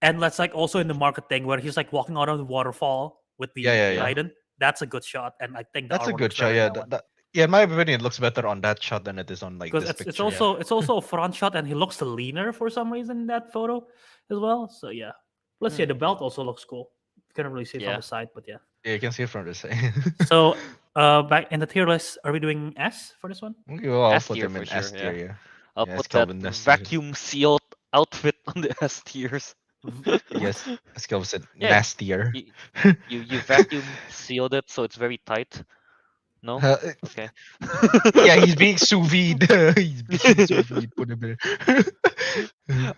and that's like also in the marketing where he's like walking out of the waterfall with the yeah. trident. That's a good shot, and I think the That's a armor good looks shot. better in Yeah, that one. yeah. In my opinion, it looks better on that shot than it is on like Because this it's picture. it's also a front shot, and he looks leaner for some reason in that photo as well. So yeah. Plus, yeah, the belt also looks cool. You can't really see it from Yeah. the side, but yeah. Yeah, you can see it from the side. So, back in the tier list, are we doing S for this one? Okay, well, I'll S put tier them for in sure. S tier. Yeah. I'll Yeah, put it's that Kelvin S tier. vacuum sealed outfit on the S tiers. Yes, as Kelvin said, Yeah, nastier. you vacuum sealed it so it's very tight. No? Uh, Okay. yeah, he's being sous vide. He's being sous vide. Put him in.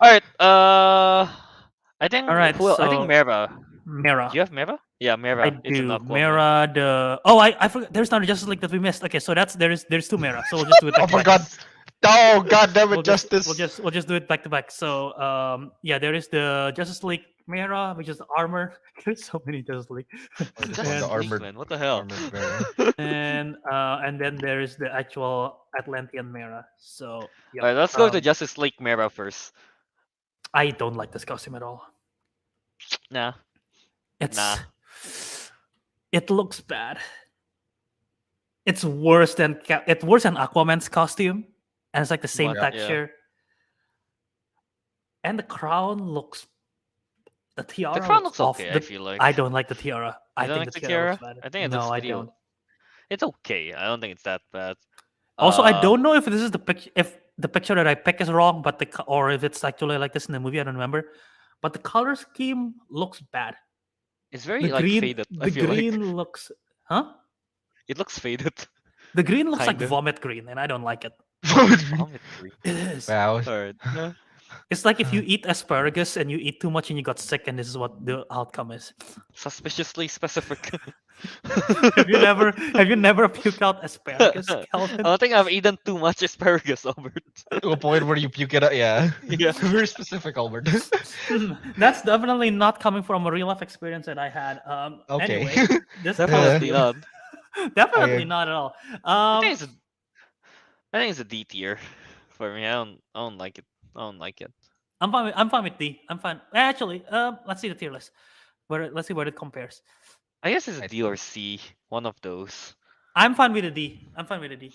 All right. I think All right, I think so Mera. Mera. Do you have Mera? Yeah, Mera. I It's an do. Aquaman. Mera, I forgot. There's not a Justice League that we missed. Okay, so there's two Mera. So we'll just do it Oh back to my back. god. Oh god damn it, We'll Justice. we'll just do it back to back. So yeah, there is the Justice League Mera, which is the armor. There's so many Justice League. Justice the League, armored- man. What the hell? armored Mera. And then there is the actual Atlantean Mera. So yeah, All right, let's go to Justice League Mera first. I don't like this costume at all. Nah. It's Nah. it looks bad. It's worse than Aquaman's costume, and it's like the same What? Yeah. texture. And the crown looks. The tiara. The crown looks off. okay, I feel like. I don't like the tiara. I You don't think like the the tiara tiara? looks bad. I think it No, looks I pretty don't. It's okay. I don't think it's that bad. Also, I Uh, don't know if this is the picture. If the picture that I pick is wrong, but or if it's actually like this in the movie, I don't remember. But the color scheme looks bad. It's very The like green, faded. I the feel green like looks, huh? it looks faded. The green looks like Kinda. vomit green, and I don't like it. Vomit green. It is. Wow. Alright. Yeah. It's like if you eat asparagus and you eat too much and you got sick, and this is what the outcome is. Suspiciously specific. have you never puked out asparagus, I Kelvin? don't think I've eaten too much asparagus, Albert. To a point where you puke it out. Yeah. Yeah. Very specific, Albert. That's definitely not coming from a real life experience that I had. Okay. Anyway, this Definitely not. definitely Okay. not at all. I think it's a D tier for me. I don't like it. I don't like it. I'm fine with D. I'm fine. Actually, let's see the tier list. Let's see where it compares. I guess it's a D or C. One of those. I'm fine with a D. I'm fine with a D.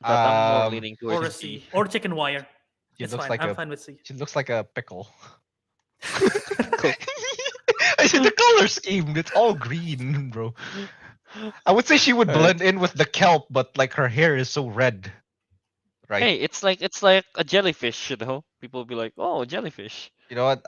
But I'm more Um, leaning Or a towards C. D. Or chicken wire. She It's looks fine. like I'm a fine with C. she looks like a pickle. I said the color scheme. It's all green, bro. I would say she would Alright. blend in with the kelp, but like her hair is so red. Right. Hey, it's like a jellyfish, People will be like, "Oh, jellyfish." You know what?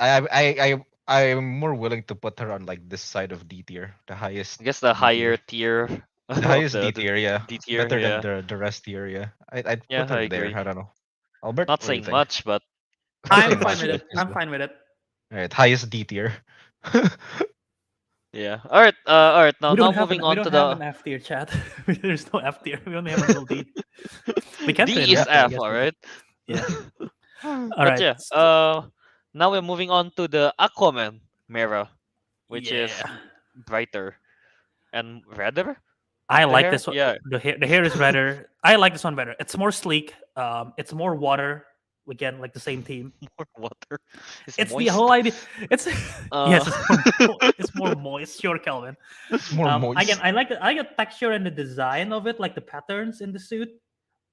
I'm more willing to put her on like this side of D tier, the highest. I guess the D higher tier. tier. The of highest the- D tier, yeah. D tier, Better yeah. than the rest tier, yeah. I'd Yeah, put her I there. agree. I don't know. Albert, Not what do you saying think? much, but I'm Nothing fine much, with it. but I'm fine with it. Alright, highest D tier. yeah. All right. All right. Now, We don't have moving we on don't to have an the F tier, chat. There's no F tier. We only have a little D. We can put D it is F tier, I F. guess, All but- right. Yeah. All But right. yeah. Now we're moving on to the Aquaman Mera, which is Yeah. brighter and redder. I The like hair? this one. Yeah. The hair is redder. I like this one better. It's more sleek. It's more water. Again, like the same team. More water. It's moist. the whole idea. It's yes, Uh, it's more moist. Sure, Kelvin. It's more moist. Again, I like the texture and the design of it, like the patterns in the suit.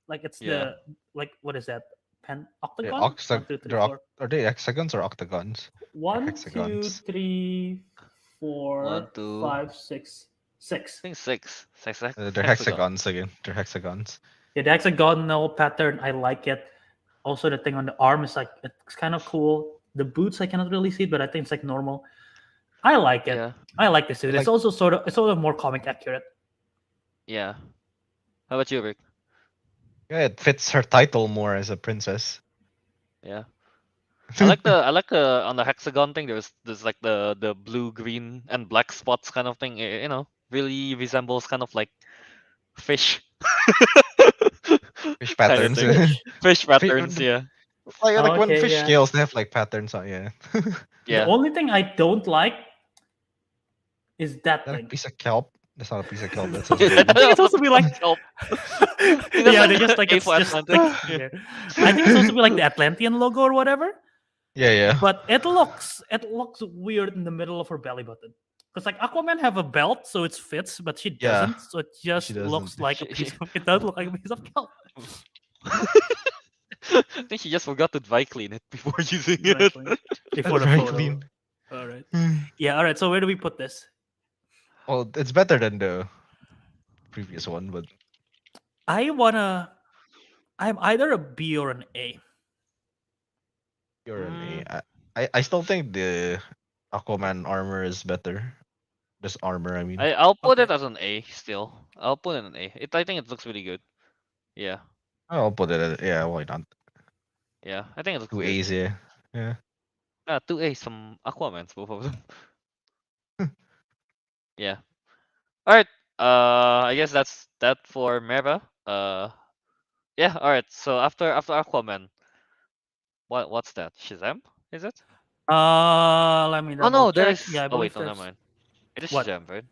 Like it's Yeah. what is that? Yeah, Octagon? One, two, three, four. are they hexagons or octagons? 1, 2, hexagons. 3, 4, One, two. 5, 6. I 6. think six. They're hexagons again. They're hexagons. Yeah, the hexagonal pattern, I like it. Also, the thing on the arm is like it's kind of cool. The boots, I cannot really see it, but I think it's like normal. I like it. Yeah. I like the suit. Like- It's also sort of more comic accurate. Yeah. How about you, Rick? Yeah, it fits her title more as a princess. Yeah. I like the on the hexagon thing. There's like the blue, green, and black spots kind of thing. Really resembles kind of like fish. Fish Kinda patterns. thing. Fish patterns. the- Yeah. Like when Okay, fish yeah. scales, they have like patterns on. Yeah. The Yeah. only thing I don't like is that That a thing. piece of kelp. That's not a piece of kelp. That's a Yeah, vein. I think it's supposed to be like Help. yeah, they just like A it's for just Atlanta. sticking there. I think it's supposed to be like the Atlantean logo or whatever, Yeah. but it looks weird in the middle of her belly button. Because like Aquaman have a belt, so it fits, but she Yeah. doesn't. So it just doesn't. looks like a She- piece of. It does look like a piece of kelp. I think she just forgot to dry clean it before using it. Exactly. Before the Very photo. clean. All right. Yeah. All right. So where do we put this? Well, it's better than the previous one, but I'm either a B or an A. you're an A. I still think the Aquaman armor is better. This armor, I mean. I'll put Okay. it as an A still. I'll put it an A. I think it looks really good. Yeah. I'll put it at, yeah, why not? Yeah. I think it looks Two good. A's, yeah. Yeah. 2 A's from Aquaman, both of them. Yeah. Alright. I guess that's that for Mera. Yeah, alright. So after Aquaman, what's that? Shazam? Is it? Let me Oh double no, check. there's Yeah, I oh wait, believe no, never there's mind. It is what? Shazam, right?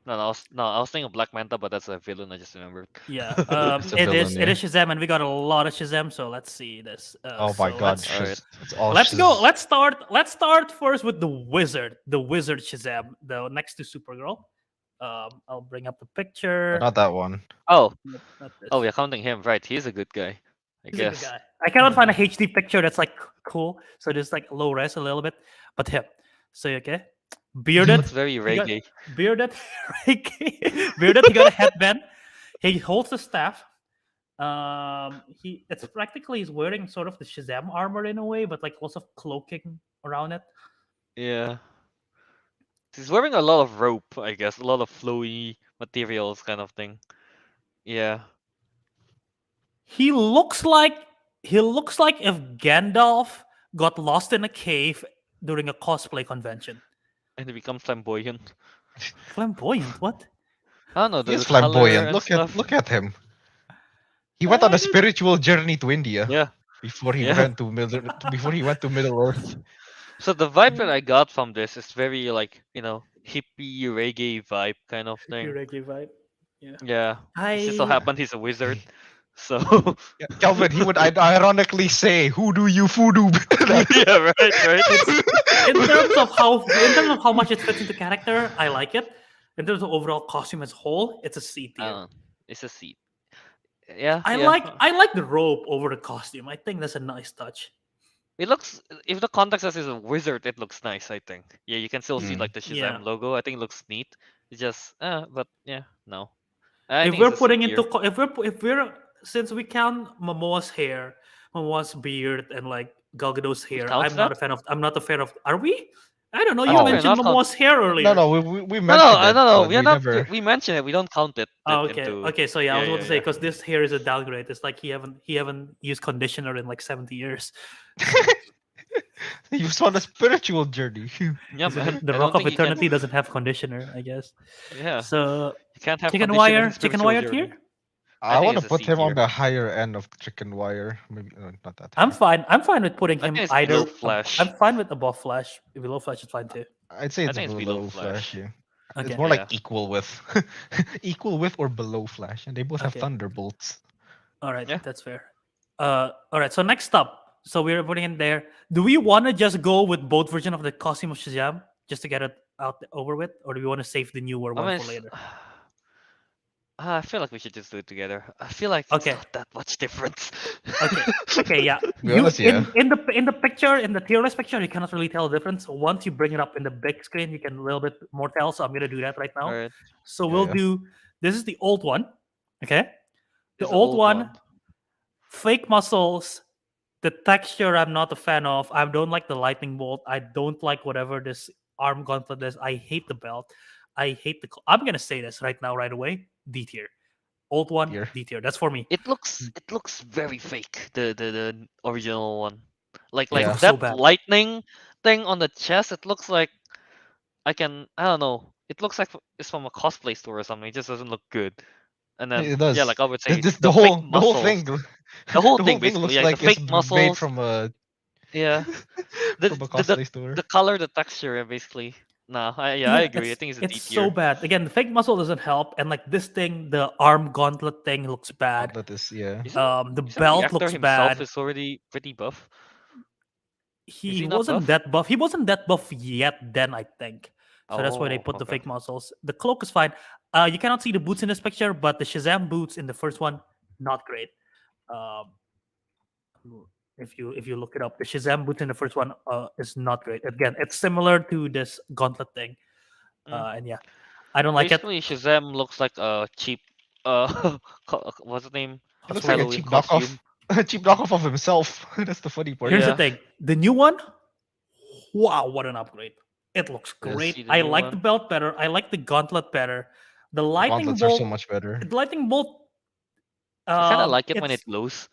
No, I was thinking of Black Manta, but that's a villain. I just remembered. Yeah. It's a It villain, is. yeah. It is Shazam, and we got a lot of Shazam. So let's see this. Oh my So god, Alright. it's all let's go. Shaz- Let's start. Let's start first with the Wizard Shazam, the next to Supergirl. I'll bring up the picture. Not that one. Oh, Not this. oh, we're counting him, right? He's a good guy, I He's a good guess. guy. I cannot find a HD picture that's like cool, so just like low res a little bit. But him. So okay, bearded. Looks very He got- reggae. bearded, bearded. He got a headband. He holds the staff. It's practically he's wearing sort of the Shazam armor in a way, but like lots of cloaking around it. Yeah. He's wearing a lot of rope, I guess, a lot of flowy materials kind of thing. Yeah. He looks like if Gandalf got lost in a cave during a cosplay convention. And he becomes flamboyant. Flamboyant? What? I don't know, He is the color flamboyant. and Look stuff. at him. He went on I a spiritual journey to India Yeah. before he Yeah. went to Middle Earth. So the vibe that I got from this is very like, hippie reggae vibe kind of thing. Reggae vibe. Yeah. It just so I happened he's a wizard. So Yeah, Kelvin, he would ironically say, "Who do you voodoo?" yeah, right. in terms of how much it fits into character, I like it. In terms of overall costume as a whole, it's a C tier. It's a seat. Yeah. I like the robe over the costume. I think that's a nice touch. It looks, if the context as is a wizard, it looks nice, I think. Yeah, you can still see like the Shazam Yeah. logo. I think it looks neat. It's just but yeah, no. I If think we're it's a C putting tier. into if we're since we count Momoa's hair, Momoa's beard, and like Gal Gadot's hair, counts I'm not that? a fan of. I'm not a fan of. Are we? I don't know. You No, we're mentioned not count- Momoa's hair earlier. No, we No, mentioned it. no. but We are we not. never. We mentioned it. We don't count it. Oh, okay. Into, Okay. So yeah, I was yeah, about to say yeah. because this hair is a downgrade. It's like he haven't used conditioner in like 70 years. He was on a spiritual journey. Yeah, So man. the I Rock don't of think you can- Eternity doesn't have conditioner, I guess. Yeah. So You can't have chicken condition wire, in chicken spiritual wire journey. tier. I I think want to it's a put C him on tier. the higher end of the chicken wire. Maybe not that. I'm high. fine. I'm fine with putting I him think it's either. below Flash. I'm fine with above Flash. Below Flash is fine too. I'd say I it's think it's below below Flash. Flash. Yeah. Okay. It's more Yeah. like equal with, or below Flash, and they both have Okay. thunderbolts. All right, Yeah. that's fair. All right. So next up, so we're putting in there. Do we want to just go with both version of the costume of Shazam just to get it over with, or do we want to save the newer one for later? I feel like we should just do it together. I feel like Okay. it's not that much difference. Okay, yeah. be honest, yeah. In the picture, in the tier list picture, you cannot really tell the difference. Once you bring it up in the big screen, you can a little bit more tell. So I'm gonna do that right now. Alright. So Yeah, we'll yeah. do. This is the old one. Okay. The It's old one. Fake muscles. The texture I'm not a fan of. I don't like the lightning bolt. I don't like whatever this arm gauntlet is. I hate the belt. I hate the. I'm gonna say this right now, right away. D tier. Old one, Tier. D tier. That's for me. It looks very fake. The original one. Like Yeah. So that bad. lightning thing on the chest. It looks like I don't know. It looks like it's from a cosplay store or something. It just doesn't look good. And then It does. yeah, like I would say, This, the the fake whole the whole muscles, thing the whole the thing whole thing basically, looks like like the it's fake made muscles. from a Yeah, the from a the the, cosplay store. the color, the texture, basically. Nah, I Yeah, agree. I think it's a D it's so tier. bad. Again, the fake muscle doesn't help, and like this thing, the arm gauntlet thing looks bad. Outlet is yeah. The Isn't the belt actor looks himself bad. is already pretty buff? Is He he not wasn't buff? that buff. He wasn't that buff yet then, I think. So that's why they Oh, put the okay. fake muscles. The cloak is fine. You cannot see the boots in this picture, but the Shazam boots in the first one, not great. Um, if you look it up, the Shazam boots in the first one is not great. Again, it's similar to this gauntlet thing. Mm. And yeah, I don't like it. Basically, Shazam looks like a cheap, what's the name? It looks like a Halloween cheap knockoff, costume. a cheap knockoff of himself. That's the funny part. Here's the Yeah. thing: the new one, wow, what an upgrade! It looks Yes. great. See the I new like the one? belt better. I like the gauntlet better. The The lightning gauntlets are so bolt. much better. The lightning bolt. I kind of like it when It's it glows.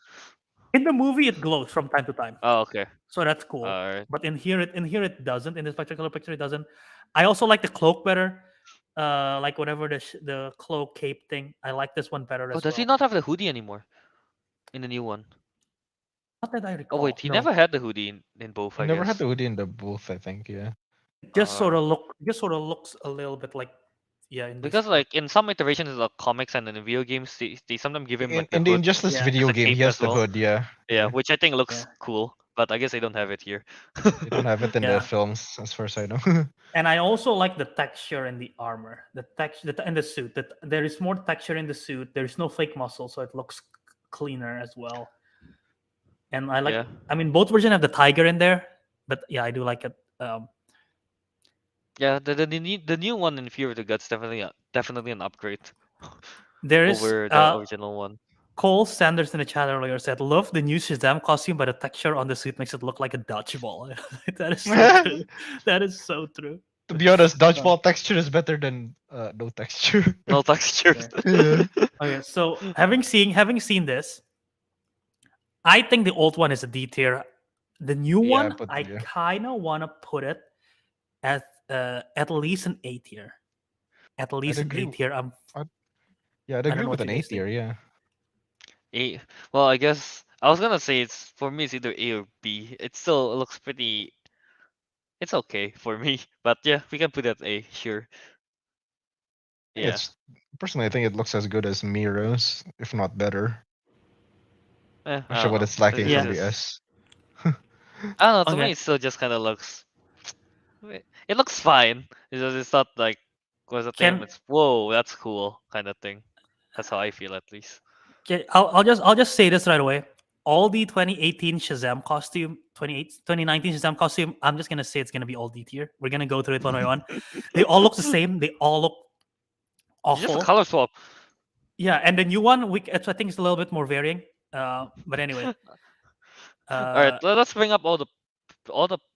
in the movie. It glows from time to time, Oh, okay. so that's cool. Alright. But in here, it doesn't. In this particular picture, it doesn't. I also like the cloak better. Like whatever the cloak cape thing. I like this one better Oh, as does he well. not have the hoodie anymore in the new one? Not that I Oh recall. wait, he No. never had the hoodie in both, I I never had guess. the hoodie in the booth. I think yeah. Just sort Uh, of looks a little bit like in this Because like in some iterations of the comics and in the video games, they sometimes give him In, like the in the hood Injustice Yeah. video as a game, cape he has as the well. hood. Yeah. Yeah, which I think looks Yeah. cool, but I guess they don't have it here. They don't have it in Yeah. the films, as far as I know. And I also like the texture in the armor, the texture in the suit. That there is more texture in the suit. There is no fake muscle, so it looks cleaner as well. And I like. Yeah. I mean, both versions have the tiger in there, but yeah, I do like it. Yeah, the new one in Fear of the Gods definitely an upgrade There is over the original one. Cole Sanders in the chat earlier said, "Love the new Shazam costume, but the texture on the suit makes it look like a dodgeball." That is so true. That is so true. To be honest, dodgeball texture is better than no texture. No textures. Yeah. Okay, so having seen this, I think the old one is a D tier. The new Yeah, one, but I yeah. kind of want to put it at least an A tier. At least an agree. A tier. Yeah, I'd don't agree know with what an you A guys think. tier. Yeah. A. Well, I guess I was gonna say it's for me. It's either A or B. It still looks pretty. It's okay for me, but yeah, we can put it at A. Sure. Yeah. It's personally, I think it looks as good as Miro's, if not better. I Not sure don't what know. it's lacking Yeah. from the S. I don't know. To Okay. me, it still just kind of looks. It looks fine. It's not like what's the Can- thing? It's whoa, that's cool kind of thing. That's how I feel at least. Okay, I'll just say this right away. All the 2018 Shazam costume, 2019 Shazam costume, I'm just gonna say it's gonna be all D tier. We're gonna go through it one by one. They all look the same. They all look It's just a awful. color swap. Yeah, and the new one, I think it's a little bit more varying. But anyway. All right, let's bring up all the.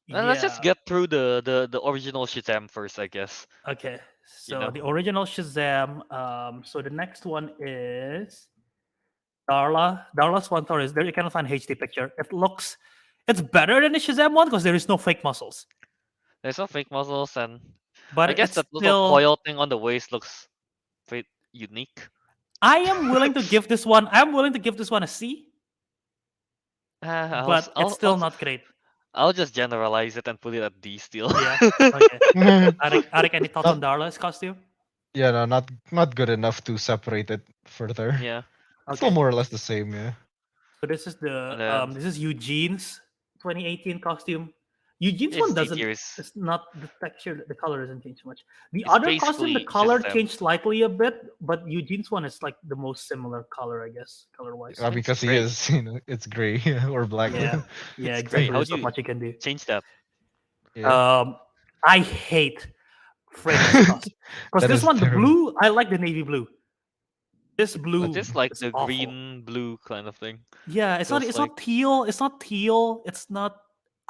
Let's just Yeah. get through the original Shazam first, I guess. Okay. So know. the original Shazam. So the next one is Darla Swan Torres. There you can find HD picture. It's better than the Shazam one because there is no fake muscles. There's no fake muscles, and But I guess it's that little still. coil thing on the waist looks pretty unique. I am willing to give this one. I'm willing to give this one a C, but it's still not great. I'll just generalize it and put it at D still. Yeah. Okay. Ariq, any thoughts on Darla's costume? Yeah, no, not good enough to separate it further. Yeah. It's still more or less the same. Yeah. So this is And then- this is Eugene's 2018 costume. Eugene's It's one D doesn't. tiers. It's not the texture. The color doesn't change too much. The It's other costume, the basically color Shazam. changed slightly a bit, but Eugene's one is like the most similar color, I guess, color wise. Because he gray. is, it's gray or black. Yeah, yeah, It's great. exactly. How There's do not you much you can do. change that? Yeah. I hate Freddy's costume because That this is one, the terrible. blue, I like the navy blue. This blue, Just like is the awful. green blue kind of thing. Yeah, it's not. feels It's like- not teal. It's not teal. It's not.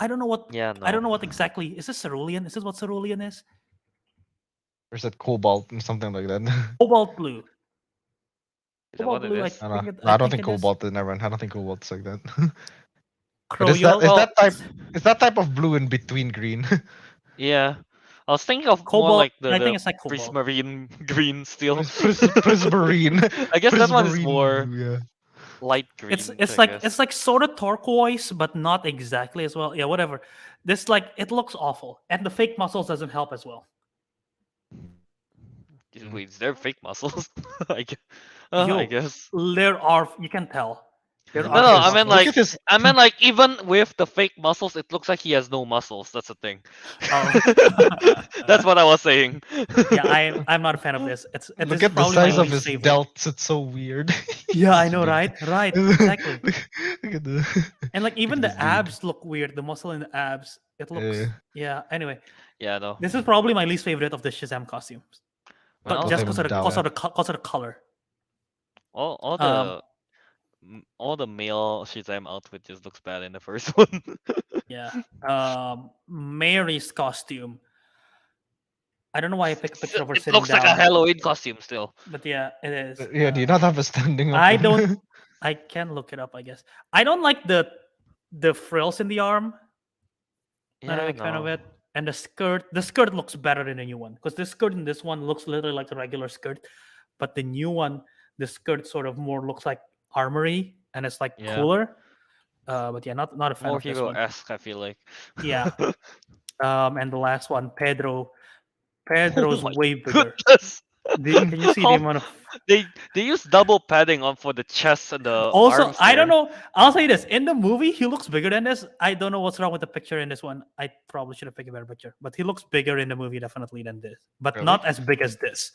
I don't know what. Yeah, no. I don't know what exactly. Is this cerulean? Is this what cerulean is? Or is it cobalt and something like that? Cobalt blue. Is that Cobalt what it blue. is? I don't think it is. cobalt is. Never mind. I don't think cobalt's like that. But is Croyo. that type? Is that type of blue in between green? Yeah. I was thinking of more Cobalt. like I the think it's like cobalt. prismarine green steel. Prismarine. I guess that one is Prismarine more blue, yeah. light green. It's I like guess. it's like sort of turquoise, but not exactly as well. Yeah, whatever. This like it looks awful, and the fake muscles doesn't help as well. Wait, is there fake muscles? I guess. Yo, I guess. there are. You can tell. There No, are. no, fake I meant Look muscles. at this. I meant like even with the fake muscles, it looks like he has no muscles. That's the thing. Oh. That's what I was saying. Yeah, I'm not a fan of this. This Look is at the probably my size of least his favorite. delts. It's so weird. Yeah, I He's know, big. right? Right, exactly. Look at the. And like even at the this dude. abs look weird. The muscle in the abs, it looks. Yeah. Anyway, Yeah, no. this is probably my least favorite of the Shazam costumes, Well, but just them because of the down. cause of the color. all the male Shazam outfit just looks bad in the first one. Yeah. Mary's costume. I don't know why I picked a picture of her It sitting looks down. like a Halloween costume still. But yeah, it is. Yeah, do you not have a standing up? I don't. I can look it up, I guess. I don't like the frills in the arm. Not a Yeah, big fan of no. it. And the skirt. The skirt looks better in the new one because the skirt in this one looks literally like the regular skirt, but the new one, the skirt sort of more looks like armory and it's like Yeah. cooler. But yeah, not a fan More of this one. hero-esque, I feel like. Yeah. And the last one, Pedro. Pedro's my way bigger. Goodness. Can you see the How- amount of They use double padding on for the chest and the also arms I don't there. know. I'll say this. In the movie, he looks bigger than this. I don't know what's wrong with the picture in this one. I probably should have picked a better picture. But he looks bigger in the movie definitely than this. But Really? not as big as this.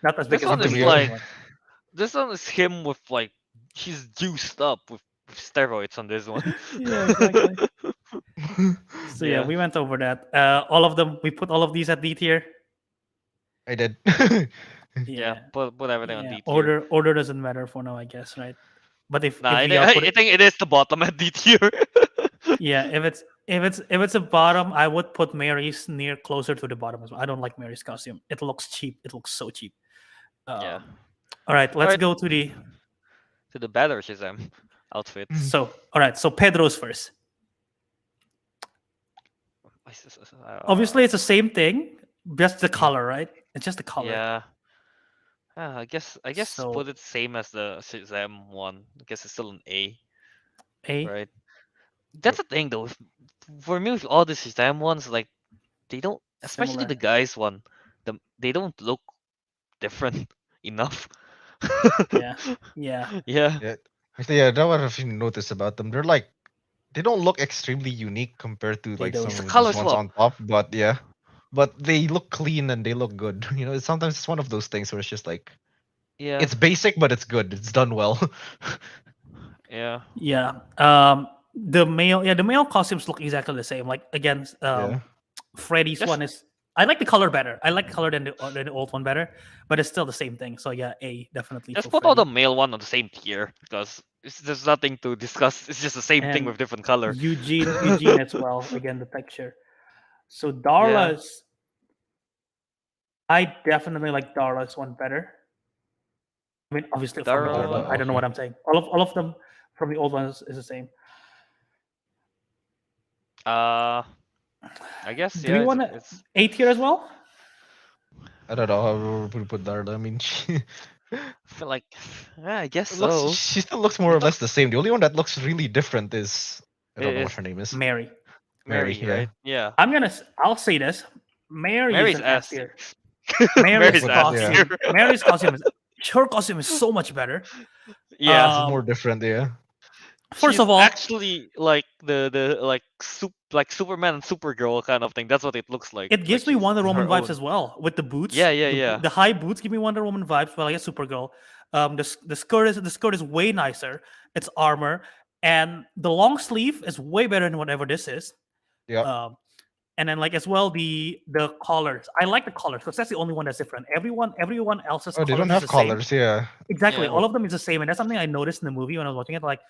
Not as big This as one the is movie like one. this one is him with like he's juiced up with steroids on this one. Yeah, exactly. So yeah, Yeah. we went over that. All of them, we put all of these at D tier. I did. Yeah, put everything on Yeah, D tier. order doesn't matter for now, I guess, right? But if Nah, we are I put think it is the bottom at D tier. yeah, if it's a bottom, I would put Mary's near closer to the bottom as well. I don't like Mary's costume. It looks cheap. It looks so cheap. Yeah. All right, let's Alright. go to the To the better Shazam outfit. so. All right, so Pedro's first. Obviously, it's the same thing, just the color, right? It's just the color. Yeah. I guess So- put it same as the Shazam one. I guess it's still an A, A. right? That's the thing though. For me, with all the Shazam ones, like they don't, especially Similar. the guys one, they don't look different enough. Yeah. Yeah. Yeah. Actually, yeah, that what I've noticed about them. They're like, they don't look extremely unique compared to They like don't. some It's of a these color ones swap. on top. But yeah, but they look clean and they look good. You know, sometimes it's one of those things where it's just like, Yeah. it's basic but it's good. It's done well. Yeah. Yeah. The male costumes look exactly the same. Like again, Yeah. Freddy's Just- one is. I like the color better. I like the color than the old one better, but it's still the same thing. So yeah, A definitely. Just for put all the Freddy. male one on the same tier because there's nothing to discuss. It's just the same thing And with different color. Eugene as well. Again, the picture. So Darla's, I definitely like Darla's one better. I mean, obviously from the old one. Darla, I don't know what I'm saying. All of them from the old ones is the same. I guess Do yeah. we want to It's A tier as well? I don't know how to put Darla. I mean, I feel like yeah, I guess it looks, so. she still looks more or less the same. The only one that looks really different is, I don't know what Is her name is. Mary. Mary, yeah. Right? Yeah. I'll say this. Mary Mary's is an ass S tier. Mary's ass costume. tier. Mary's costume is her costume is so much better. Yeah. This is more different, yeah. First She's of all, actually like the like Superman and Supergirl kind of thing. That's what it looks like. it gives Like me she's Wonder Woman her vibes own. as well with the boots. Yeah, yeah, The yeah. The high boots give me Wonder Woman vibes. Well, I guess Supergirl. The skirt is way nicer. It's armor, and the long sleeve is way better than whatever this is. Yeah. And then like as well the collars. I like the collars because that's the only one that's different. Everyone else's Oh, they don't collars is have the same. collars, yeah. Exactly. Yeah. All of them is the same. And that's something I noticed in the movie when I was watching it. Like,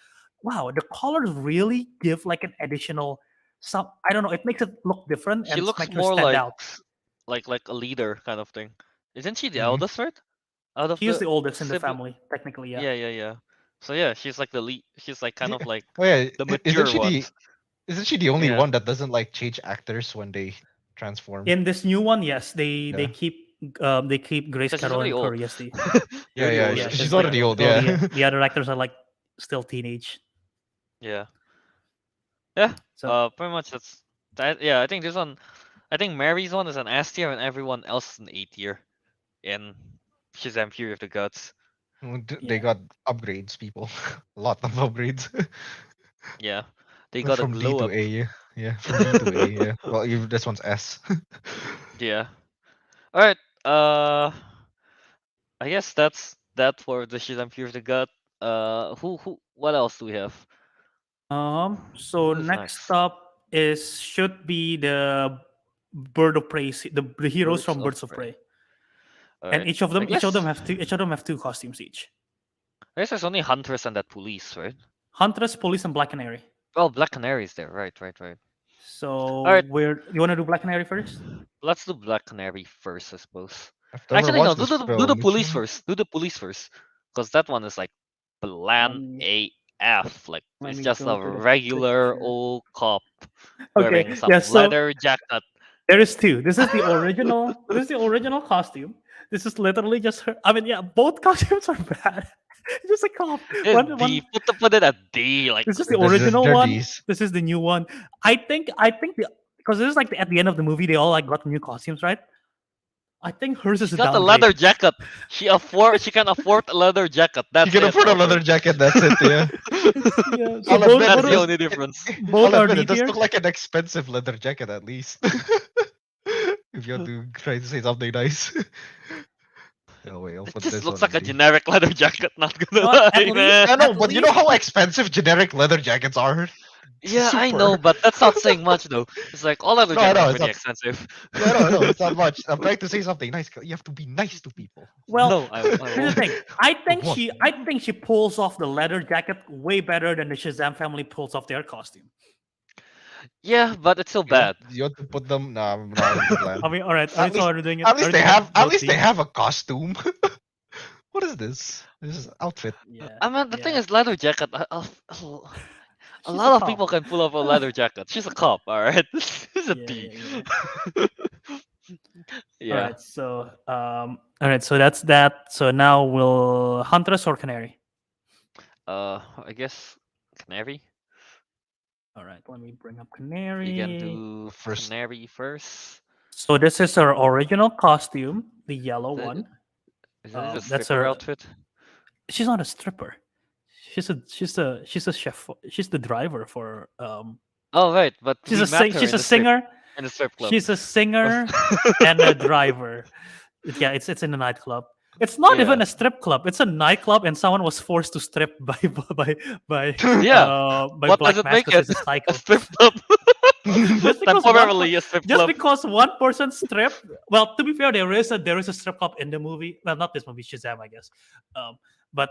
wow, the colors really give like an additional some I don't know, it makes it look different She and looks make her more stand like out. like a leader kind of thing. Isn't she the Mhm. eldest, right? Out of She is the oldest in the sibling- family, technically, yeah. Yeah, yeah, yeah. So yeah, she's like the lead. She's like kind of like Oh yeah, the isn't mature she one. isn't she the only Yeah. one that doesn't like change actors when they transform. In this new one, yes, they Yeah. keep Grace Because she's Carol already and old. Curiosity. Yeah, Already yeah. old, Yeah, She's it's already old. well, Yeah. the other actors are like still teenage. Yeah. Yeah. So Pretty much that's that. Yeah, I think this one. I think Mary's one is an S tier, and everyone else is an A tier. In Shazam: Fury of the Gods. They yeah. got upgrades, people. A lot of upgrades. Yeah, they got a From D glow to up. A. Yeah, from D to A. Yeah. Well, this one's S. Yeah. All right. I guess that's that for the Shazam: Fury of the God. Who? What else do we have? So Who's next next? up should be the Bird of Prey, the heroes Birds from of Birds of Prey. Prey, All and right. each of I them guess. have two costumes each. I guess there's only Huntress and that police, right? Huntress, Police, and Black Canary. Oh, Black Canary's there. Right. Right. All So right. you want to do Black Canary first? Let's do Black Canary first, I suppose. I've never Actually, no. watched Do this the film. Which police one? first. Do the police first, because that one is like bland AF. Like Let it's me just go a to the regular picture. old cop Okay, wearing some yeah. So leather jacket. there is two. This is the original. This is the original costume. This is literally just her. I mean, yeah, both costumes are bad. It's just a cop. It's D. Put it at D. Like This is the They're original one. Ds. This is the new one. I think because this is like at the end of the movie, they all like got new costumes, right? I think hers is she a got a downgrade. leather jacket. She can afford a leather jacket. That's You can it, afford a Albert. leather jacket. That's it. Yeah. Yeah, so I'll both, admit, That's both, the are, only difference. both I'll are admit, D it does tier. look like an expensive leather jacket, at least. If you want to try to say something nice. Oh wait, I'll It put just this looks one like a in D. generic leather jacket. Not gonna No, lie, at least- man. I know, At but you know least- how expensive generic leather jackets are. Yeah, I Super. know, but that's not saying much though. It's like all leather No, I jackets know, are it's pretty not- expensive. Yeah, no, it's not much. I'm trying to say something nice. You have to be nice to people. Well, No, I here's the won't. thing. I think What? she pulls off the leather jacket way better than the Shazam family pulls off their costume. Yeah, but it's still bad. You want to put them? Nah, I'm not the plan. I mean, all right. At So are we doing it? At least are we they doing it have. At both least they D? have a costume. What is this? This is outfit. Yeah. I mean, the thing yeah. is, leather jacket. A She's lot a of cop. people can pull off a leather jacket. She's a cop, all right. She's a Yeah, D. yeah, Yeah. All right. So all right. So that's that. So now we'll Huntress or Canary. I guess Canary. All right. Let me bring up Canary. You can do First. Canary first. So this is her original costume, the yellow The- one. Is it a that's stripper her- outfit? She's not a stripper. She's a chef. She's the driver for Oh right, but She's we a met her she's in a the strip- singer. in the strip club. She's a singer and a driver. Yeah, it's in a nightclub. It's not even Yeah. a strip club. It's a nightclub, and someone was forced to strip by Yeah. by What Black does it Mask make 'cause it? it's a cycle. A strip club. Just because Temporarily a strip Just club. because one person stripped. Well, to be fair, there is a strip club in the movie. Well, not this movie, Shazam, I guess. But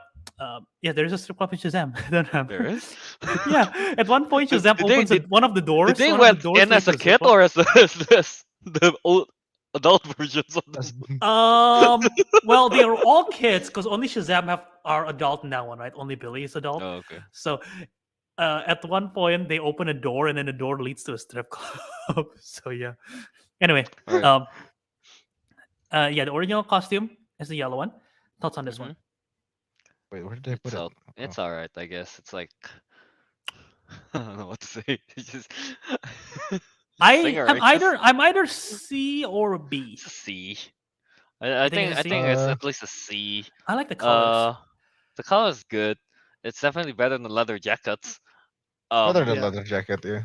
yeah, there is a strip club in Shazam. I don't remember. There is. Yeah, at one point Shazam Did they- opens one of the doors. Did they one of went the doors in as a leads to kid zip up. or as the old adult versions of That's- the Well, they are all kids because only Shazam are adult in that one, right? Only Billy is adult. Oh, okay. So at one point they open a door and then the door leads to a strip club. So yeah. Anyway, Alright. yeah, the original costume is the yellow one. Thoughts on this one? Wait, where did I put It's, it? it's alright, I guess. It's like I don't know what to say. It's just Singer, I'm it's just- either C or B. it's a C. I think think it's a I think C? it's Uh, at least a C. I like the colors. The color is good. It's definitely better than the leather jackets. Other than yeah. leather jacket, yeah.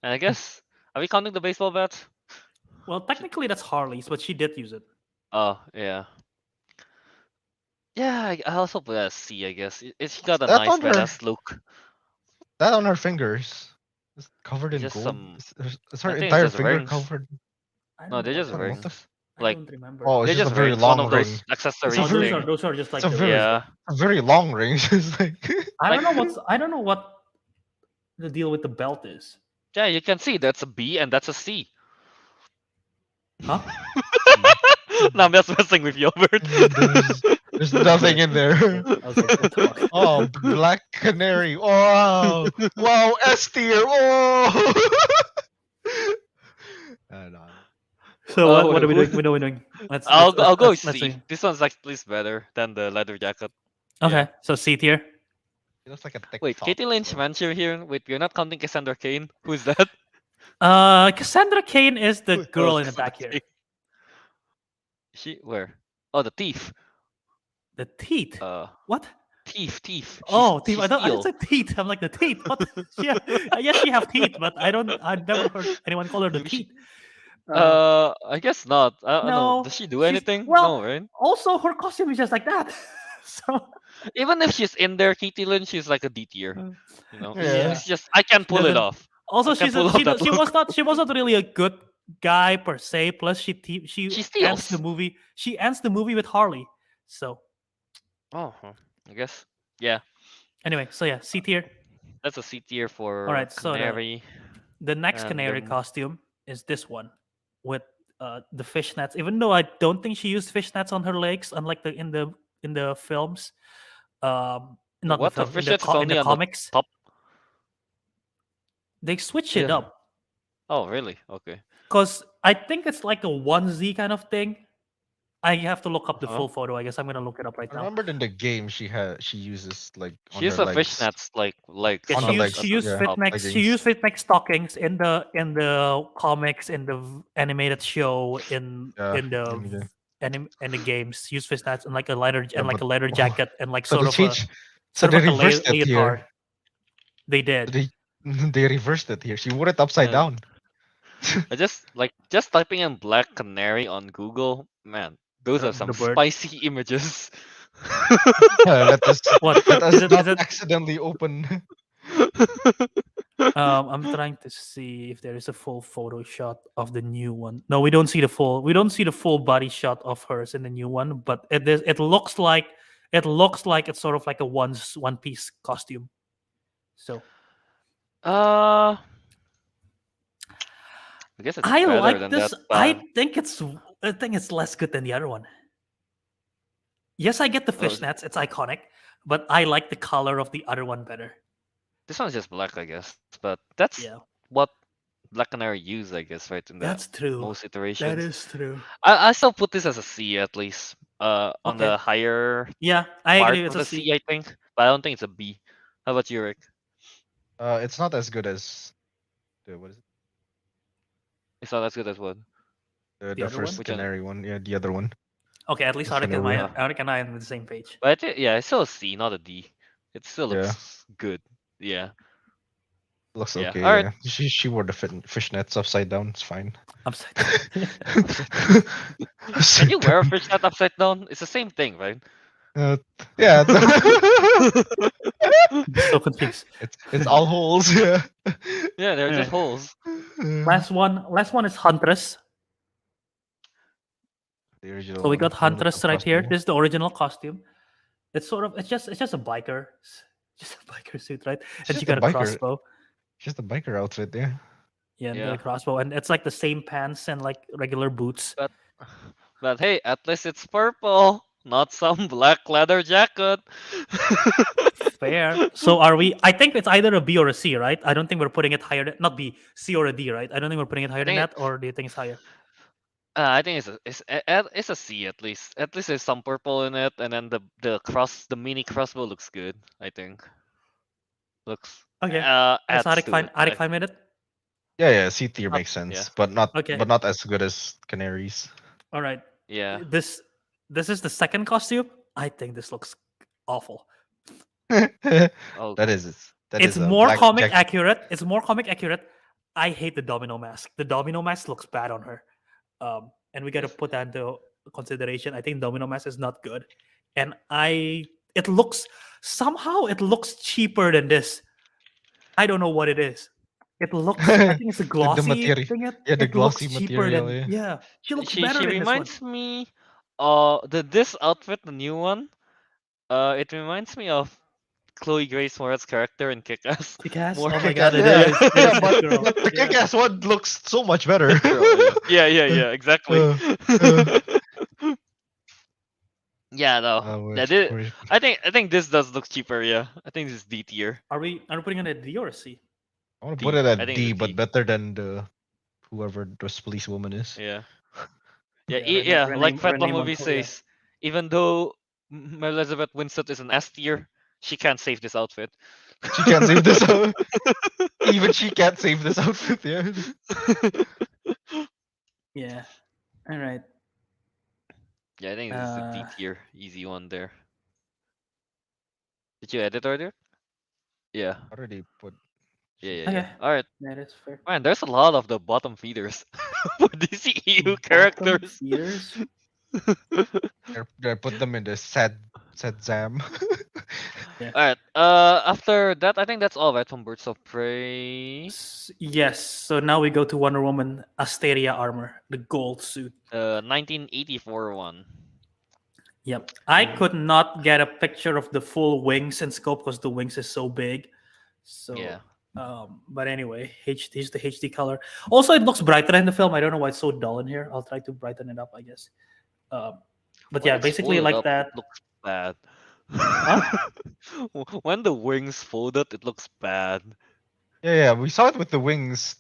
And I guess are we counting the baseball bat? Well, technically that's Harley's, but she did use it. Oh yeah. Yeah, I also put that as C. I guess she got a That nice on her- badass look. That on her fingers. It's covered in Just gold. some- Is I her think it's entire just finger rings. covered? I No, don't they're know just what what the- rings. I like- don't remember. Oh, it's They're just a just very rings. long One of those ring. accessories Oh, thing. those are just like a the very- Yeah. A very long ring. It's like I don't know what the deal with the belt is. Yeah, you can see that's a B and that's a C. Huh? No, I'm just messing with you, Albert. there's nothing in there. I was like, what the fuck? Oh, Black Canary. Wow. Wow, S tier. Oh. No. So Oh, what are we who- doing? What are we doing? I'll go let's C. see. This one's actually better than the leather jacket. Okay, so C tier. It looks like a TikTok. Wait, Katie Lynch so- Mancher here. Wait, we're not counting Cassandra Cain. Who's that? Cassandra Cain is the Oh, girl in the Cassandra back here. Cain. She where? Oh, the thief. The teeth. What? Thief. Oh, teeth. She's I didn't Theo. say teeth. I'm like the teeth. What? Yeah. Yes, she have teeth, but I've never heard anyone call her the Maybe she- teeth. Uh, I guess not. I don't know. no. Does she do she's- anything? Well, No, right? also her costume is just like that. So Even if she's in there, Katie Lynch, she's like a D tier. You know, Yeah. it's just I can't pull it doesn't- off. also I can't she's a, pull she, off that she was look. not she wasn't really a good guy per se. Plus she ends steals. the movie. She ends the movie with Harley. So Oh, I guess. Yeah, anyway, so yeah, C tier. that's a C tier for Alright, so Canary. The next And, canary costume is this one with the fishnets. Even though I don't think she used fishnets on her legs, unlike in the films. Not What? the The film, in the, fishnets is only in the on the comics. top. They switch it Yeah. up Oh, really? Okay. because I think it's like a onesie kind of thing. I have to look up the Uh-huh. full photo. I guess I'm gonna look it up right I now. remembered in the game she uses like on She used her the legs. fishnets like legs. Yeah, on she the used, legs, she used yeah, Fitmex. She leggings. used Fitmex stockings in the comics, in the animated show, in Yeah, the in the- in the games. She used fishnets and like a leather Yeah, but- a leather oh, jacket and like So sort they of changed. So sort they of like a reversed it leotard. here. They did. They reversed it here. She wore it upside Yeah. down. I just typing in Black Canary on Google, man, those The- are some the bird. spicy images. Let us What? let us Is it- not is it- accidentally open. I'm trying to see if there is a full photo shot of the new one. No, we don't see the full. We don't see the full body shot of hers in the new one. But it looks like it's sort of like a one piece costume. So I guess it's I better like than this. that. I think it's less good than the other one. Yes, I get the Well, fishnets. It's iconic, but I like the color of the other one better. This one's just black, I guess. But that's Yeah, what Black Canary use, I guess, right? In the that's true. most iterations. That is true. I still put this as a C at least. On Okay. the higher Yeah, I part agree. of It's the a C, I think. But I don't think it's a B. How about you, Rick? It's not as good as what is it? It's not as good as what? The The other first one? Which one? canary one. Yeah, the other one. Okay, at least It's Ariq gonna and I are on the same page. But yeah, it's still a C, not a D. It still Yeah. looks good. Yeah. Looks Yeah, okay. alright. Yeah. She wore the fishnets upside down. It's fine. Upside. Can you wear a fishnet upside down? It's the same thing, right? Yeah. So confused. it's all holes. Yeah. Yeah, they're just Alright. holes. Last one is Huntress. The original So we one, got the Huntress right here. costume. This is the original costume. It's just a biker, just a biker suit, right? It's And she just a got a biker. crossbow. Just a biker outfit there. Yeah, and Yeah. got a crossbow, and it's like the same pants and like regular boots. But hey, at least it's purple, not some black leather jacket. Fair. So are we? I think it's either a B or a C, right? I don't think we're putting it higher. Not B, C or a D, right? I don't think we're putting it higher than think that. Or do you think it's higher? I think it's a C at least. At least there's some purple in it, and then the mini crossbow looks good. I think. Looks Okay. adds Is Ariq to fine? it. Ariq fine with it? Yeah. C tier Not- makes sense, yeah. but not Okay. as good as canaries. All right. Yeah. This is the second costume. I think this looks awful. Oh, That is It's a more black comic jacket. accurate. It's more comic accurate. I hate the domino mask. The domino mask looks bad on her. And we got to put that into consideration. I think domino mask is not good. And it looks cheaper than this. I don't know what it is. It looks. I think it's a glossy material. thing. Yeah, the it looks glossy cheaper material, than. yeah. She looks she better than reminds this one. me. This outfit, the new one. It reminds me of Chloe Grace Moretz's character in Kick-Ass. Kick-Ass? More Oh my Kick-Ass, god, it yeah. is. It Yeah, is but girl. the Yeah. kick-ass one looks so much better. Yeah, exactly. Uh, Yeah, no. where's- Yeah, where's- I think this does look cheaper. Yeah, I think this is D tier. Are we putting it at D or a C? I want to D. put it I at think D, it's but D. better than the whoever this policewoman is. Yeah. Yeah, Yeah, like Fatla Renee movie Montoya. says, even though Elizabeth Winstead is an S tier, she can't save this outfit. She can't save this out. Even she can't save this outfit. Yeah. Yeah. All right. Yeah, I think this is a D Uh, tier, easy one there. Did you edit earlier? Yeah, Already put. yeah. okay. All right, That is fair. man. There's a lot of the bottom feeders for DCEU Bottom characters. feeders. They put them in the sad Zam. Yeah. Alright, after that, I think that's all right from Birds of Prey. Yes. So now we go to Wonder Woman Asteria armor, the gold suit. 1984 one. Yep. I could not get a picture of the full wings and scope because the wings is so big. So Yeah. but anyway, HD is the HD color. Also, it looks brighter in the film. I don't know why it's so dull in here. I'll try to brighten it up, I guess. But When yeah, it's basically folded like up, that. it looks bad. Huh? When the wings folded, it looks bad. Yeah, we saw it with the wings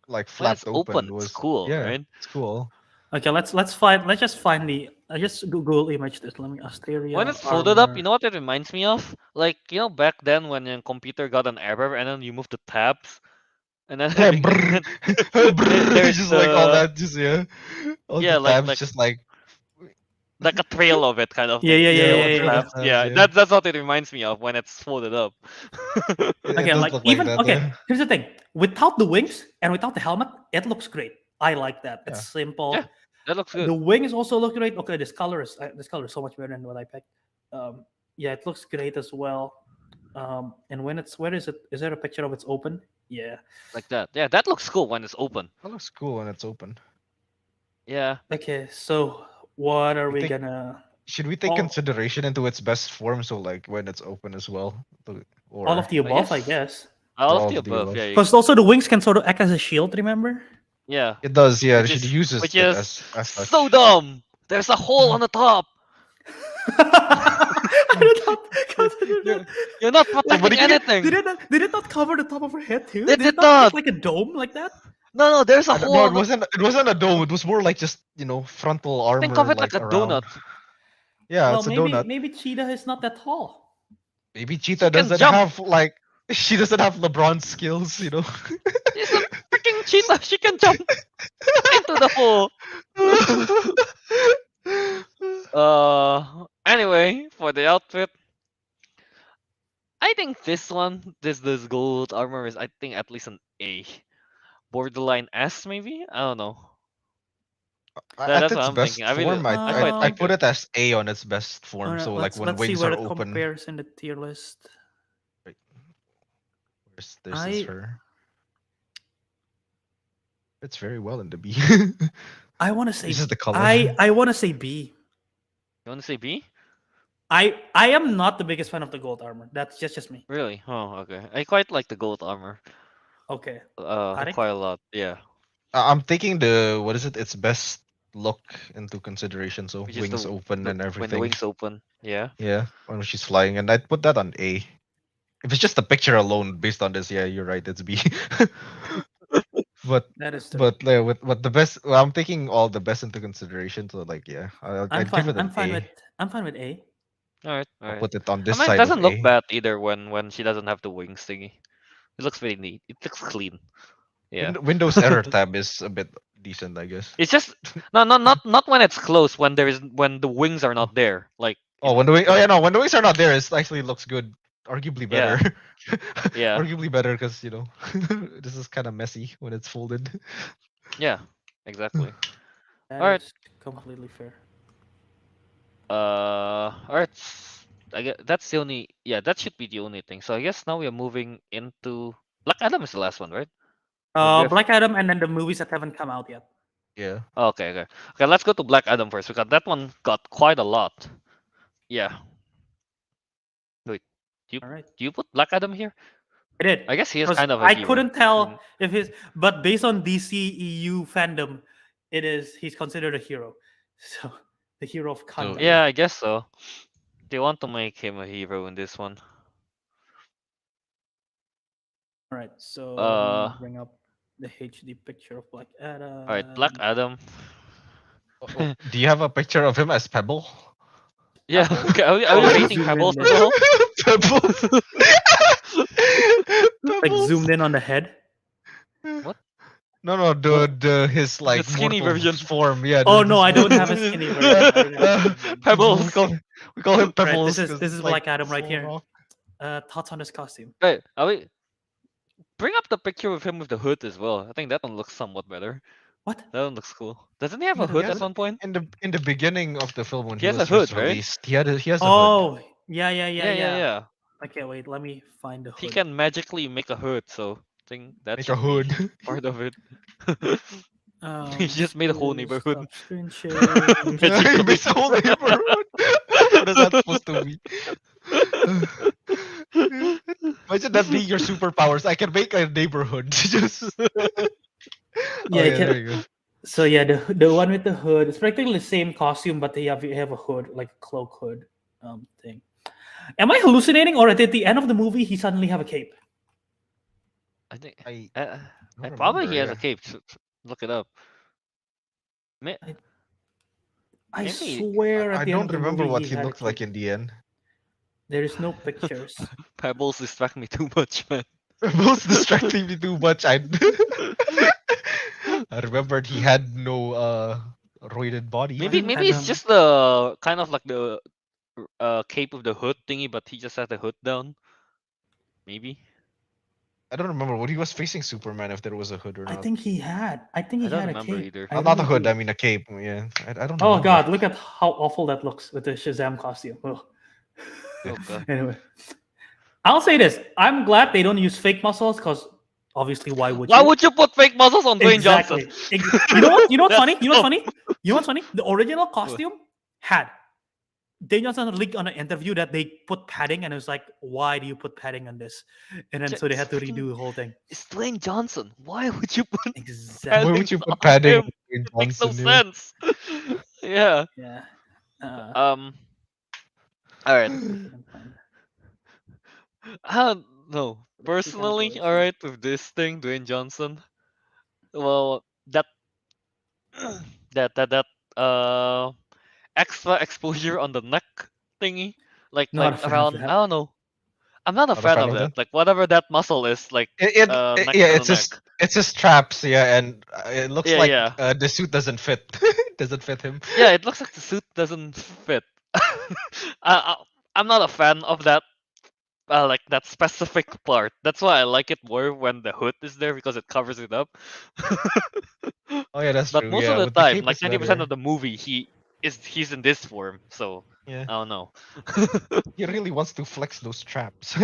like When it's flapped open, open. it's Was cool, yeah, right? it's cool. Okay, let's just find the. I just Google image this. Let me Asteria When it's folded up, you armor. know what it reminds me of? Like, back then when your computer got an error and then you move the tabs, and then Yeah, and brrr, then brrr, there's just like all the that. Just yeah, all the yeah, tabs just like like a trail of it kind of Yeah, thing. yeah, yeah, yeah, Trail yeah, of all yeah, trail yeah. of tabs. tabs. Yeah, Yeah, that's what it reminds me of when it's folded up. it Okay, does like look like even that. okay. Yeah, Here's the thing: without the wings and without the helmet, it looks great. I like that. It's yeah. simple. Yeah, that looks good. The wings also look great. Okay, this color is so much better than what I picked. Yeah, it looks great as well. And when it's where is it? Is there a picture of it's open? Yeah. Like that. Yeah, that looks cool when it's open. That looks cool when it's open. Yeah. Okay, so what are We we think gonna? should we take All, consideration into its best form? So like when it's open as well, all of or the I above, I guess guess. all of all the of the above. above? Yeah. Because also the wings can sort of act as a shield. Remember? Yeah. It does. Yeah, Which she is uses which it is as so such. dumb. There's a hole on the top. I did not consider You're, that. you're not Like, protecting anything. did it not cover the top of her head too? It Did it did not not. make like a dome like that? No, there's a No, hole it on the. wasn't. It wasn't a dome. It was more like just frontal Think of armor it like like a around. donut. Yeah, Well, it's a donut. maybe Cheetah is not that tall. Maybe She Cheetah can doesn't jump. have like she doesn't have LeBron skills. She's a freaking cheetah. She can jump into the hole. Anyway, for the outfit, I think this gold armor is, I think, at least an A, borderline S maybe. I don't know. At That's what its I'm thinking. best form, I quite I like put it. it as A on its best All form. right, So like when let's see wings where are it open, compares in the tier list. right, this is I her. It's very well in the B. I want to It's say just the color. I want to say B. You want to say B? I am not the biggest fan of the gold armor. That's just me. Really? Oh, okay. I quite like the gold armor. Okay, Ariq? Quite a lot. Yeah. I'm taking the what is it? Its best look into consideration. So Which is wings open and when the everything. wings open. Yeah. Yeah, when she's flying, and I'd put that on A. If it's just the picture alone based on this, yeah, you're right, it's B. but That is true. with the best, well, I'm taking all the best into consideration. So like, yeah, I'd give it an A. I'm fine with A. All right. All I'll right. put it on I this mean, it side of doesn't look A. bad either when she doesn't have the wings thingy. It looks very neat. It looks clean. Yeah. Windows error tab is a bit decent, I guess. It's just not when it's close. When the wings are not there. Like Oh, when the wing, oh yeah, no, when the wings are not there, it actually looks good. Arguably Yeah. better. Yeah. Arguably better because this is kind of messy when it's folded. Yeah. Exactly. That All right. is completely fair. All right. I guess that's the only. Yeah, that should be the only thing. So I guess now we are moving into Black Adam is the last one, right? Or do we have- Black Adam and then the movies that haven't come out yet. Yeah. Okay. Okay. Okay. Let's go to Black Adam first because that one got quite a lot. Yeah. Wait. All right. Do you put Black Adam here? I did. I guess he is 'Cause kind of a I hero. couldn't tell if his, but based on DCEU fandom, he's considered a hero. So the hero of conduct. Yeah, I guess so. They want to make him a hero in this one. All right. So let me Uh, bring up the HD picture of Black Adam. all right, Black Adam. Do you have a picture of him as Pebble? Yeah. Pebbles. Okay, are we Oh, rating zoom Pebbles in as there. well? Pebbles. Like Pebbles. zoomed in on the head. What? No, the his like skinny mortal version. form. Yeah. Oh this no, I don't have a version. skinny version. I don't have a skinny version. Pebbles. We call him Right, Pebbles. this 'cause is it's, Black like, Adam right so here. raw. Thoughts on this costume? Hey, are we bring up the picture of him with the hood as well? I think that one looks somewhat better. What? That one looks cool. Doesn't he have a What hood He at has one point? in the beginning of the film when He he has a was hood, first right? released, he has a hood. Oh, yeah. Yeah. Okay, wait, let me find the He hood. can magically make a hood, so I think that Make a should be hood. part of it. He just made a whole neighborhood. Stop screen share. He Magically. makes a whole neighborhood. What is that supposed to be? Imagine that being your superpowers. I can make a neighborhood. Just Yeah, yeah, there you go. So yeah, the one with the hood, it's practically the same costume, but they have a hood, like a cloak hood thing. Am I hallucinating, or at the end of the movie he suddenly have a cape? I think I don't probably he remember, has yeah. a cape. Look it up. I Maybe- swear at I the end don't of the remember movie what he he had a looked like cape. in the end. There is no pictures. Pebbles distract me too much, man. Most distracting me too much. I remembered he had no roided body. Maybe I it's don't- just the kind of like the cape with the hood thingy, but he just had the hood down. Maybe. I don't remember what he was facing Superman if there was a hood or I not. think he had. I think he I don't had a remember cape. either. I Not a really hood. do. I mean a cape. Yeah, I don't. Oh remember. god, look at how awful that looks with the Shazam costume. Ugh. Oh god. Anyway, I'll say this: I'm glad they don't use fake muscles, because obviously, why would Why you? would you put fake muscles on Dwayne Exactly. Johnson? You know what? You know what's That's funny? You know what's dumb. funny? You know what's funny? The original costume had. Dwayne Johnson leaked on an interview that they put padding, and it was like, "Why do you put padding on this?" And then so they had to redo the whole thing. It's Dwayne Johnson. Why would you put Exactly. Why would you padding put on padding him? on Dwayne It makes no Johnson, yeah? sense. Yeah. Yeah. All right. No. Personally, all right, with this thing, Dwayne Johnson. Well, that extra exposure on the neck thingy, like Not a fan of around. that. I don't know. I'm not a Not a fan fan of of that. that? Like whatever that muscle is, like It, neck yeah, to it's the just neck. it's just straps, yeah, and it looks Yeah, like yeah. the suit doesn't fit. Doesn't fit him. Yeah, it looks like the suit doesn't fit. I'm not a fan of that. Like that specific part. That's why I like it more when the hood is there because it covers it up. Oh yeah, that's But true. most Yeah, of the with the time, cape like is 90% better. of the movie, he's in this form. So Yeah, I don't know. he really wants to flex those straps.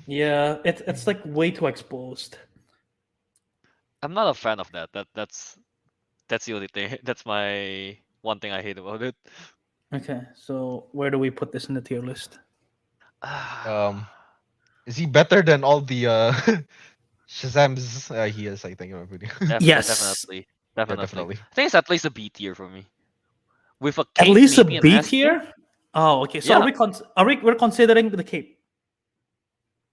Yeah, it's like way too exposed. I'm not a fan of that. That's the only thing. That's my one thing I hate about it. Okay, so where do we put this in the tier list? Is he better than all the Shazams? He is, I think, in my opinion. Yes. Definitely. Yeah, Definitely. definitely. I think it's at least a B tier for me. With a At cape, least a maybe an B S tier. tier. Oh, okay. So Yeah. we're considering the cape.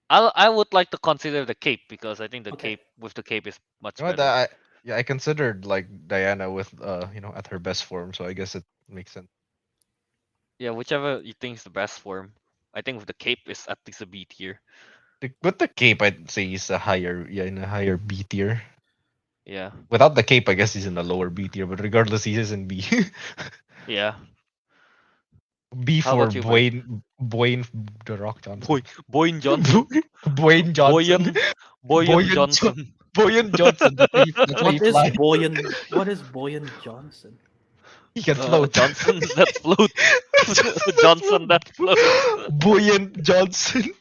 I would like to consider the cape because I think the Okay. cape is much You know what, better. I considered like Diana with at her best form, so I guess it makes sense. Yeah, whichever you think is the best form. I think with the cape is at least a B tier. With the cape, I'd say he's in a higher B tier. Yeah. Without the cape, I guess he's in the lower B tier, but regardless, he is in B. Yeah. B How for about you, Mike? Boyne the Rock Johnson. Boyne Johnson. Boyne Johnson. Boyan Johnson. Boyan Johnson. That's why What he is flies. Boyan? What is Boyan Johnson? He can float. Johnson that float. Johnson that float. Boyan Johnson.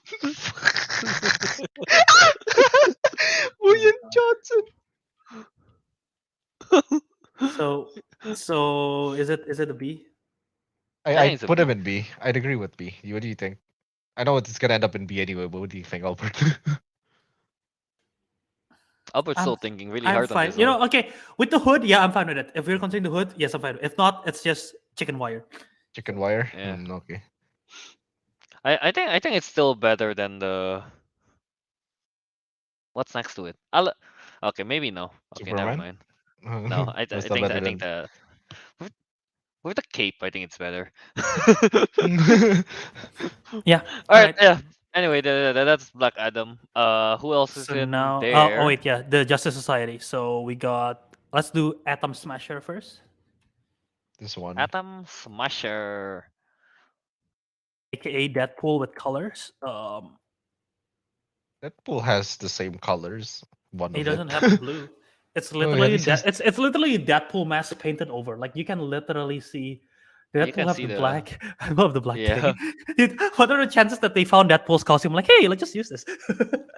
Boyan Johnson. So is it a B? I think I'd it's a put B. him in B. I'd agree with B. What do you think? I know it's gonna end up in B anyway, but what do you think, Albert? Albert's I'm- still thinking really I'm hard on fine. this You one. know, okay. With the hood, yeah, I'm fine with it. If we're considering the hood, yes, I'm fine. If not, it's just chicken wire. Chicken wire? Yeah. Okay. I think it's still better than the. What's next to it? Okay, maybe no. Okay, never Superman? mind. No, I That's think better than. with, with the cape, I think it's better. Yeah. All All right, right. yeah. Anyway, that's Black Adam. Who else is So in now, oh there? wait, yeah, the Justice Society. So we got. Let's do Atom Smasher first, This one. Atom Smasher. aka Deadpool with colors. Deadpool has the same colors. One He of it. doesn't have the blue. It's Oh, yeah, at literally least he's. it's literally Deadpool mask painted over. Like you can literally see You Deadpool can have see the the black. I love the black yeah. thing. Dude, what are the chances that they found Deadpool's costume? Like, hey, let's just use this.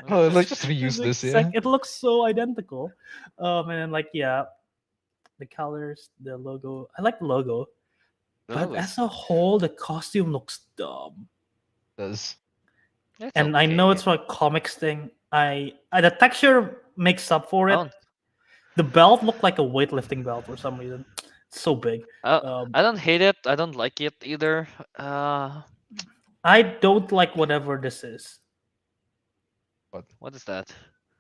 Oh, let's just It's reuse like, this, yeah. it looks so identical. And then like yeah, the colors, the logo. I like the logo, but as It's, a whole, the costume looks dumb. Does. it's And I know okay. it's for a comics thing. I the texture makes up for I it. don't, The belt looked like a weightlifting belt for some reason. It's so big. I don't hate it. I don't like it either. I don't like whatever this is. What is that?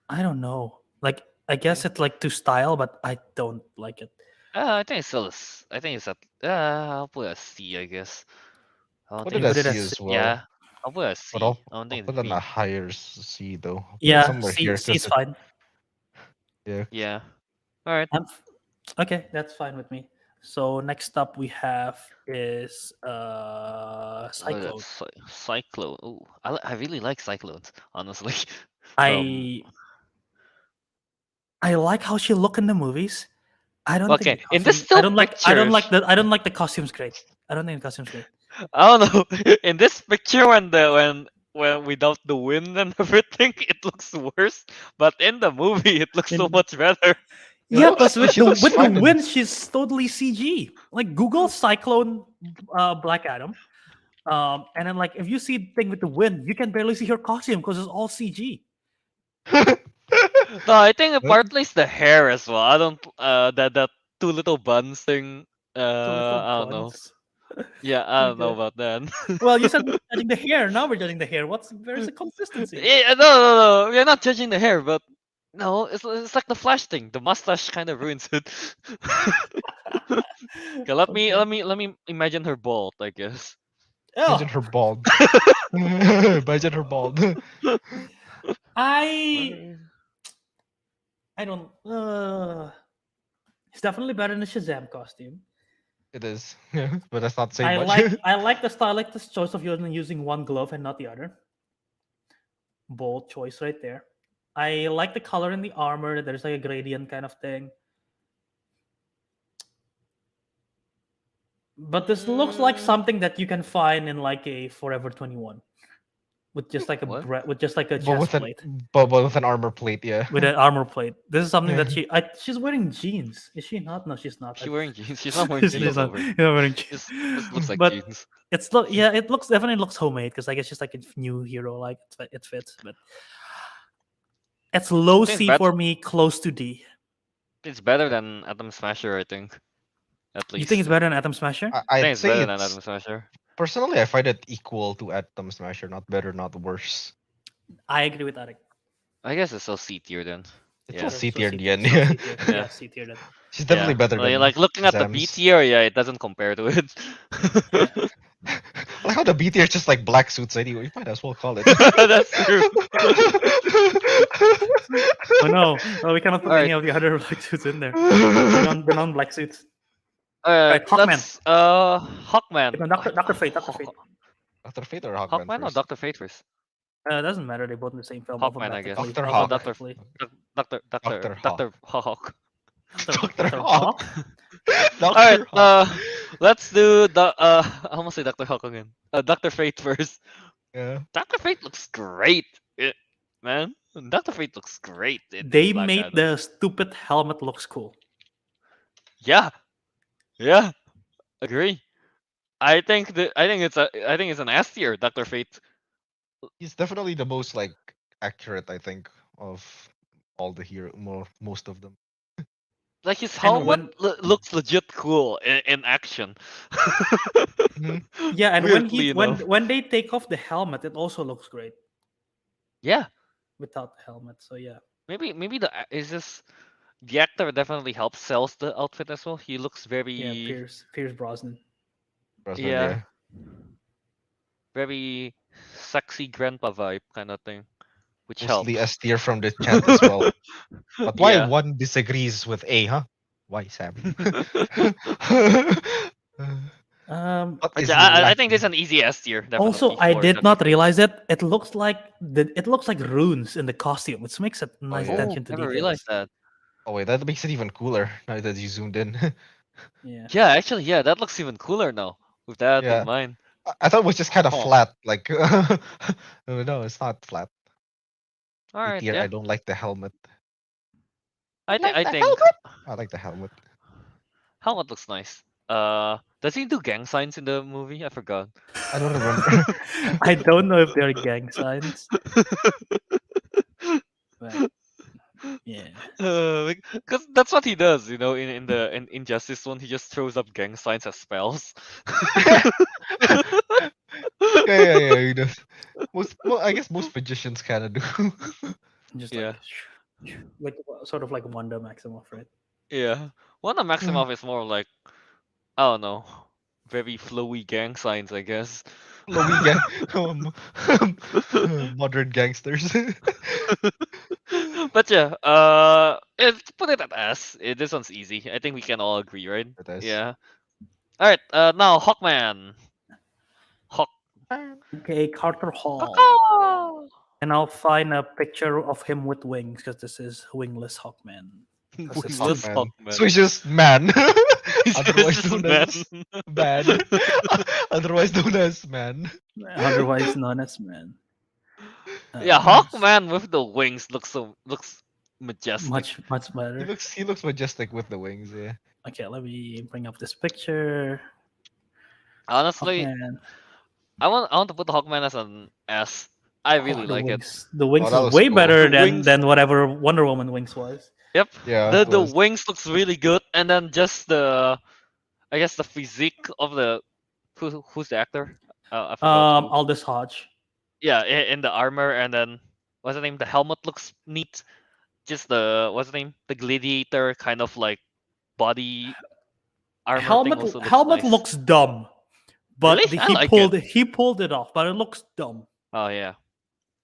I don't know. Like I guess it's like to style, but I don't like it. I think it's still I think it's at. I'll put a C, I guess. I don't Put think it You put as it C as as well. yeah. I'll put a C. But I don't I'll think put it's it on a B. higher C though. I'll put it yeah. somewhere here C because is fine. yeah. Yeah. All right. Okay, that's fine with me. So next up we have is Cyclone. That's Cyclone. Oh, I really like Cyclones, honestly. I I like how she look in the movies. I don't think the Okay, in this costume. still I don't like pictures, the. I don't like the costumes. Great. I don't think the costumes great. I don't know. In this picture, when without the wind and everything, it looks worse. But in the movie, it looks so In- much better. Yeah, looks- but with she the looks fine in wind, this. she's totally CG. Like Google Cyclone, Black Adam, and then like if you see the thing with the wind, you can barely see her costume because it's all CG. No, I think partly it's the hair as well. I don't that two little buns thing. The little I don't know. buns. Yeah, I don't know Okay. about that. Well, you said we're judging the hair. Now we're judging the hair. Where's the consistency? No. We're not judging the hair, but no, it's like the Flash thing. The mustache kind of ruins it. Okay, let me imagine her bald, I guess. Imagine Oh, her bald. Imagine her bald. I don't. It's definitely better than the Shazam costume. It is, but that's not saying much. I like the style, I like this choice of using one glove and not the other. Bold choice right there. I like the color in the armor. There's like a gradient kind of thing. But this looks like something that you can find in like a Forever 21 with just like a What? with just like a but chest with an plate but with an armor plate, yeah. with an armor plate. This is something that Yeah. she's wearing jeans. Is she not? No, she's not. She's wearing jeans. She's not wearing She's jeans not, over. she's not wearing This jeans. looks like But jeans. it's it looks definitely looks homemade because I guess just like a new hero, like it fits. But it's low think C for me, close to D. It's better than Atom Smasher, I think. At least. You think it's better than Atom Smasher? I think I'd it's say better than it's Atom Smasher. personally I find it equal to Atom Smasher, not better, not worse. I agree with Ariq. I guess it's still C tier then. It's Yeah. still C tier in the end. So Yeah. C tier. Yeah. Yeah, C tier then. She's definitely better Like, than like looking at the B Shazam's. tier, yeah, it doesn't compare to it. I like how the B tier is just like black suits anyway. You might as well call it. That's true. Oh no, we cannot put Alright. any of the other black suits in there. The non-black suits. Alright, Hawkman. that's Hawkman. No, Dr. Fate. Dr. Fate. Dr. Fate or Hawkman Hawkman or first? Dr. Fate first? It doesn't matter. They both in the same film. Hawkman, I guess. Dr. Also Hawk. Alphabetically. Dr. Dr. Hawk. Dr. Hawk. Alright, Dr. Hawk. let's do the I almost say Dr. Hawk again. Dr. Fate first. Yeah. Dr. Fate looks great. Man, Dr. Fate looks great. They Black made Adam. the stupid helmet looks cool. Yeah. Agree. I think it's an S tier, Dr. Fate. He's definitely the most like accurate, I think, of all the most of them. Like his And helmet looks legit cool in action. Yeah, and Weirdly enough. when they take off the helmet, it also looks great Yeah. without the helmet. So yeah. Maybe the it's just the actor definitely helps sells the outfit as well. He looks Yeah, very Pierce Brosnan. Brosnan, yeah, yeah. very sexy grandpa vibe kind of thing, which Mostly helps. S tier from the chat as well. But why Yeah. one disagrees with A, huh? Why, Sam? What But is yeah, I think lacking? it's an easy S tier, Also, definitely I for did that not reason. realize it. It looks like runes in the costume, which makes it Oh nice yeah. Oh, attention to never details. realized that. Oh wait, that makes it even cooler now that you zoomed in. Yeah. Yeah, actually, yeah, that looks even cooler now with that in Yeah. mind. I thought it was just kind of Oh, flat, like no, it's not flat. all A right, tier, I yeah. don't like the helmet. I think Like I the think helmet? I like the helmet. helmet looks nice. Does he do gang signs in the movie? I forgot. I don't remember. I don't know if they're gang signs, but yeah. Because that's what he does, you know. In Injustice one, he just throws up gang signs as spells. Yeah, you know. Well, I guess most magicians kind of do. Just Yeah, like sort of like Wanda Maximoff, right? yeah. One of Maximoff is more like I don't know, very flowy gang signs, I guess. Lowy gang, modern gangsters. But yeah, put it at S. This one's easy. I think we can all agree, right? It is. Yeah. All right. Now Hawkman. Hawk. Okay, Carter Hall. Caw-caw! And I'll find a picture of him with wings because this is wingless Hawkman. 'Cause it's too Wingless Hawkman. So Hawkman. he's just man. It's Otherwise just known man. as man. Otherwise known as man. otherwise known as man. Yeah, Um, Hawkman with the wings looks majestic. much better. He looks majestic with the wings, yeah. Okay, let me bring up this picture. Honestly, Hawkman. I want to put Hawkman as an S. I really The like it. wings. The Oh, wings that is looks way cool. better The wings. than whatever Wonder Woman wings was. Yep. Yeah, it The was. wings looks really good, and then just the I guess the physique of the who's the actor? I forgot who. Aldous Hodge. Yeah, in the armor, and then what's the name? The helmet looks neat. Just the what's the name? The gladiator kind of like body armor thing also looks Helmet nice. looks dumb, Really? but I like it. he pulled it off, but it looks dumb. Oh yeah.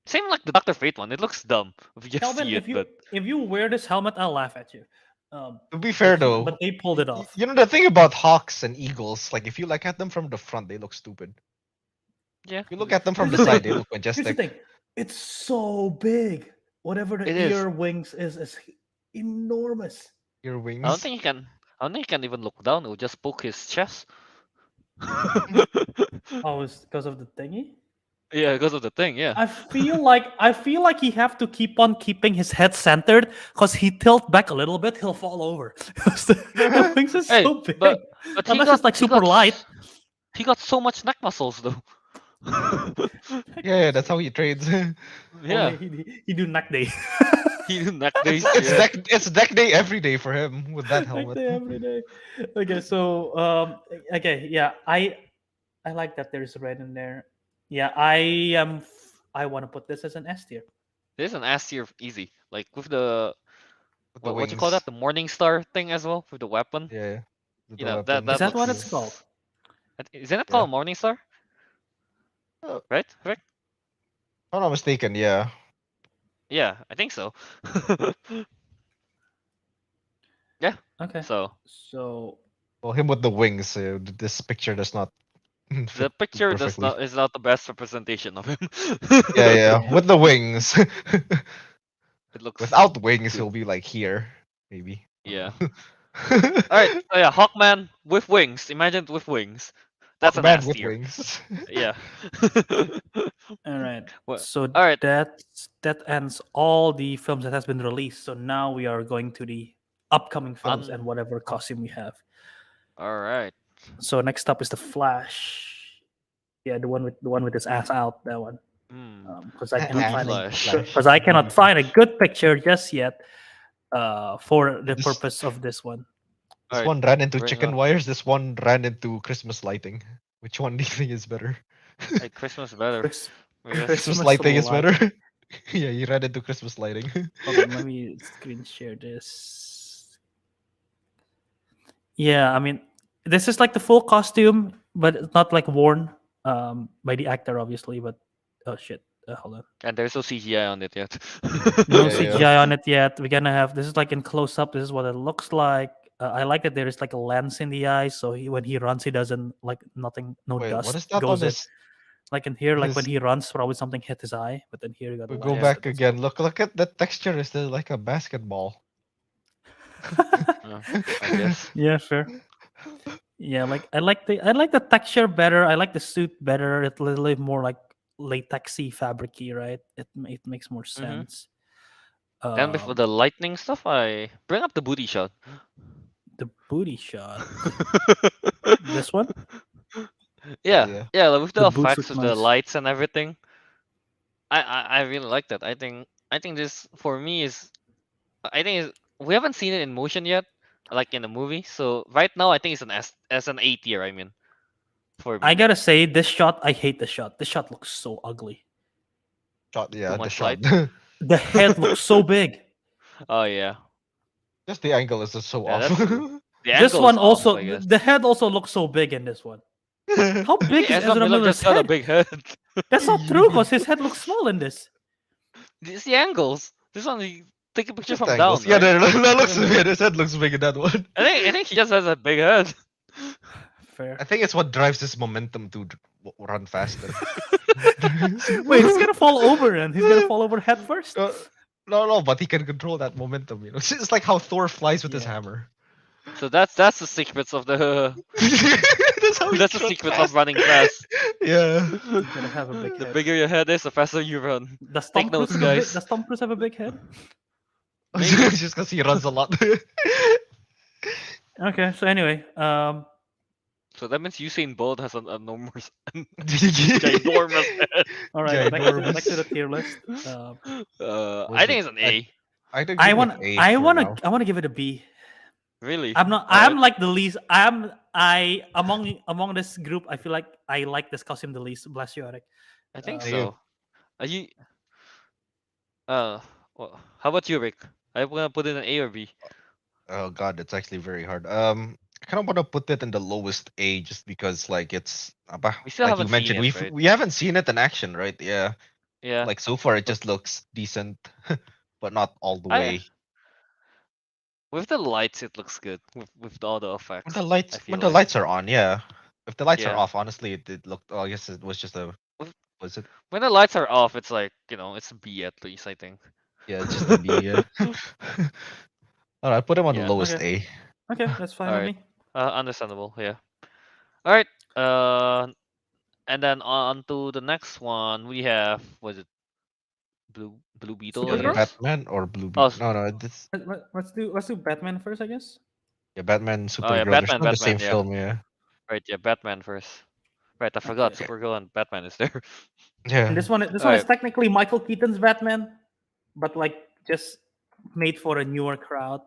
Same like the Doctor Fate one. It looks dumb if you just Kelvin, see it, but if you wear this helmet, I'll laugh at you. To be fair though, but they pulled it off. you know the thing about hawks and eagles, like if you look at them from the front, they look stupid. yeah, If you look at them from Here's the the side, thing. they look Here's the majestic. thing. It's so big. Whatever the it is. ear wings is enormous. Your I don't wings. think he can. I don't think he can even look down. It will just poke his chest. Oh, it's because of the thingy. Yeah, because of the thing. Yeah. I feel like he have to keep on keeping his head centered because he tilt back a little bit, he'll fall over. 'Cause the wings is Hey, so big. but he Unless got it's like he super got light. he got so much neck muscles though. Yeah, that's how he trades. Yeah, He do neck day. he do neck days. It's deck day every day for him with that Neck helmet. day every day. Okay, so okay, yeah, I like that there's red in there. Yeah, I want to put this as an S tier. This is an S tier easy. Like with the With the what you call that? wings. The Morning Star thing as well with the weapon. Yeah. With You the know weapon. Is that that what looks. it's called? Isn't it Yeah. called Morning Star? Oh, if Right? Right? I'm not mistaken, yeah. Yeah, I think so. Yeah. Okay. So So Well, him with the wings. This picture does not the fit picture perfectly. is not the best representation of him. Yeah. Yeah. With the wings. It looks Without wings, good. he'll be like here, maybe. Yeah. All right. So yeah, Hawkman with wings. Imagine it with wings. That's an Man S with tier. wings. Yeah. all right. Well, So all right. that ends all the films that has been released. So now we are going to the upcoming films and whatever costume we have. All right. So next up is the Flash. Yeah, the one with his ass out. That one. Because I cannot find Flash. because I cannot find a good picture just yet. For the This- purpose of this one. This Alright, one ran into bring chicken up- wires. This one ran into Christmas lighting. Which one do you think is better? Hey, Christmas better. Chris- Because- Christmas Christmas lighting is light. better. Yeah, he ran into Christmas lighting. Hold on, let me screen share this. Yeah, I mean, this is like the full costume, but it's not like worn by the actor, obviously. But oh shit, hold on. And there's no CGI on it yet. No Yeah, yeah. CGI on it yet. We're gonna have this is like in close up. This is what it looks like. I like that there is like a lens in the eye, so when he runs, he doesn't like nothing, no Wait, what dust is that on goes in. his? Like in here, like when His he runs, probably something hit his eye. But then here you got a we go lens. back that it's again. Look at the texture. Is there like a basketball? I guess. Yeah, fair. Yeah, like I like the texture better. I like the suit better. It's a little bit more like latexy, fabricy, right? It makes more Mm-hmm. sense. Then before Um, the lightning stuff, I bring up the booty shot. the booty shot. This one, Yeah, Yeah. yeah, like with the the boots effects look of the nice. lights and everything. I really like that. I think this for me is we haven't seen it in motion yet, like in the movie. So right now I think it's an as an A tier. I mean, for I me, gotta say, this shot, I hate the shot. This shot looks so ugly. Shot. too Yeah, the much shot. light. The head looks so big. Oh yeah, Just the angle is just so yeah, off. that's true. The This angle is one off, also, I guess. the head also looks so big in this one. How big Maybe is Ezra Ezra Miller Miller's just got a head? big head. That's not true, cause his head looks small in this. It's the angles. This one, you take a picture Just from down, angles. Yeah, right? that looks weird. His head looks big in that one. I think he just has a big head. Fair. I think it's what drives his momentum to run faster. Wait, he's gonna fall over and he's gonna fall over head first. No, but he can control that momentum. It's like how Thor flies with his Yeah. hammer. So that's the secrets of the That's how he that's the runs secrets fast. of running fast. Yeah. He's gonna have a big The head. bigger your head is, the faster you run. Does Take Tom Cruise notes, have a big? guys. Does Tom Cruise have a big head? Maybe. Just because he runs a lot. Okay, so anyway, So that means Usain Bolt has an enormous, ginormous head. all right, back to the Ginormous. tier list. I think it's an A. I think I give it want, A I for want now. to, I want to give it a B. Really? I'm not. Alright. I'm like the least. Among this group. I feel like I like this costume the least. Bless you, Ariq. I think Uh, so. Are you? Well, how about you, Rick? I'm gonna put it an A or B. Oh god, it's actually very hard. I kind of want to put it in the lowest A just because like it's We still like you haven't seen mentioned, it, right? we haven't seen it in action, right? Yeah. Yeah. Like so far it But just looks decent, but not all the I way. with the lights, it looks good. With all the effects, I When feel the like. lights are on, yeah. If the lights are Yeah. off, honestly, it looked. Oh, I guess it was just a. With- Was it? When the lights are off, it's like it's a B at least. I think. Yeah, it's just a B. Yeah. All right, put him on the Yeah. lowest Okay. A. Okay, that's fine All with right. me. Understandable. Yeah. All right. And then on to the next one, we have was it Blue Beetle, I Supergirl? guess. Batman or Blue Oh, Beetle? No, this. Let's do Batman first, I guess. Yeah, Batman, oh yeah, Supergirl. They're still in the same Yeah. film. Yeah. Right, yeah, Batman first. Right, I forgot Okay. Supergirl and Batman is there. Yeah. And this one is Alright. technically Michael Keaton's Batman, but like just made for a newer crowd.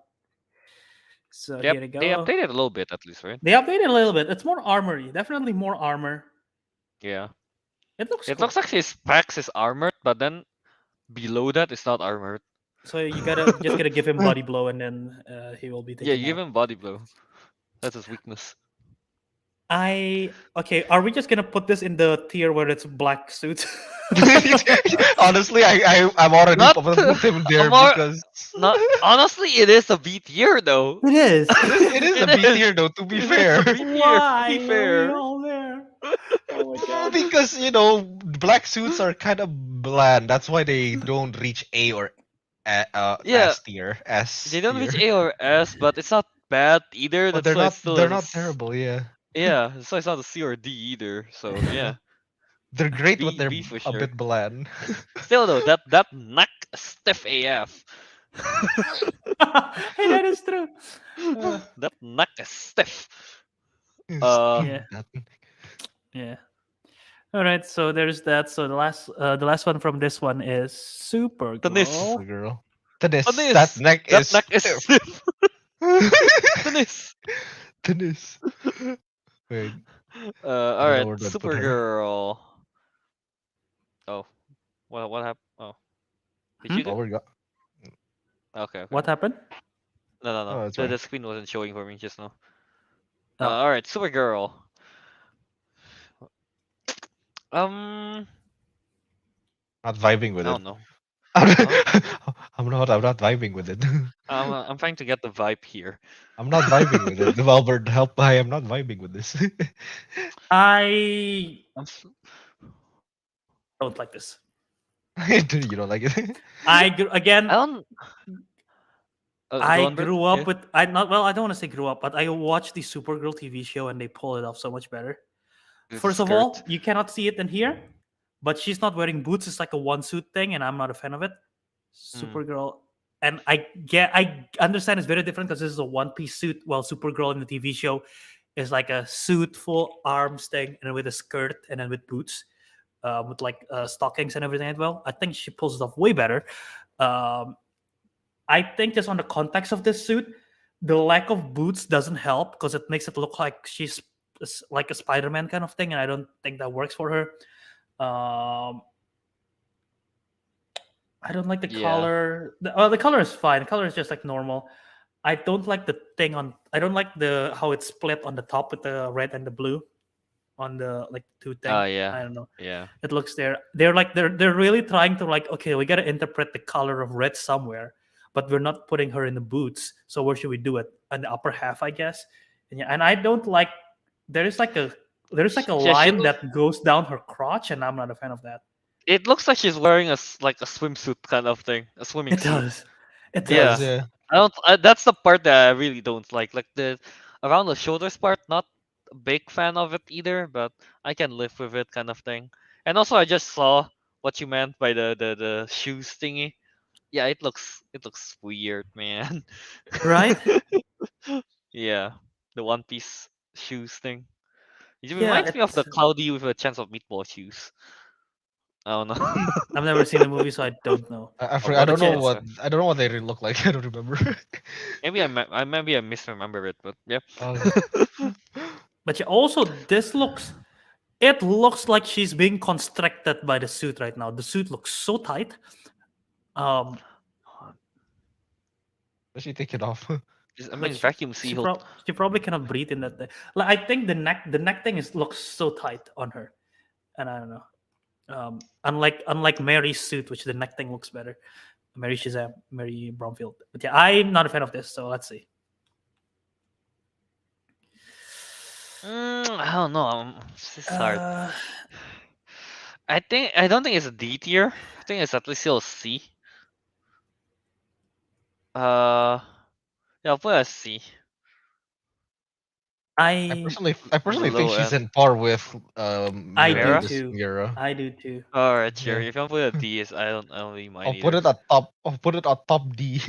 So Yep, here we go. they updated a little bit at least, right? They updated a little bit. It's more armory. Definitely more armor. Yeah. It looks It cool. looks like his specs is armored, but then below that it's not armored. So you gotta give him body blow, and then he will be taken Yeah, you give out. him body blow. That's his weakness. Okay. Are we just gonna put this in the tier where it's black suit? Honestly, I'm already Not- put him there Amar- because Not honestly, it is a B tier though. It is. it is a It B is. tier though. To be It is fair, a B tier, Why? to be Are fair. we all there? Oh my god. because black suits are kind of bland. That's why they don't reach A or Yeah. S tier. S. They don't reach tier. A or S, but it's not bad either. But That's why it's still they're a not s- terrible. Yeah, Yeah, that's why it's not a C or D either. So yeah, they're great, but B they're B for a sure. bit bland. Still though, that neck stiff AF. Hey, that is true. That neck is stiff. Yeah. That- Yeah. All right. So there's that. So the last one from this one is Supergirl. Tanis. girl. Tanis, Tanis. that neck That is neck is stiff. stiff. Tanis. Tanis. Wait. All don't right, know where to put her. Supergirl. Oh, what happened? Oh, did you Oh, do? we got. Okay. What happened? No. Oh, that's The fine. screen wasn't showing for me just now. No. All right, Supergirl. Um, Not vibing with I it. don't know. I'm not vibing with it. I'm trying to get the vibe here. I'm not vibing with it. Albert, help! I am not vibing with this. I I'm s- don't like this. You don't like it? I don't. Go I on, Bert. grew Yeah. up with I not well. I don't want to say grew up, but I watched the Supergirl TV show and they pull it off so much better. With First of skirt. all, you cannot see it in here, but she's not wearing boots. It's like a one suit thing, and I'm not a fan of it. Supergirl, and I understand it's very different because this is a one piece suit, while Supergirl in the TV show is like a suit, full arms thing, and with a skirt, and then with boots, with like stockings and everything as well. I think she pulls it off way better. Um, I think just on the context of this suit, the lack of boots doesn't help because it makes it look like she's like a Spider-Man kind of thing, and I don't think that works for her. I don't like the Yeah. color. The color is fine. The color is just like normal. I don't like the thing on. I don't like the how it's split on the top with the red and the blue on the like two thing. Oh yeah. I don't know. Yeah. It looks there. They're really trying to like, okay, we gotta interpret the color of red somewhere, but we're not putting her in the boots. So where should we do it? On the upper half, I guess. And yeah, and I don't like. There's like a she line looks- that goes down her crotch, and I'm not a fan of that. It looks like she's wearing like a swimsuit kind of thing, a swimming It suit. does. It Yeah. does. Yeah. I don't. That's the part that I really don't like. Like the around the shoulders part, not a big fan of it either. But I can live with it, kind of thing. And also, I just saw what you meant by the shoes thingy. Yeah, it looks weird, man. Right? Yeah, the one piece shoes thing. It Yeah, reminds me of the cloudy with a chance of meatball shoes. I don't know. I've never seen the movie, so I don't know. I Oh, don't know it's- what they really look like. I don't remember. maybe maybe I misremember it, but yeah. But yeah, also this looks. It looks like she's being constricted by the suit right now. The suit looks so tight. Does she take it off? I mean, Like vacuum sealed. she probably cannot breathe in that thing. Like I think the neck thing looks so tight on her, and I don't know. Unlike Mary's suit, which the neck thing looks better. Mary Shazam, Mary Bromfield. But yeah, I'm not a fan of this. So let's see. I don't know. This is hard. Uh, I don't think it's a D tier. I think it's at least still a C. Yeah, I'll put it as C. I I personally think low she's end. in par with I do Mira? too. Mira. I do too. Alright, sure. Yeah. If you put a D, I don't really mind. I'll put it at top. I'll put it at top D.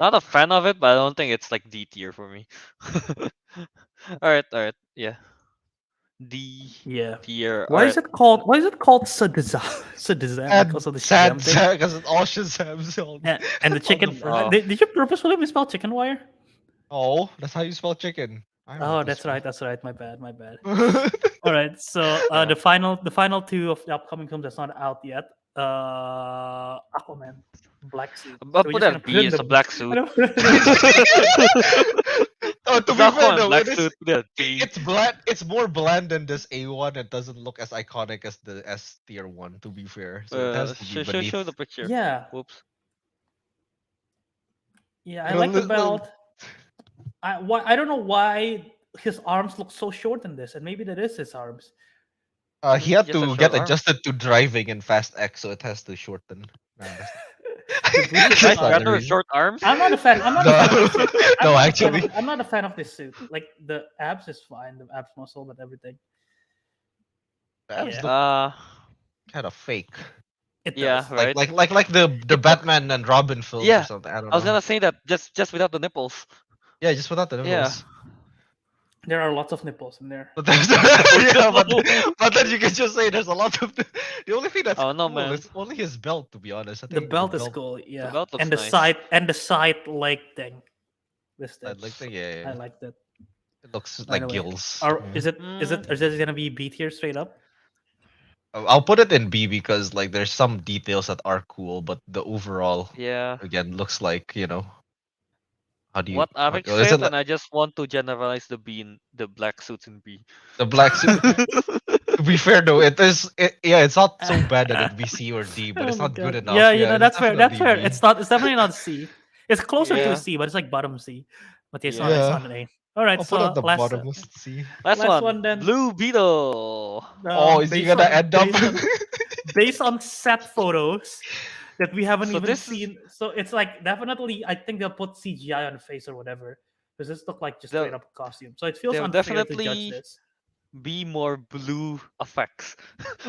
Not a fan of it, but I don't think it's like D tier for me. Alright, yeah. D Yeah. tier. Why is it called? Why is it called Shazam? And Because of the sad, Shazam thing. because it's all Shazam's. And the chicken. front. Did you purposefully misspell chicken wire? Oh, that's how you spell chicken. I know Oh, what that's spell. right. That's right. My bad. My bad. Right. All right. So Yeah. the final two of the upcoming films that's not out yet. Aquaman, Black Suit. I'll So we're put just that gonna B. It's a black suit. Oh, to be Black fair one, though, black it is, suit. Yeah, B. it's bland. It's more bland than this A1. It doesn't look as iconic as the S tier one. To be fair, so it has to be beneath. Show the picture. Yeah. Whoops. Yeah, I like the belt. I don't know why his arms look so short in this, and maybe that is his arms. He had Just a to short get arm. adjusted to driving in Fast X, so it has to shorten. Boots That's are Guys, not the rather reason. short arms. I'm not a fan. I'm not a fan of this suit. No, I'm not a fan actually. of- I'm not a fan of this suit. Like the abs is fine, the abs muscle, but everything. That was Yeah. kind of fake. It Yeah, does. right. Like the Batman and Robin films Yeah, or something. I don't know. I was gonna say that just without the nipples. Yeah, just without the nipples. There are lots of nipples in there. But there's yeah, but then you can just say there's a lot of the only thing that's Oh, no, cool man. is only his belt, to be honest. I The think belt is cool, yeah. belt looks And the nice. side leg thing. This thing. Like thing, yeah, I like that. it looks By like the way, gills. Is it gonna be B tier straight up? I'll put it in B because like there's some details that are cool, but the overall Yeah. again looks like How do you? what Ariq Is it said, like and I just want to generalize the black suits in B. the black suit? To be fair though, yeah, it's not so bad that it'd be C or D, but Oh it's my not good god. enough. Yeah, Yeah, it's that's fair. That's definitely fair. B. It's definitely not C. It's closer to a Yeah, C, but it's like bottom C. But yeah, yeah. it's Yeah, not an A. All right, I'll put at so the bottommost C. Last last one, one then. Blue Beetle. Oh, is he gonna end up? Based on set photos that we haven't So even this is seen. So it's like definitely I think they'll put CGI on the face or whatever. Because this look like just straight there. up costume. So it feels There'll unfair to judge definitely this. be more blue effects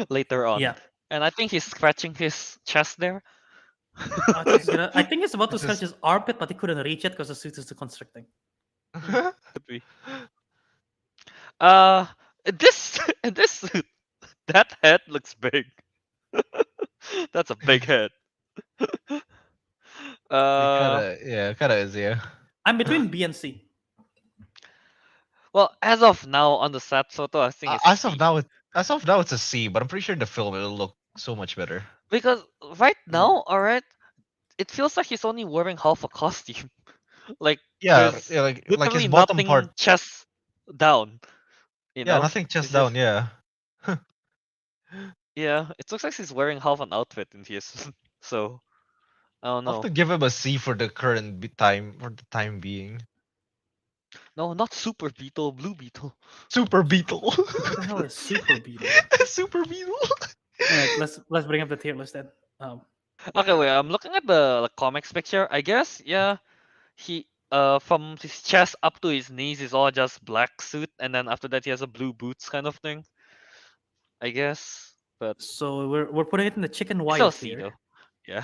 later on, Yeah. and I think he's scratching his chest there. I think he's gonna I think he's about to This scratch is his armpit, but he couldn't reach it because the suit is too constricting. Could be. Uh, this this suit, that head looks big. That's a big head. It Uh, kinda is, yeah. I'm between B and C. well, as of now on the set photo, I think it's As of C. now, as of now, it's a C, but I'm pretty sure in the film it'll look so much better. Because right Mm. now, alright, it feels like he's only wearing half a costume. Like Yeah, there's yeah, like his literally bottom part. nothing chest down, Yeah, know? nothing chest It's just down. Yeah. yeah, it looks like he's wearing half an outfit in his so I don't I'll have know. to give him a C for the current time for the time being. No, not Super Beetle, Blue Beetle. Super Beetle. What the hell is Super Beetle? Super Beetle. Alright, let's bring up the tier list then. Okay, wait, I'm looking at the comics picture. I guess, yeah, he from his chest up to his knees is all just black suit, and then after that he has a blue boots kind of thing. I guess, but So we're putting it in the chicken it's wire still C tier. though. Yeah.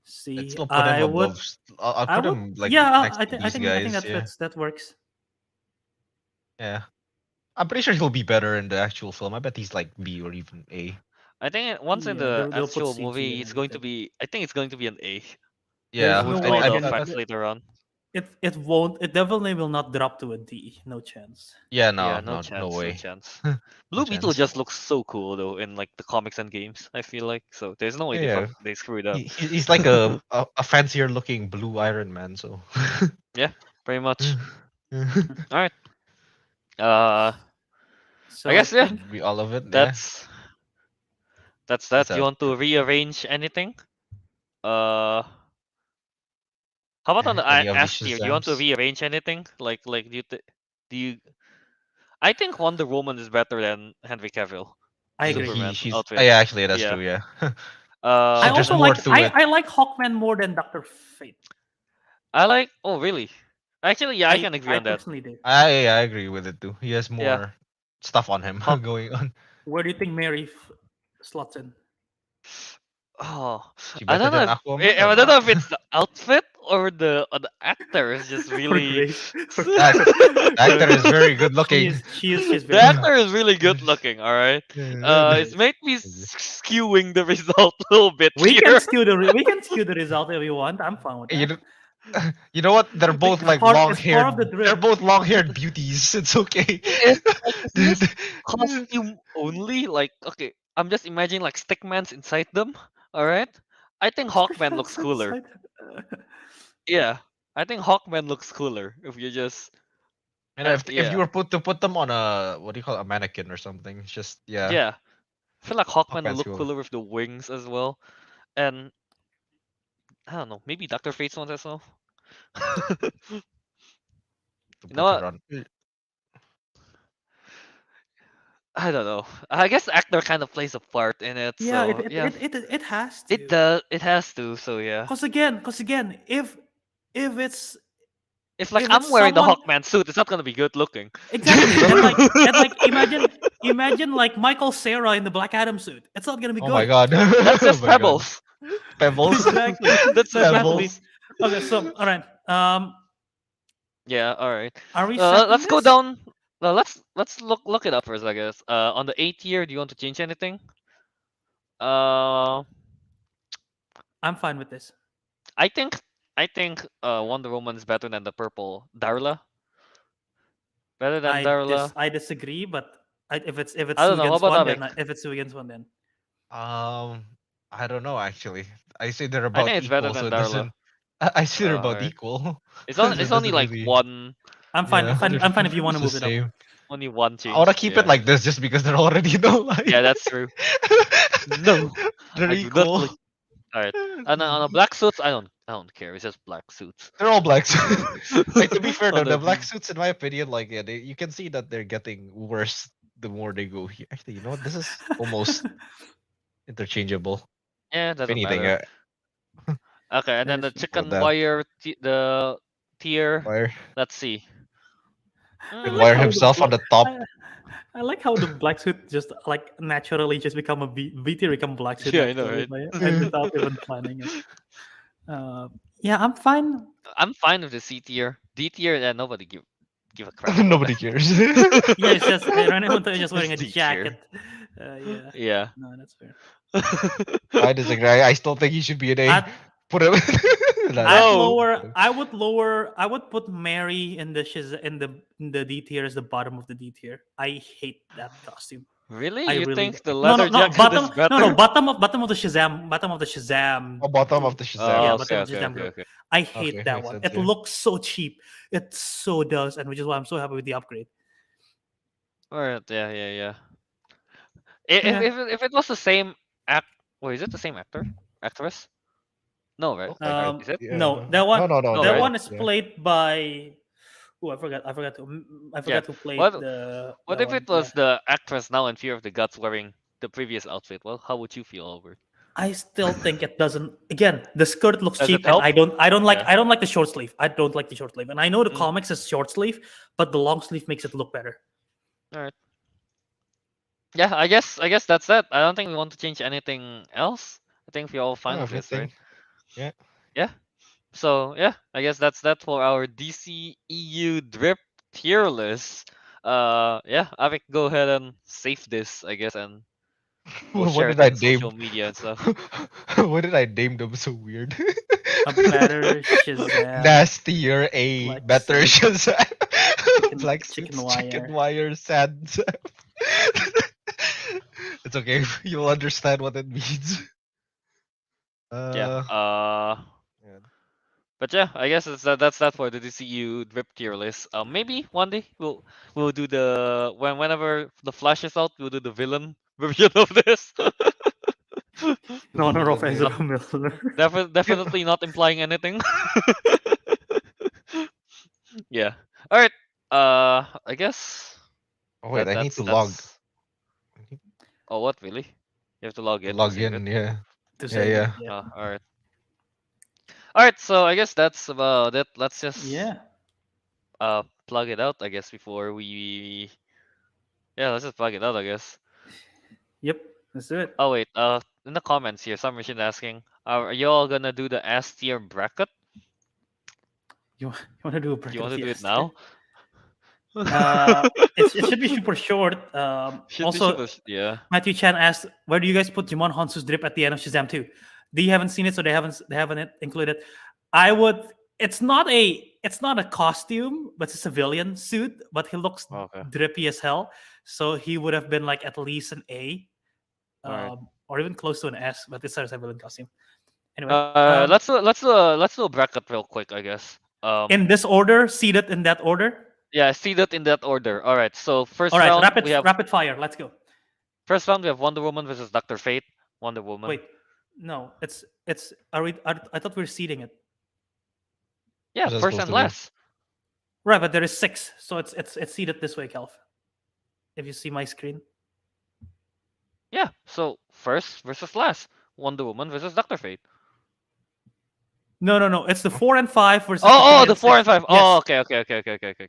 I'd See, still put him above. I'll I put would, him like yeah. next to these I think guys. that Yeah. fits. That works. Yeah. I'm pretty sure he'll be better in the actual film. I bet he's like B or even A. I think once in Yeah, the they'll put actual CG movie, and it's going to everything. be. I think it's going to be an A. Yeah. There's no With way all the again. effects later on. It won't. It definitely will not drop to a D. No chance. Yeah. Yeah, No. no chance, No no way. chance. No Blue Beetle chance. just looks so cool though in like the comics and games. I feel like so. There's no way Yeah. they screwed up. He's like a fancier looking blue Iron Man. So. Yeah, pretty much. All right. Uh, So I guess yeah. think Be all of it. Yeah. That's What's that. that? You want to rearrange anything? How about on the Any of these S tier? Do you want to Shazams? rearrange anything? Like do you? I think Wonder Woman is better than Henry Cavill. I agree. Superman She's. outfit. Yeah, actually, that's Yeah. true. Yeah. I There's also more like. to it. I like Hawkman more than Doctor Fate. I like. Oh really? Actually, yeah, I can agree I on that. personally do. I agree with it too. He has more Yeah. stuff on him Hawk- going on. Where do you think Mary slots in? Oh, She I better don't know. than If, Aquaman I or don't know not? if it's the outfit or the actor is just Or really. Grace? The actor is very good looking. She's The very actor is really good looking. All right. It's made me skewing the result a little bit We here. can skew the result if you want. I'm fine with that. You know, you know what? They're both It's like part- long it's part of haired. the They're drift. both long haired beauties. It's okay. It's like this costume only. Like okay, I'm just imagining like stickmans inside them. All right. I think Hawkman looks cooler. Yeah, I think Hawkman looks cooler if you just And if you yeah were to put them on a what do you call it, a mannequin or something, it's just yeah. yeah. I feel like Hawkman would Hawkman's look cool. cooler with the wings as well, and I don't know, maybe Doctor Fate's one as well. To You put know what? her on. I don't know. I guess the actor kind of plays a part in it. Yeah, So yeah, it has to. it does. It has to. So yeah. Cause again, if it's If like if I'm it's wearing the someone- Hawkman suit, it's not gonna be good looking. exactly, and like imagine like Michael Cera in the Black Adam suit. It's not gonna be Oh good. my god. That's just Oh my God. Pebbles. Pebbles. Exactly. That's So exactly. Pebbles. Okay, so all right. Yeah. All right. Are we? Let's setting go this? down. Let's look it up first, I guess. On the 8th year, do you want to change anything? I'm fine with this. I think Wonder Woman is better than the purple Darla. Better than Darla. I disagree, but if it's I two don't know. How against about one, then Ariq? if it's two against one, then I don't know actually. I say they're I about think it's better equal, so than it Darla. doesn't. I see they're about alright. equal. It's So on. it It's only doesn't like really. one. I'm fine. Yeah, I'm fine if you want to it's move the it up. same. Only one I wanna change. keep it Yeah. like this just because they're already in the line. Yeah, that's true. No, They're I do not equal. like. Alright. And on the black suits, I don't care. It's just black suits. They're all black suits. Like, to be fair On though, the the black green. suits, in my opinion, like yeah, you can see that they're getting worse the more they go here. Actually, you know what? This is almost interchangeable. Yeah, If doesn't anything, matter. Okay, and That then is the true. about chicken that. wire, the tier. Wire Let's see. I and like Wire how the himself on the top. I like how the black suit just like naturally just become a V tier, become black suit Yeah, I know, naturally, right? and without even planning it. Yeah, I'm fine. I'm fine with the C tier. D tier, yeah, nobody give a crap about Nobody that. cares. Yeah, it's just René just wearing a It's D tier. jacket. Yeah, Yeah. no, that's fair. I disagree. I still think he should be an A. I'd, Put him. I'd No. lower. I would put Mary in the in the D tier as the bottom of the D tier. I hate that costume. Really? I You really think the no leather jacket bottom is better? bottom of the Shazam Bottom of the Shazam. yeah, Oh, bottom okay, of the okay, Shazam okay, group. okay. I hate Okay, that makes one. sense, It yeah. looks so cheap. It so does, and which is why I'm so happy with the upgrade. Alright, yeah. Yeah. If it was the same act, wait, is it the same actor? Actress? No, right? Look like it. Is it? No, Yeah. that one No. No, that They're right? all. one is Yeah. played by. Oh, I Yeah. forgot who played What the what that if one. it Yeah. was the actress now in Fear of the Gods wearing the previous outfit? Well, how would you feel over? I still think it doesn't. Again, the skirt looks Does it cheap, and help? Yeah. I don't like the short sleeve. I don't like the short sleeve, and I know the Mm, comics is short sleeve, but the long sleeve makes it look better. alright. Yeah, I guess that's that. I don't think we want to change anything else. I think we're all fine with this, right? Everything. Yeah. Yeah. So yeah, I guess that's that for our DCEU drip tier list. Yeah, Avic, go ahead and save this, I guess, and we'll What share did it I in the name? social media and stuff. What did I name them so weird? A better Shazam, Nastier A. Black Better suit, Shazam. Black chicken suits, chicken wire. wire, sad. It's okay. You'll understand what it means. Yeah. Yeah. But yeah, I guess that's that for the DCU drip tier list. Maybe one day we'll do the whenever the Flash is out, we'll do the villain version of this. In honor of Villain, yeah. Ezra Miller. Definitely not implying anything. Yeah. All right. I guess Oh wait, I need to that's. Oh, what really? You have to log in to log save in. it. Yeah. To Yeah. say Yeah. yeah. All right. All right. So I guess that's about it. Let's just Yeah. plug it out. I guess before we. Yeah, let's just plug it out. I guess. Yep. Let's do it. Oh wait. In the comments here, some machine asking, are you all gonna do the S tier bracket? You want to do a bracket? You want to of do the it S now? it should be super short. Also, Yeah. Matthew Chan asked, "Where do you guys put Jimon Honsu's drip at the end of Shazam 2?" They haven't seen it, so they haven't included. I would. It's not a costume, but it's a civilian suit. But he looks Okay. drippy as hell. So he would have been like at least an A, Alright. or even close to an S. But it's a civilian costume. Anyway, let's do a bracket real quick, I guess. In this order, seated in that order. Yeah, see that in that order. All right. So first All right, round we have rapid fire. Let's go. first round we have Wonder Woman versus Doctor Fate. Wonder Woman. Wait, no, it's. Are we? I thought we were seating it. Yeah, How's that first supposed and to be? last. Right, but there is 6, so it's seated this way, Kelv. If you see my screen. Yeah. So first versus last. Wonder Woman versus Doctor Fate. No. It's the 4 and 5 versus. The 4 and 5. Yes. Oh, okay.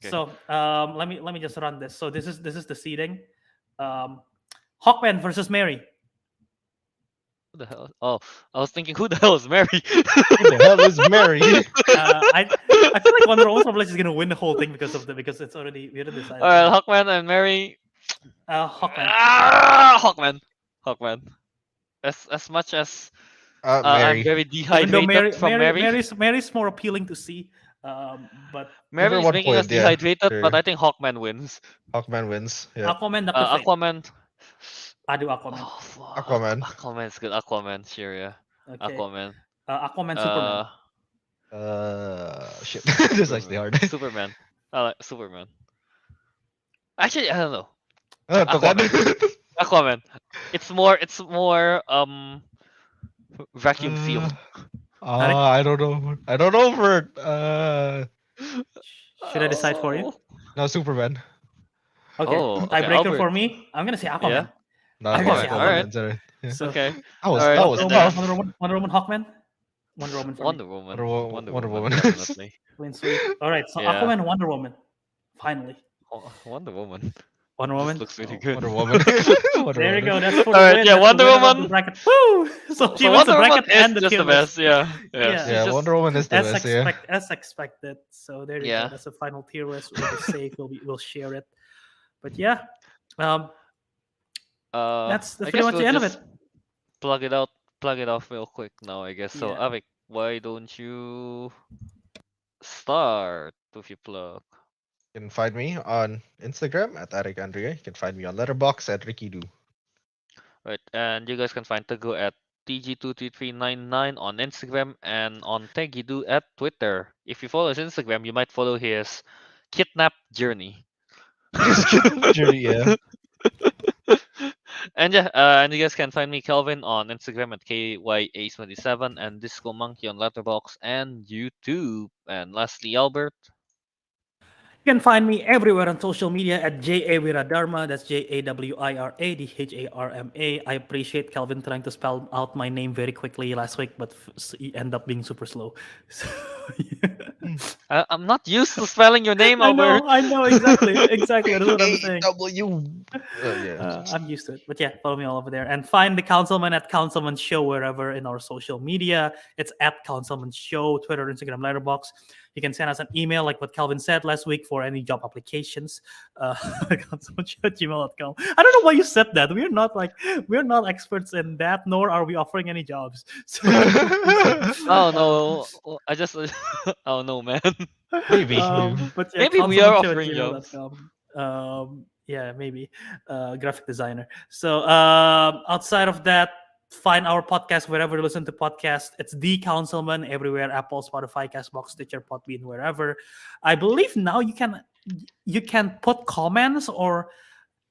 So let me just run this. So this is the seating. Hawkman versus Mary. Who the hell? Oh, I was thinking, who the hell is Mary? Who the hell is Mary? I feel like Wonder Woman probably is gonna win the whole thing because it's already we already decided. All right, Hawkman and Mary. Hawkman. Hawkman. As much as Mary. I'm very Even though dehydrated from Mary. Mary's more appealing to see. But Mary's one making us point, yeah, dehydrated, sure. but I think Hawkman wins. Hawkman wins. Yeah. Aquaman, Dr. Fate. Aquaman. I do Aquaman. Oh, fuck. Aquaman. Aquaman's good. Aquaman, sure, yeah. Okay. Aquaman. Aquaman, Superman. Shit. This is actually hard. Superman. I like Superman. Actually, I don't know. Tuh kan. Aquaman. It's more vacuum sealed. I don't know. I don't know for Should I decide for you? no Superman. Okay. Oh, okay, Tiebreaker Albert. for me. I'm gonna say Aquaman. Yeah. No, I I'm guess gonna yeah, go alright. with Zara. Yeah. So Okay. That was Alright, that was and tough. Wonder Woman, Hawkman. Wonder Woman for me. Wonder Woman. Wonder Wonder Woman, Woman. definitely. Clean sweep. All right. So Yeah. Aquaman, Wonder Woman. Finally, Wonder Woman. Wonder This Woman. looks really Oh, good. Wonder Woman. Wonder There you Woman. go. That's for the Alright, win. yeah, That's the Wonder winner of the Woman. bracket. Woo! So she So wins the Wonder Woman bracket is and the just tier the list. best. Yeah. Yeah. Yeah. She's Yeah, just, Wonder Woman is the As best. Yeah. as expected. So there you Yeah. go. That's the final tier list. We'll be safe. We'll share it. But yeah, um, that's I pretty guess much we'll the end of just it. plug it off real quick now, I guess. So, Yeah. Avik, why don't you start with your plug? You can find me on Instagram at Ariq Andria. You can find me on Letterboxd at Ricky Doo. Right, and you guys can find Teguh at TG23399 on Instagram and on Tegidu at Twitter. If you follow his Instagram, you might follow his kidnap journey. Jury, yeah. And yeah, and you guys can find me Kelvin on Instagram at KYA27 and Disco Monkey on Letterboxd and YouTube. And lastly, Albert. You can find me everywhere on social media at JA Wiradharma. That's JAWIRADHARMA. I appreciate Kelvin trying to spell out my name very quickly last week, but he ended up being super slow. So, I'm not used to spelling your name, Albert. I know, exactly. Exactly. That's what I'm saying. AW. Yeah. I'm used to it. But yeah, follow me all over there. And find the Councilmen at Councilmen Show wherever in our social media. It's at Councilmen Show, Twitter, Instagram, Letterboxd. You can send us an email like what Calvin said last week for any job applications. Councilmenshow@gmail.com. I don't know why you said that. We're not experts in that, nor are we offering any jobs. So, Oh no, I just oh no, man. Maybe. but yeah, Maybe we are offering councilmenshow@gmail.com. Yeah, maybe graphic designer. So outside of that, find our podcast wherever you listen to podcasts. It's The Councilman everywhere: Apple, Spotify, Castbox, Stitcher, Podbean, wherever. I believe now you can put comments or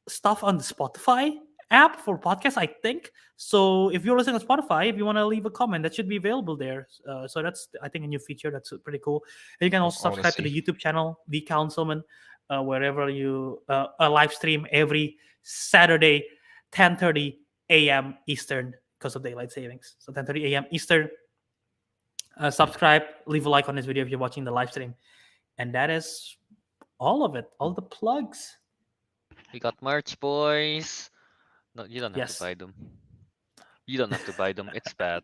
stuff on the Spotify app for podcasts, I think. So if you're listening to Spotify, if you want to leave a comment, that should be available there. So that's, I think, a new feature that's pretty cool. And you can also I wanna subscribe to the YouTube channel, The Councilman, wherever you a live stream every Saturday, 10:30 a.m. Eastern because of daylight savings. So 10:30 a.m. Eastern. Subscribe, leave a like on this video if you're watching the live stream, and that is all of it. All the plugs. We got merch, boys. No, you don't have Yes. to buy them. You don't have to buy them. It's bad.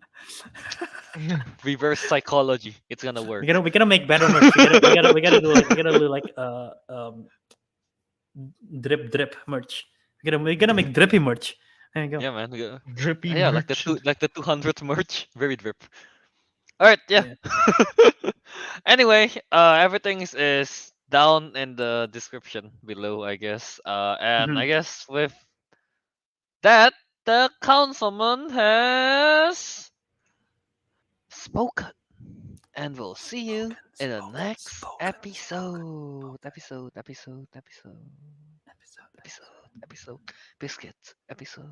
Reverse psychology. It's gonna work. We're gonna make better merch. We gotta do like drip merch. We're gonna make drippy merch. There you go. Yeah, man. Drippy. Yeah, like merch. the 200th merch. Very drip. All right, yeah. Anyway, everything is down in the description below, I guess. And I guess with that, the councilman has spoken. And we'll see you in the next episode. Episode. Biscuit episode.